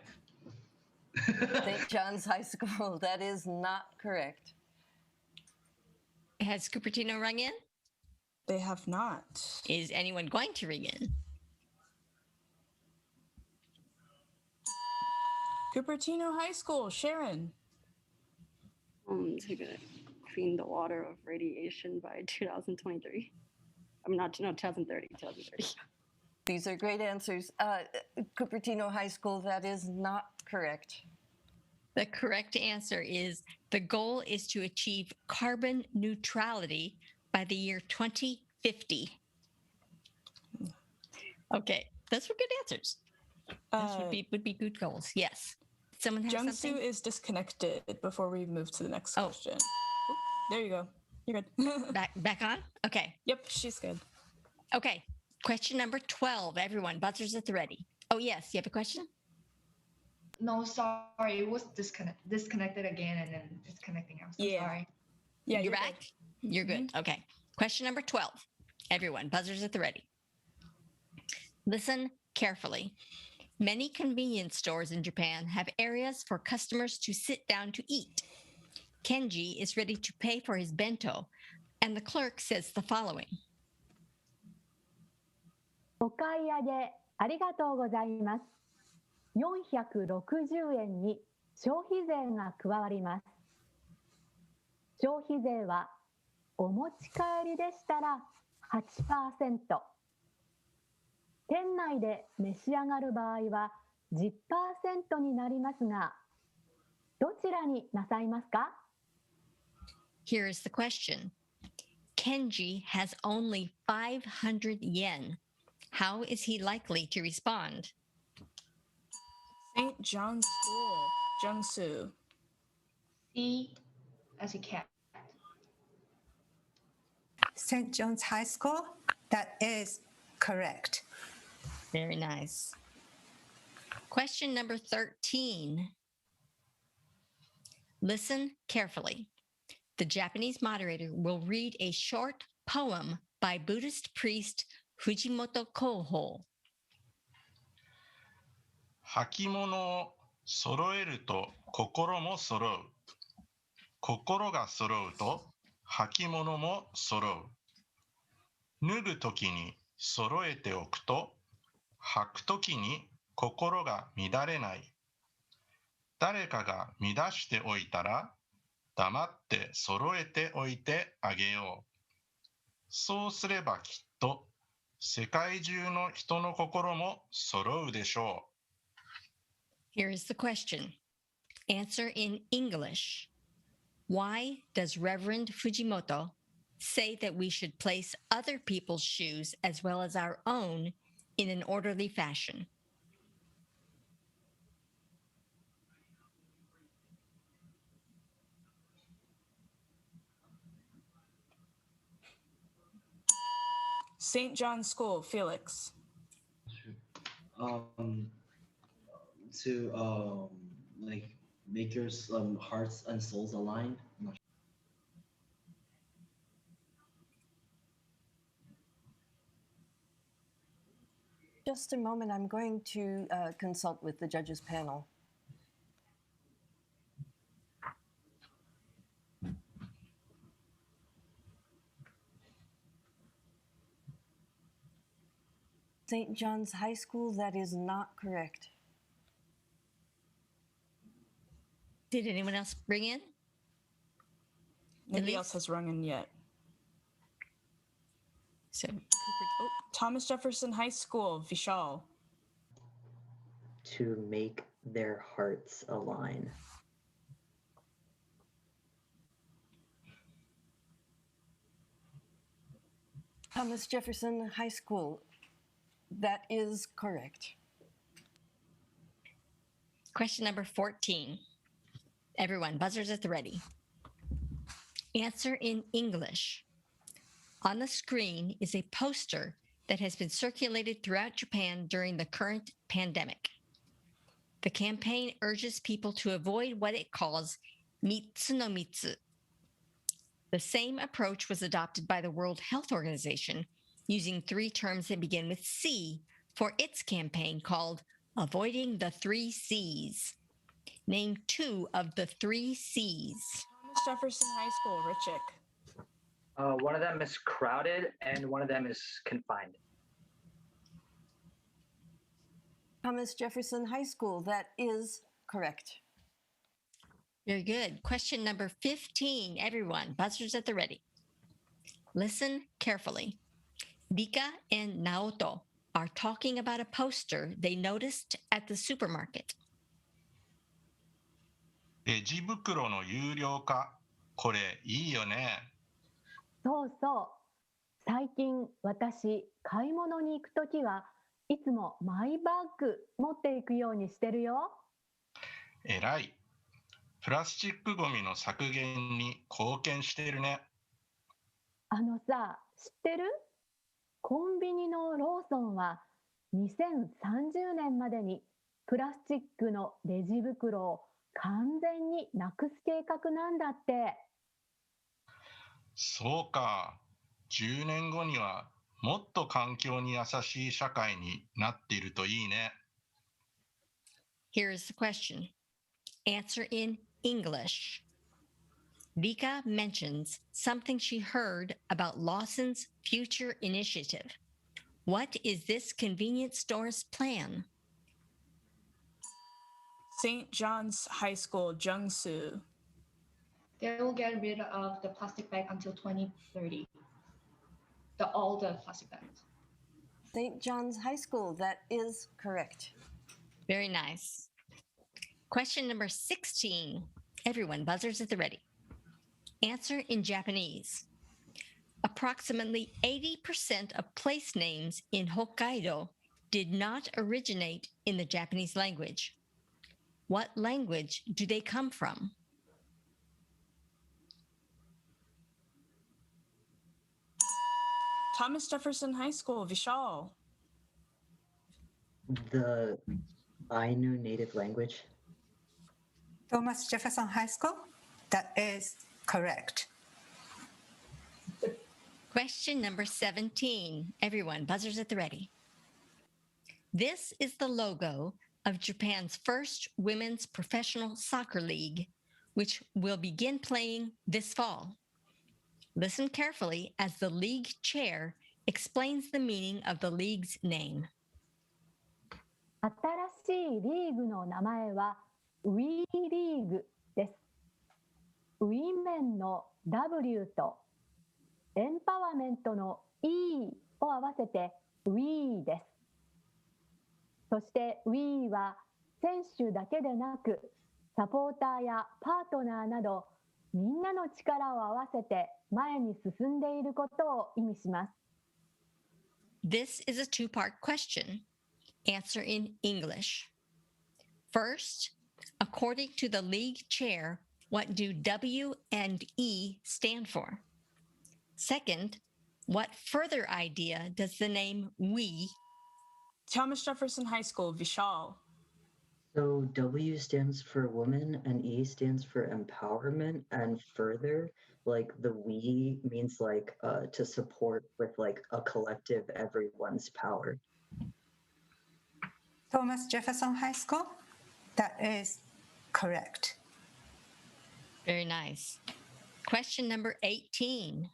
St. John's High School, that is not correct. Has Cupertino rung in? They have not. Is anyone going to ring in? Cupertino High School, Sharon. To clean the water of radiation by 2023. I'm not, no, 2030, 2030. These are great answers. Cupertino High School, that is not correct. The correct answer is the goal is to achieve carbon neutrality by the year 2050. Okay, those were good answers. Those would be good goals. Yes. Someone has something? Jungsu is disconnected before we move to the next question. Oop, there you go. You're good. back on? Okay. Yep, she's good. Okay. Question number 12. Everyone, buzzers at the ready. Oh, yes. You have a question? No, sorry, it was disconnected again and then disconnecting. I'm so sorry. Yeah, you're back? Good. You're good. Okay. Question number 12. Everyone, buzzers at the ready. Listen carefully. Many convenience stores in Japan have areas for customers to sit down to eat. Kenji is ready to pay for his bento, and the clerk says the following. お買い上げありがとうございます。460円に消費税が加わります。消費税はお持ち帰りでしたら 8%。店内で召し上がる場合は 10% になりますが、どちらになさいますか? Here is the question. Kenji has only 500 yen. How is he likely to respond? St. John's School, Jungsu. C as a cat. St. John's High School, that is correct. Very nice. Question number 13. Listen carefully. The Japanese moderator will read a short poem by Buddhist priest Fujimoto Koho. 履物を揃えると心も揃う。心が揃うと履物も揃う。脱ぐときに揃えておくと履くときに心が乱れない。誰かが乱しておいたら、黙って揃えておいてあげよう。そうすればきっと、世界中の人の心も揃うでしょう。Here is the question. Answer in English. Why does Reverend Fujimoto say that we should place other people's shoes as well as our own in an orderly fashion? St. John's School, Felix. To like make your hearts and souls aligned. Just a moment, I'm going to consult with the judges panel. St. John's High School, that is not correct. Did anyone else bring in? Nobody else has rung in yet. So, Thomas Jefferson High School, Vishal. To make their hearts align. Thomas Jefferson High School, that is correct. Question number 14. Everyone, buzzers at the ready. Answer in English. On the screen is a poster that has been circulated throughout Japan during the current pandemic. The campaign urges people to avoid what it calls mitsu no mitsu. The same approach was adopted by the World Health Organization, using 3 terms that begin with C for its campaign called Avoiding the 3 C's. Name 2 of the 3 C's. Thomas Jefferson High School, Richik. One of them is crowded and one of them is confined. Thomas Jefferson High School, that is correct. Very good. Question number 15. Everyone, buzzers at the ready. Listen carefully. Rika and Naoto are talking about a poster they noticed at the supermarket. レジ袋の有料化、これいいよね。そうそう。最近私、買い物に行くときはいつもマイバッグ持っていくようにしてるよ。えらい。プラスチックごみの削減に貢献しているね。あのさ、知ってる？コンビニのローソンは2030年までにプラスチックのレジ袋を完全になくす計画なんだって。そうか。10年後にはもっと環境に優しい社会になっているといいね。Here is the question. Answer in English. Rika mentions something she heard about Lawson's future initiative. What is this convenience store's plan? St. John's High School, Jungsu. They will get rid of the plastic bag until 2030. All the plastic bags. St. John's High School, that is correct. Very nice. Question number 16. Everyone, buzzers at the ready. Answer in Japanese. Approximately 80% of place names in Hokkaido did not originate in the Japanese language. What language do they come from? Thomas Jefferson High School, Vishal. The Ainu native language. Thomas Jefferson High School, that is correct. Question number 17. Everyone, buzzers at the ready. This is the logo of Japan's first women's professional soccer league, which will begin playing this fall. Listen carefully as the league chair explains the meaning of the league's name. 新しいリーグの名前は WE リーグです。ウィメンの W とエンパワーメントの E を合わせて WE です。そして WE は選手だけでなくサポーターやパートナーなどみんなの力を合わせて前に進んでいることを意味します。This is a two-part question. Answer in English. First, according to the league chair, what do W and E stand for? Second, what further idea does the name we? Thomas Jefferson High School, Vishal. So W stands for woman and E stands for empowerment, and further, like the we means like to support with like a collective everyone's power. Thomas Jefferson High School, that is correct. Very nice. Question number 18.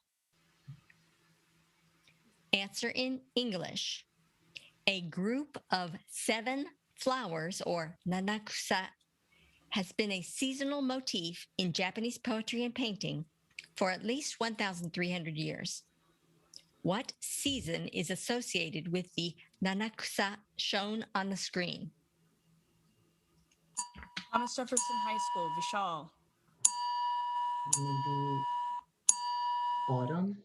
Answer in English. A group of 7 flowers, or nanakusa, has been a seasonal motif in Japanese poetry and painting for at least 1,300 years. What season is associated with the nanakusa shown on the screen? Thomas Jefferson High School, Vishal. Maybe autumn?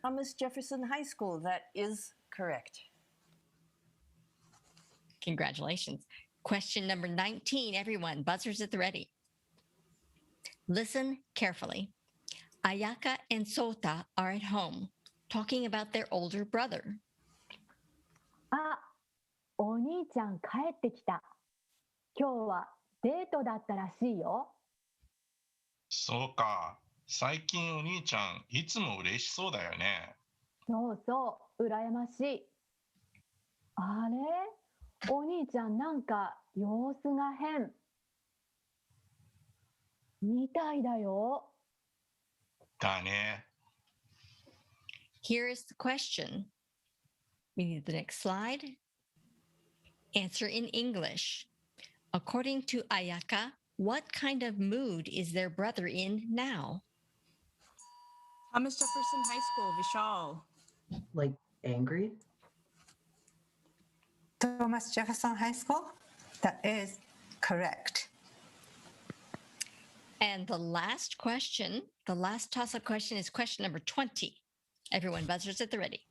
Thomas Jefferson High School, that is correct. Congratulations. Question number 19, everyone, buzzers at the ready. Listen carefully. Ayaka and Sota are at home talking about their older brother. あ、お兄ちゃん帰ってきた。今日はデートだったらしいよ。そうか。最近お兄ちゃんいつも嬉しそうだよね。そうそう、羨ましい。あれ、お兄ちゃんなんか様子が変。みたいだよ。だね。Here is the question. We need the next slide. Answer in English. According to Ayaka, what kind of mood is their brother in now? Thomas Jefferson High School, Vishal. Like angry? Thomas Jefferson High School, that is correct. And the last question, the last toss-up question is question number 20. Everyone, buzzers at the ready.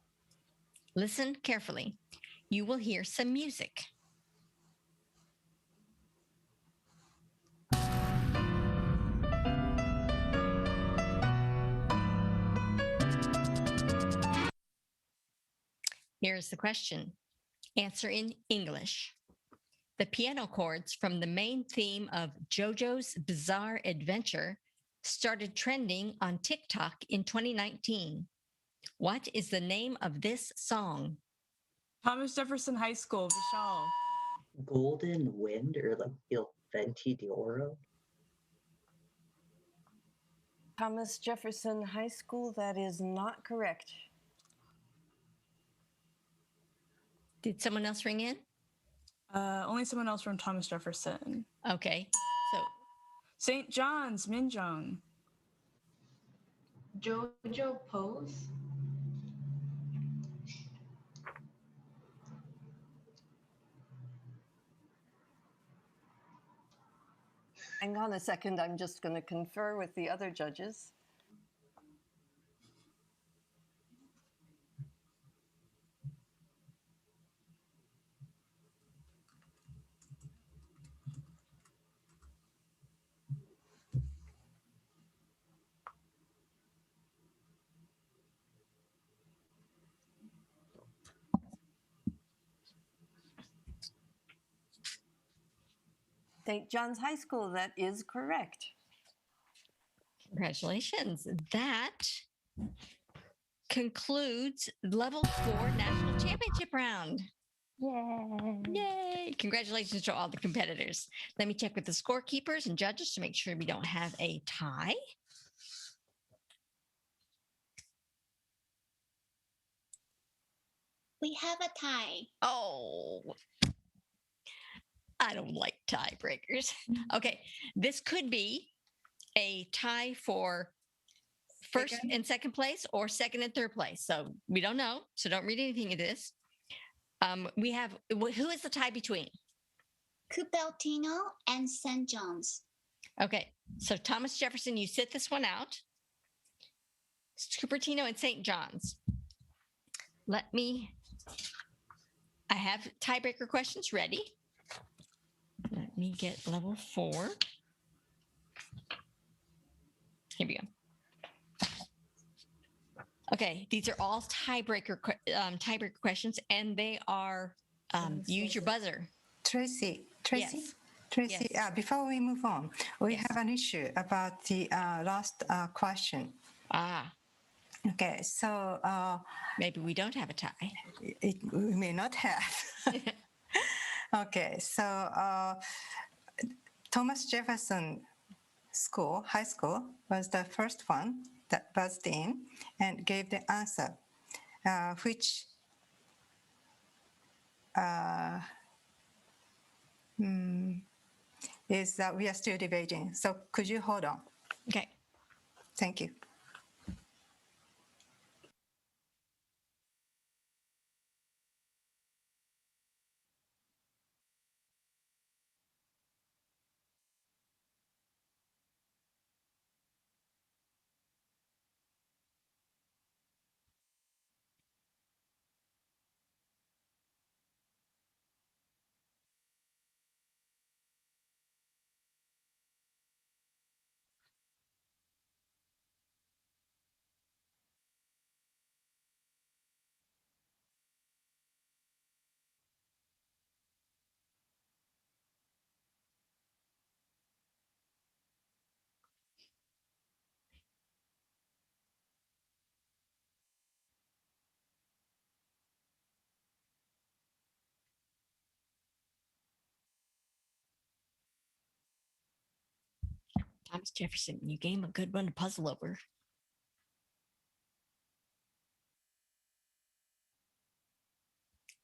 Listen carefully. You will hear some music. Here's the question. Answer in English. The piano chords from the main theme of JoJo's Bizarre Adventure started trending on TikTok in 2019. What is the name of this song? Thomas Jefferson High School, Vishal. Golden Wind or like Il Venti d'Oro? Thomas Jefferson High School, that is not correct. Did someone else ring in? Only someone else from Thomas Jefferson. Okay, so St. John's, Minjong. JoJo Pose. Hang on a second, I'm just going to confer with the other judges. St. John's High School, that is correct. congratulations. That concludes level 4 national championship round. Yay. Yay. Congratulations to all the competitors. Let me check with the scorekeepers and judges to make sure we don't have a tie. We have a tie. Oh, I don't like tiebreakers. Okay, this could be a tie for first and second place or second and third place. So we don't know. So don't read anything of this. We have, who is the tie between? Cupertino and St. John's. Okay, so Thomas Jefferson, you sit this one out. Cupertino and St. John's. I have tiebreaker questions ready. Let me get level 4. Here we go. Okay, these are all tiebreaker questions, and they are use your buzzer. Tracy, Yes. Tracy. Yes. Before we move on, we have an issue about the last question. Okay, so maybe we don't have a tie. We may not have. Okay, so Thomas Jefferson High School was the first one that buzzed in and gave the answer, which is that we are still debating. So could you hold on? Okay. Thank you. Thomas Jefferson, you gave him a good one to puzzle over.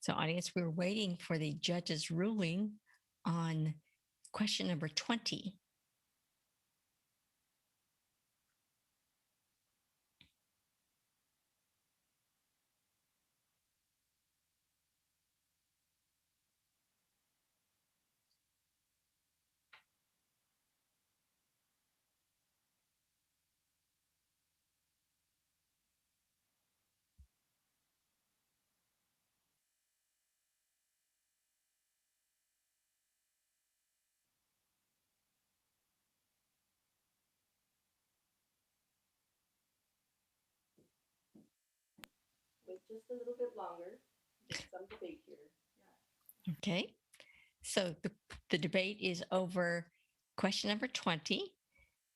So, audience, we're waiting for the judge's ruling on question number 20. Wait just a little bit longer. There's some debate here. Okay. So the debate is over question number 20.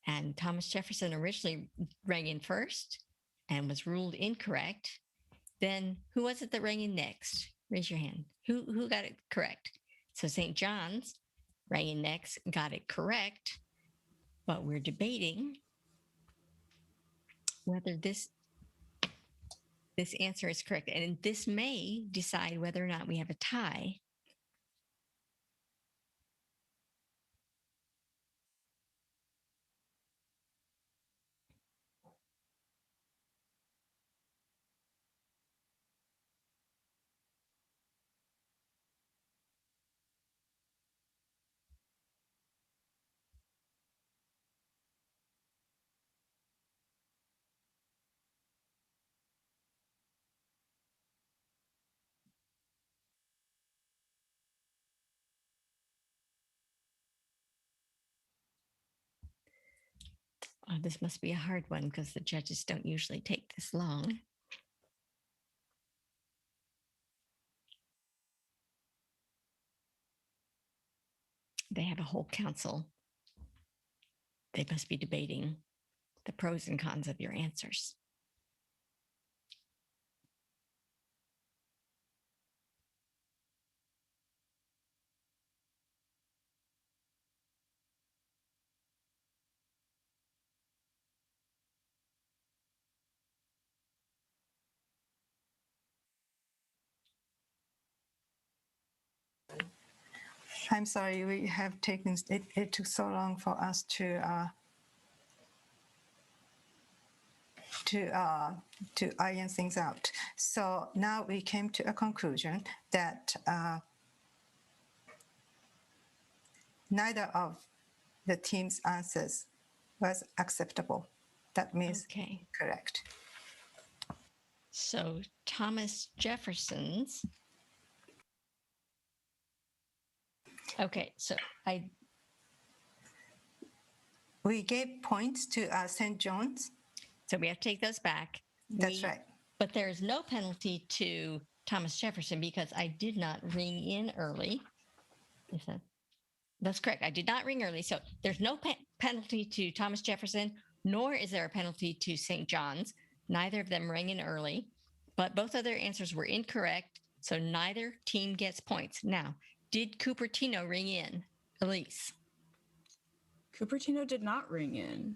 And Thomas Jefferson originally rang in first and was ruled incorrect. Then who was it that rang in next? Raise your hand. Who got it correct? So St. John's rang in next, got it correct. But we're debating whether this answer is correct. And this may decide whether or not we have a tie. Oh, this must be a hard one because the judges don't usually take this long. They have a whole council. They must be debating the pros and cons of your answers. I'm sorry, we have taken, it took so long for us to iron things out. So now we came to a conclusion that neither of the team's answers was acceptable. That means correct. So Thomas Jefferson's. Okay, so we gave points to St. John's. So we have to take those back. That's right. But there is no penalty to Thomas Jefferson because I did not ring in early. That's correct. I did not ring early. So there's no penalty to Thomas Jefferson, nor is there a penalty to St. John's. Neither of them rang in early, but both other answers were incorrect. So neither team gets points. Now, did Cupertino ring in? Elise? Cupertino did not ring in.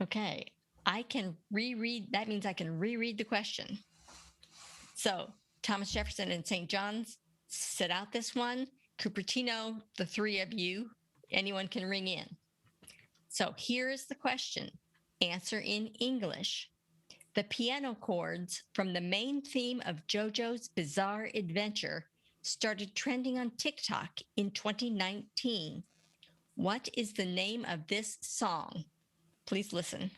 Okay. I can reread. That means I can reread the question. So Thomas Jefferson and St. John's sit out this one. Cupertino, the three of you, anyone can ring in. So here is the question. Answer in English. The piano chords from the main theme of JoJo's Bizarre Adventure started trending on TikTok in 2019. What is the name of this song? Please listen.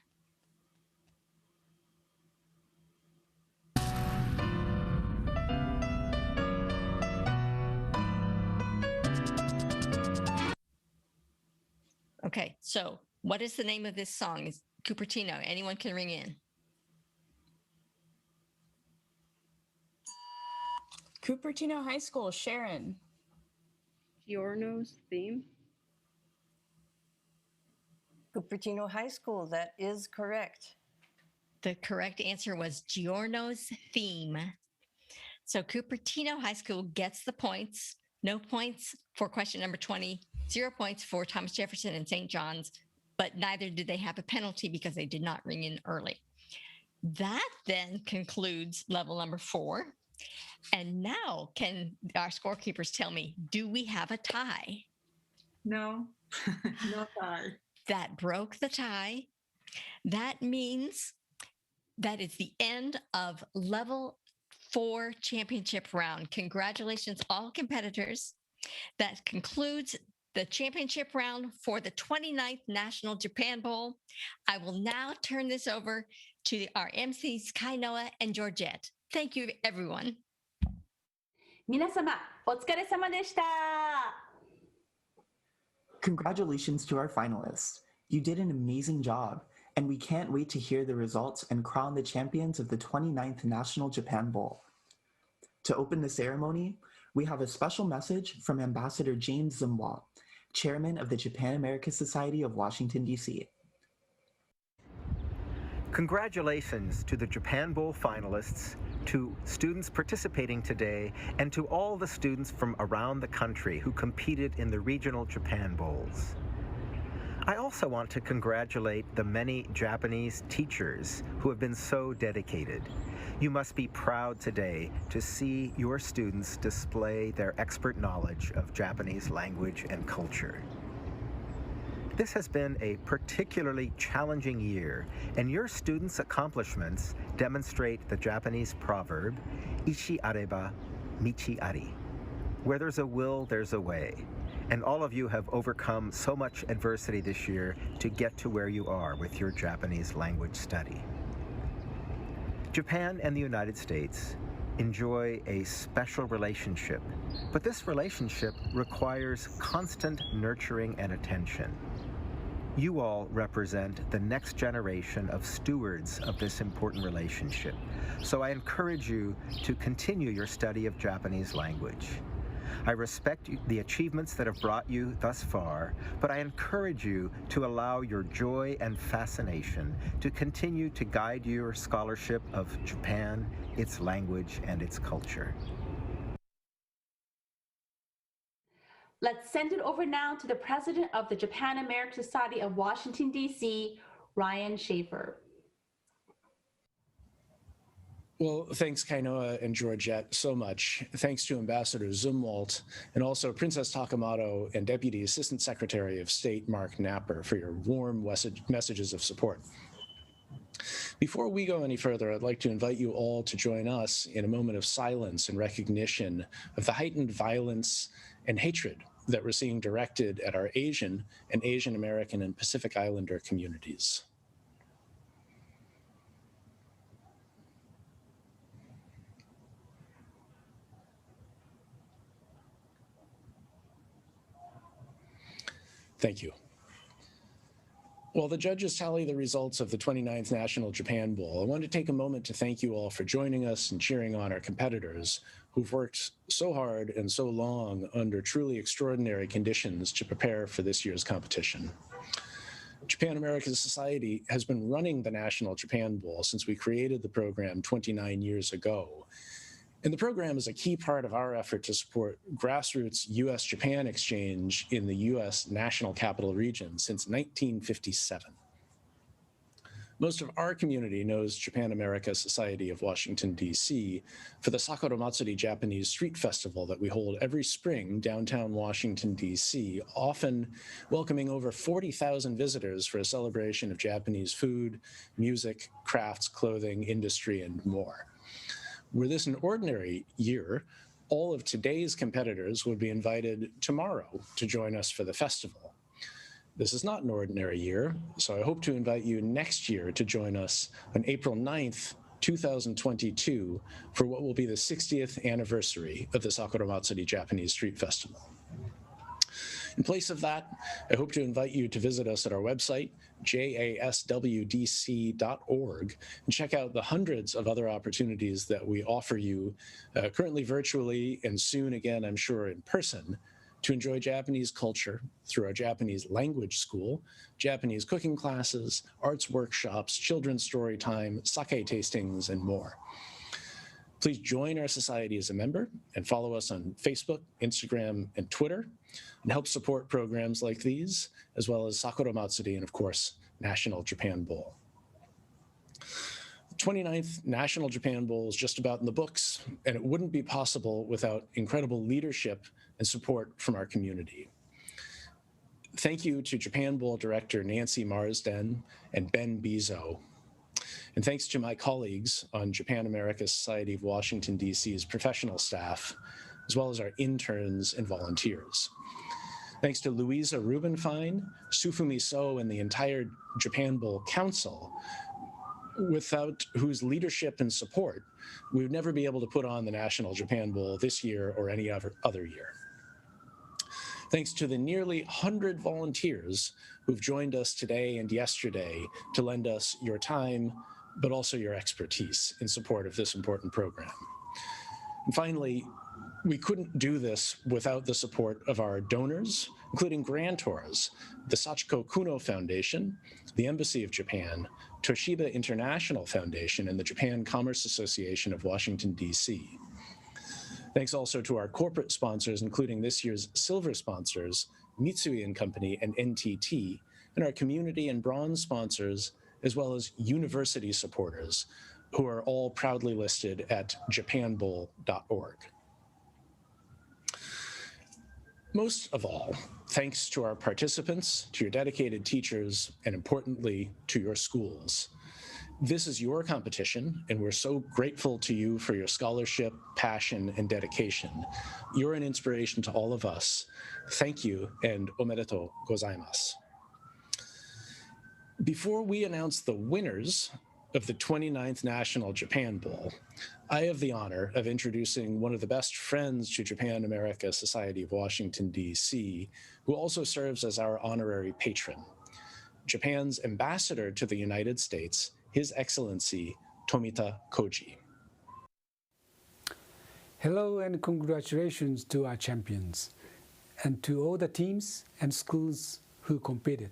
Okay, so what is the name of this song? Is Cupertino? Anyone can ring in. Cupertino High School, Sharon. Giorno's theme. Cupertino High School, that is correct. The correct answer was Giorno's theme. So Cupertino High School gets the points. No points for question number 20. 0 points for Thomas Jefferson and St. John's, but neither did they have a penalty because they did not ring in early. That then concludes level number 4. And now can our scorekeepers tell me, do we have a tie? No, no tie. That broke the tie. That means that is the end of level 4 championship round. Congratulations, all competitors. That concludes the championship round for the 29th National Japan Bowl. I will now turn this over to our MCs, Kainoa and Georgette. Thank you, everyone. 皆様、お疲れ様でした。 Congratulations to our finalists. You did an amazing job, and we can't wait to hear the results and crown the champions of the 29th National Japan Bowl. To open the ceremony, we have a special message from Ambassador James Zimwa, Chairman of the Japan-America Society of Washington, D.C. Congratulations to the Japan Bowl finalists, to students participating today, and to all the students from around the country who competed in the regional Japan Bowls. I also want to congratulate the many Japanese teachers who have been so dedicated. You must be proud today to see your students display their expert knowledge of Japanese language and culture. This has been a particularly challenging year, and your students' accomplishments demonstrate the Japanese proverb, Ichi areba, michi ari. Where there's a will, there's a way. And all of you have overcome so much adversity this year to get to where you are with your Japanese language study. Japan and the United States enjoy a special relationship, but this relationship requires constant nurturing and attention. You all represent the next generation of stewards of this important relationship, so I encourage you to continue your study of Japanese language. I respect the achievements that have brought you thus far, but I encourage you to allow your joy and fascination to continue to guide your scholarship of Japan, its language, and its culture. Let's send it over now to the president of the Japan-American Society of Washington, D.C., Ryan Schaefer. Well, thanks, Kainoa and Georgette, so much. Thanks to Ambassador Zumwalt and also Princess Takamoto and Deputy Assistant Secretary of State Mark Napper for your warm messages of support. Before we go any further, I'd like to invite you all to join us in a moment of silence and recognition of the heightened violence and hatred that we're seeing directed at our Asian and Asian American and Pacific Islander communities. Thank you. While the judges tally the results of the 29th National Japan Bowl, I want to take a moment to thank you all for joining us and cheering on our competitors who've worked so hard and so long under truly extraordinary conditions to prepare for this year's competition. Japan American Society has been running the National Japan Bowl since we created the program 29 years ago. And the program is a key part of our effort to support grassroots US-Japan exchange in the US National Capital Region since 1957. Most of our community knows Japan America Society of Washington, D.C. for the Sakura Matsuri Japanese Street Festival that we hold every spring downtown Washington, D.C., often welcoming over 40,000 visitors for a celebration of Japanese food, music, crafts, clothing, industry, and more. Were this an ordinary year, all of today's competitors would be invited tomorrow to join us for the festival. This is not an ordinary year, so I hope to invite you next year to join us on April 9th, 2022 for what will be the 60th anniversary of the Sakura Matsuri Japanese Street Festival. In place of that, I hope to invite you to visit us at our website, JASWDC.org, and check out the hundreds of other opportunities that we offer you currently virtually and soon again, I'm sure, in person, to enjoy Japanese culture through our Japanese language school, Japanese cooking classes, arts workshops, children's story time, sake tastings, and more. Please join our society as a member and follow us on Facebook, Instagram, and Twitter, and help support programs like these, as well as Sakura Matsuri and, of course, National Japan Bowl. The 29th National Japan Bowl is just about in the books, and it wouldn't be possible without incredible leadership and support from our community. Thank you to Japan Bowl Director Nancy Marsden and Ben Bezo. And thanks to my colleagues on Japan America Society of Washington, D.C.'s professional staff, as well as our interns and volunteers. Thanks to Louisa Rubenfein, Sufumi So, and the entire Japan Bowl Council, without whose leadership and support, we would never be able to put on the National Japan Bowl this year or any other year. Thanks to the nearly 100 volunteers who've joined us today and yesterday to lend us your time, but also your expertise in support of this important program. And finally, we couldn't do this without the support of our donors, including grantors, the Sachiko Kuno Foundation, the Embassy of Japan, Toshiba International Foundation, and the Japan Commerce Association of Washington, D.C. Thanks also to our corporate sponsors, including this year's silver sponsors, Mitsui & Company and NTT, and our community and bronze sponsors, as well as university supporters, who are all proudly listed at japanbowl.org. Most of all, thanks to our participants, to your dedicated teachers, and importantly, to your schools. This is your competition, and we're so grateful to you for your scholarship, passion, and dedication. You're an inspiration to all of us. Thank you, and omedetou gozaimasu. Before we announce the winners of the 29th National Japan Bowl, I have the honor of introducing one of the best friends to Japan America Society of Washington, D.C., who also serves as our honorary patron, Japan's ambassador to the United States, His Excellency Tomita Koji. Hello and congratulations to our champions and to all the teams and schools who competed.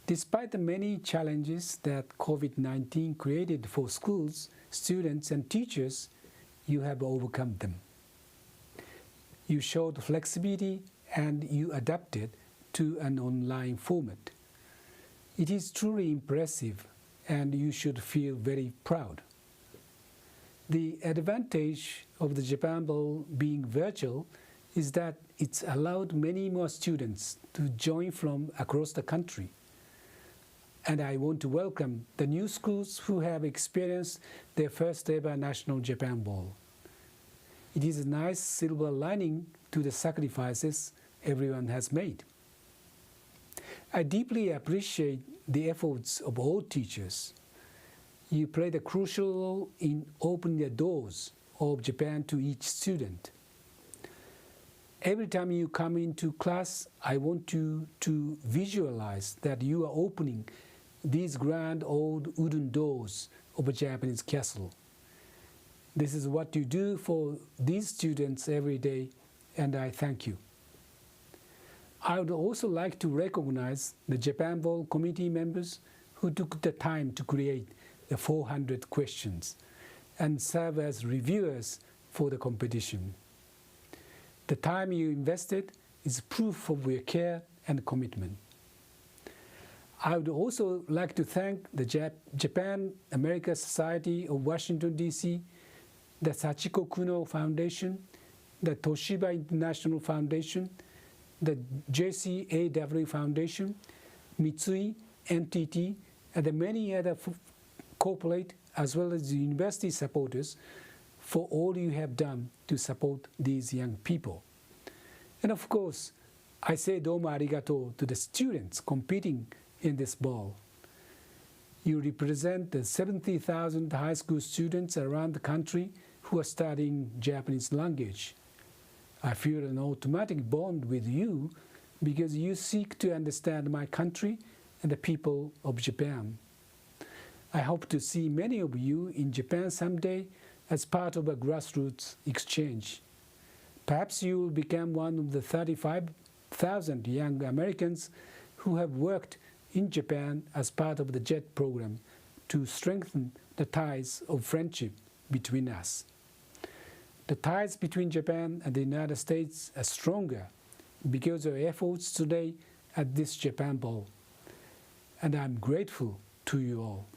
Despite the many challenges that COVID-19 created for schools, students, and teachers, you have overcome them. You showed flexibility and you adapted to an online format. It is truly impressive and you should feel very proud. The advantage of the Japan Bowl being virtual is that it's allowed many more students to join from across the country. And I want to welcome the new schools who have experienced their first ever National Japan Bowl. It is a nice silver lining to the sacrifices everyone has made. I deeply appreciate the efforts of all teachers. You played a crucial role in opening the doors of Japan to each student. Every time you come into class, I want you to visualize that you are opening these grand old wooden doors of a Japanese castle. This is what you do for these students every day, and I thank you. I would also like to recognize the Japan Bowl committee members who took the time to create the 400 questions and serve as reviewers for the competition. The time you invested is proof of your care and commitment. I would also like to thank the Japan America Society of Washington, D.C., the Sachiko Kuno Foundation, the Toshiba International Foundation, the JCAW Foundation, Mitsui, NTT, and the many other corporate as well as the university supporters for all you have done to support these young people. And of course, I say domo arigato to the students competing in this ball. You represent the 70,000 high school students around the country who are studying Japanese language. I feel an automatic bond with you because you seek to understand my country and the people of Japan. I hope to see many of you in Japan someday as part of a grassroots exchange. Perhaps you will become one of the 35,000 young Americans who have worked in Japan as part of the JET program to strengthen the ties of friendship between us. The ties between Japan and the United States are stronger because of efforts today at this Japan Bowl. And I'm grateful to you all.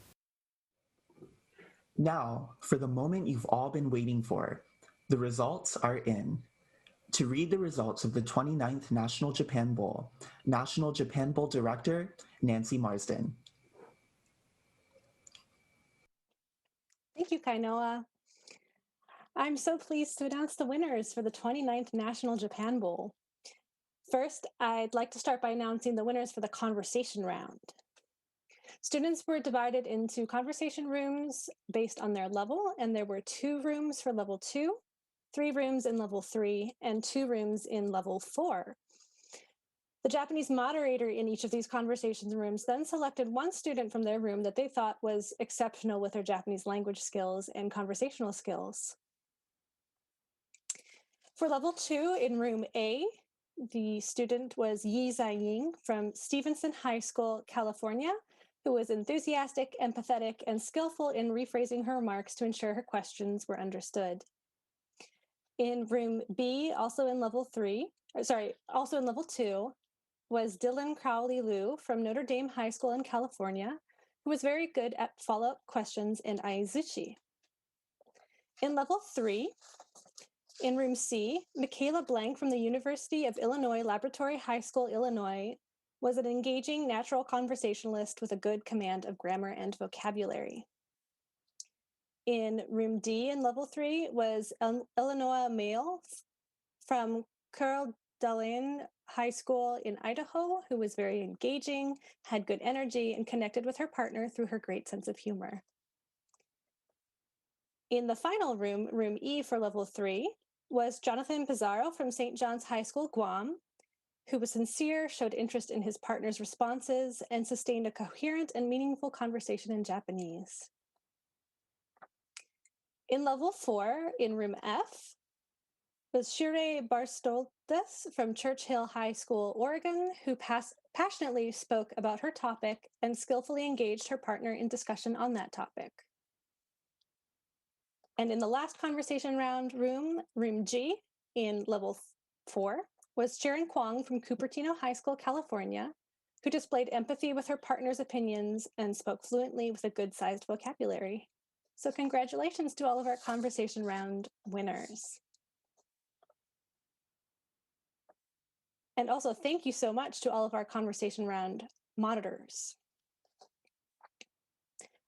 Now, for the moment you've all been waiting for. The results are in. To read the results of the 29th National Japan Bowl Director, Nancy Marsden. Thank you, Kainoa. I'm so pleased to announce the winners for the 29th National Japan Bowl. First, I'd like to start by announcing the winners for the conversation round. Students were divided into conversation rooms based on their level, and there were 2 rooms for level 2, 3 rooms in level 3, and 2 rooms in level 4. The Japanese moderator in each of these conversation rooms then selected one student from their room that they thought was exceptional with their Japanese language skills and conversational skills. For level 2 in room A, the student was Yi Zai-ying from Stevenson High School, California, who was enthusiastic, empathetic, and skillful in rephrasing her remarks to ensure her questions were understood. In room B, also in level 2, was Dylan Crowley-Liu from Notre Dame High School in California, who was very good at follow-up questions in Aizuchi. In level 3, in room C, Michaela Blank from the University of Illinois Laboratory High School, Illinois, was an engaging natural conversationalist with a good command of grammar and vocabulary. In room D in level 3 was Eleanor Mail from Coeur d'Alene High School in Idaho, who was very engaging, had good energy, and connected with her partner through her great sense of humor. In the final room, room E for level 3, was Jonathan Pizarro from St. John's High School, Guam, who was sincere, showed interest in his partner's responses, and sustained a coherent and meaningful conversation in Japanese. In level 4, in room F, was Shire Barstoltes from Churchill High School, Oregon, who passionately spoke about her topic and skillfully engaged her partner in discussion on that topic. And in the last conversation round room, room G, in level 4, was Sharon Kwong from Cupertino High School, California, who displayed empathy with her partner's opinions and spoke fluently with a good-sized vocabulary. So congratulations to all of our conversation round winners. And also thank you so much to all of our conversation round monitors.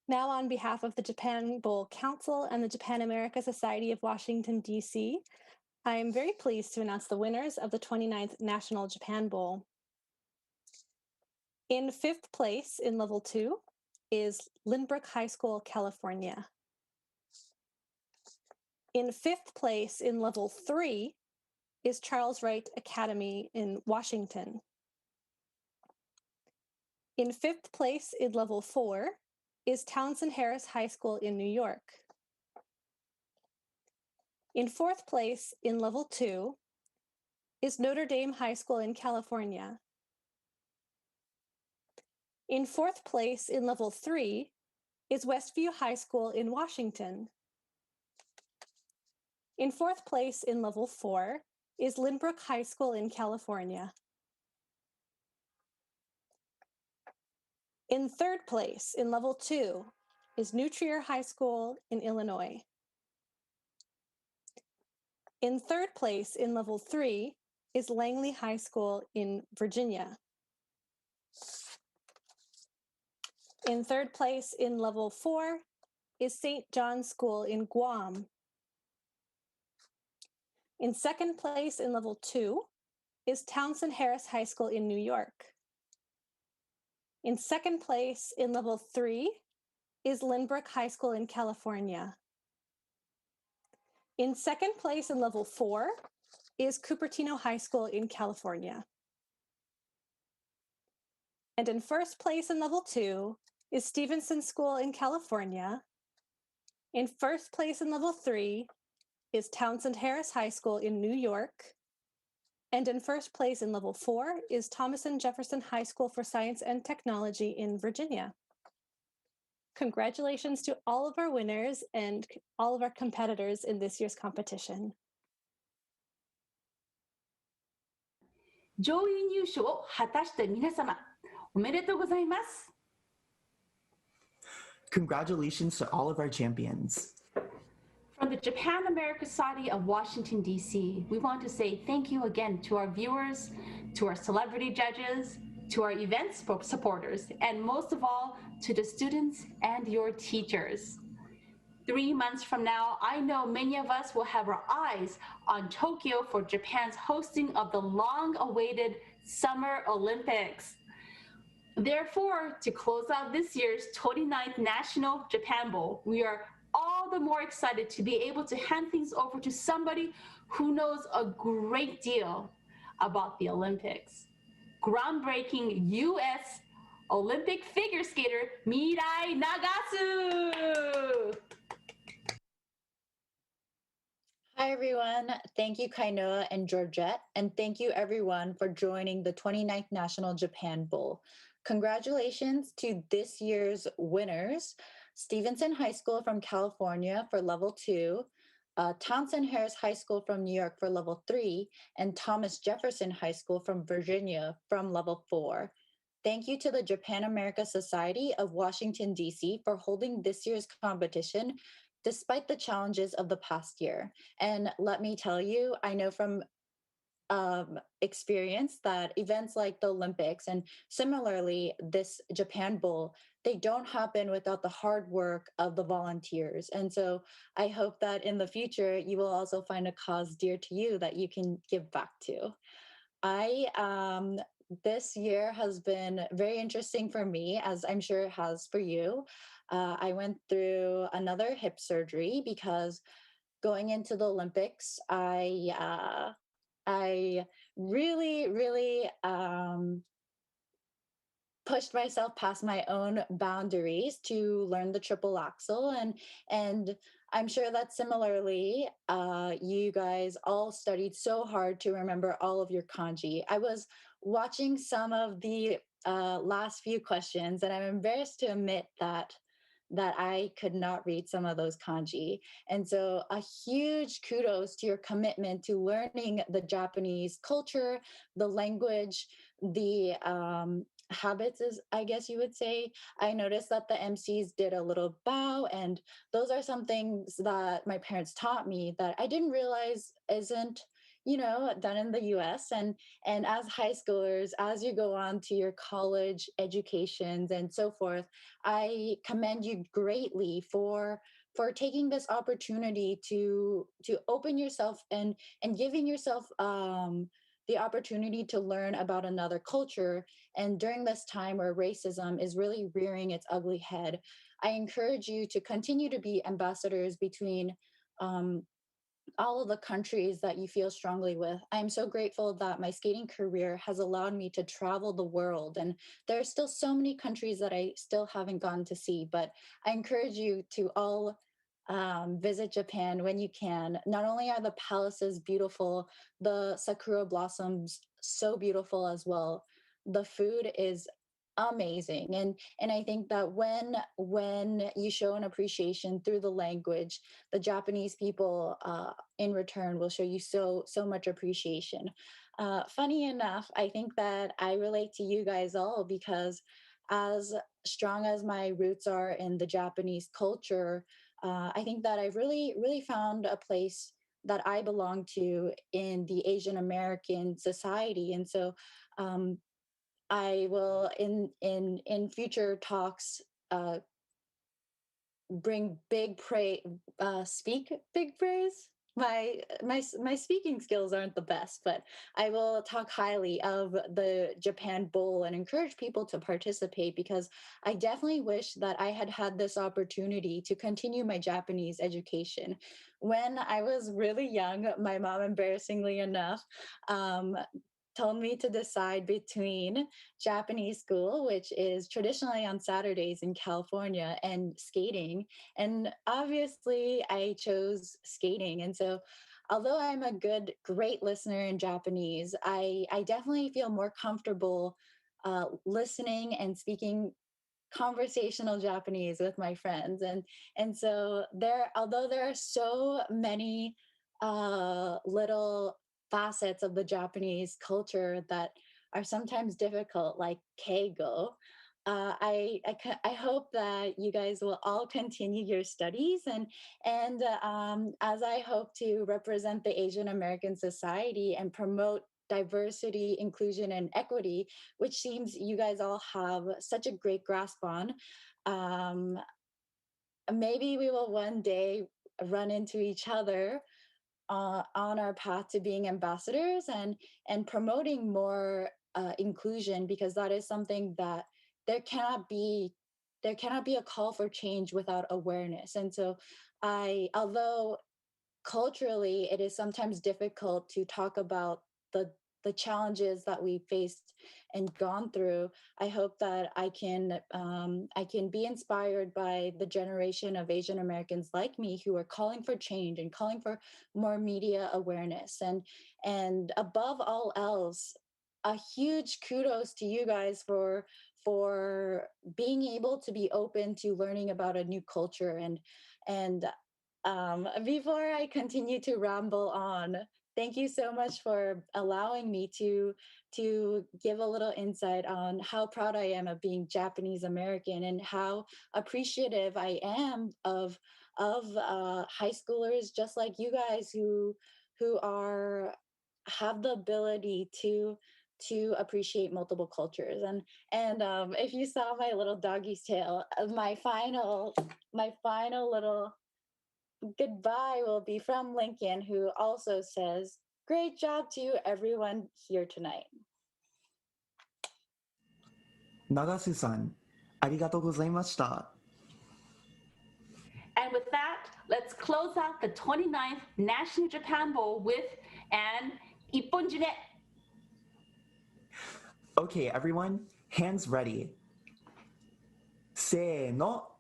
Now, on behalf of the Japan Bowl Council and the Japan America Society of Washington, D.C., I am very pleased to announce the winners of the 29th National Japan Bowl. In 5th place in level 2 is Lynbrook High School, California. In 5th place in level 3 is Charles Wright Academy in Washington. In 5th place in level 4 is Townsend Harris High School in New York. In 4th place in level 2 is Notre Dame High School in California. In 4th place in level 3 is Westview High School in Washington. In 4th place in level 4 is Lynbrook High School in California. In 3rd place in level 2 is New Trier High School in Illinois. In 3rd place in level 3 is Langley High School in Virginia. In 3rd place in level 4 is St. John's School in Guam. In 2nd place in level 2 is Townsend Harris High School in New York. In 2nd place in level 3 is Lynbrook High School in California. In 2nd place in level 4 is Cupertino High School in California. And in 1st place in level 2 is Stevenson School in California. In 1st place in level 3 is Townsend Harris High School in New York. And in 1st place in level 4 is Thomas and Jefferson High School for Science and Technology in Virginia. Congratulations to all of our winners and all of our competitors in this year's competition. 上位入賞を果たした皆様、おめでとうございます。Congratulations to all of our champions. From the Japan America Society of Washington, D.C., we want to say thank you again to our viewers, to our celebrity judges, to our events supporters, and most of all, to the students and your teachers. 3 months from now, I know many of us will have our eyes on Tokyo for Japan's hosting of the long-awaited Summer Olympics. Therefore, to close out this year's 29th National Japan Bowl, we are all the more excited to be able to hand things over to somebody who knows a great deal about the Olympics. Groundbreaking U.S. Olympic figure skater, Mirai Nagasu! Hi, everyone. Thank you, Kainoa and Georgette, and thank you, everyone, for joining the 29th National Japan Bowl. Congratulations to this year's winners, Stevenson High School from California for level 2, Townsend Harris High School from New York for level 3, and Thomas Jefferson High School from Virginia from level 4. Thank you to the Japan America Society of Washington, D.C. for holding this year's competition despite the challenges of the past year. And let me tell you, I know from experience that events like the Olympics and similarly this Japan Bowl, they don't happen without the hard work of the volunteers. And so I hope that in the future, you will also find a cause dear to you that you can give back to. This year has been very interesting for me, as I'm sure it has for you. I went through another hip surgery because going into the Olympics, I really pushed myself past my own boundaries to learn the triple axel, and I'm sure that similarly, you guys all studied so hard to remember all of your kanji. I was watching some of the last few questions, and I'm embarrassed to admit that I could not read some of those kanji. And so a huge kudos to your commitment to learning the Japanese culture, the language, the habits, is I guess you would say. I noticed that the MCs did a little bow, and those are some things that my parents taught me that I didn't realize isn't, done in the US. And as high schoolers, as you go on to your college educations and so forth, I commend you greatly for taking this opportunity to open yourself and giving yourself the opportunity to learn about another culture. And during this time where racism is really rearing its ugly head, I encourage you to continue to be ambassadors between um, all of the countries that you feel strongly with. I'm so grateful that my skating career has allowed me to travel the world. And there are still so many countries that I still haven't gotten to see, but I encourage you to all visit Japan when you can. Not only are the palaces beautiful, the sakura blossoms so beautiful as well. The food is amazing, and I think that when you show an appreciation through the language, the Japanese people in return will show you so much appreciation. Funny enough, I think that I relate to you guys all because as strong as my roots are in the Japanese culture, I think that I've really found a place that I belong to in the Asian American society. And so I will in future talks bring big praise, speak big praise. My speaking skills aren't the best, but I will talk highly of the Japan Bowl and encourage people to participate, because I definitely wish that I had had this opportunity to continue my Japanese education. When I was really young, my mom, embarrassingly enough, told me to decide between Japanese school, which is traditionally on Saturdays in California, and skating. And obviously, I chose skating. And so, although I'm a great listener in Japanese, I definitely feel more comfortable listening and speaking conversational Japanese with my friends. And so although there are so many little facets of the Japanese culture that are sometimes difficult, like keigo. I hope that you guys will all continue your studies, and as I hope to represent the Asian American society and promote diversity, inclusion, and equity, which seems you guys all have such a great grasp on. Um, Maybe we will one day run into each other on our path to being ambassadors and promoting more inclusion, because that is something that there cannot be there cannot be a call for change without awareness. And so although culturally it is sometimes difficult to talk about the challenges that we faced and gone through, I hope that I can be inspired by the generation of Asian Americans like me who are calling for change and calling for more media awareness. And above all else, a huge kudos to you guys for being able to be open to learning about a new culture. And before I continue to ramble on, thank you so much for allowing me to give a little insight on how proud I am of being Japanese American, and how appreciative I am of high schoolers just like you guys who have the ability to appreciate multiple cultures. And if you saw my little doggy's tail, my final little goodbye will be from Lincoln, who also says, "Great job to everyone here tonight." Nagasu-san, arigatou gozaimashita. And with that, let's close out the 29th National Japan Bowl with an Ipponjine. Okay, everyone, hands ready. Se no.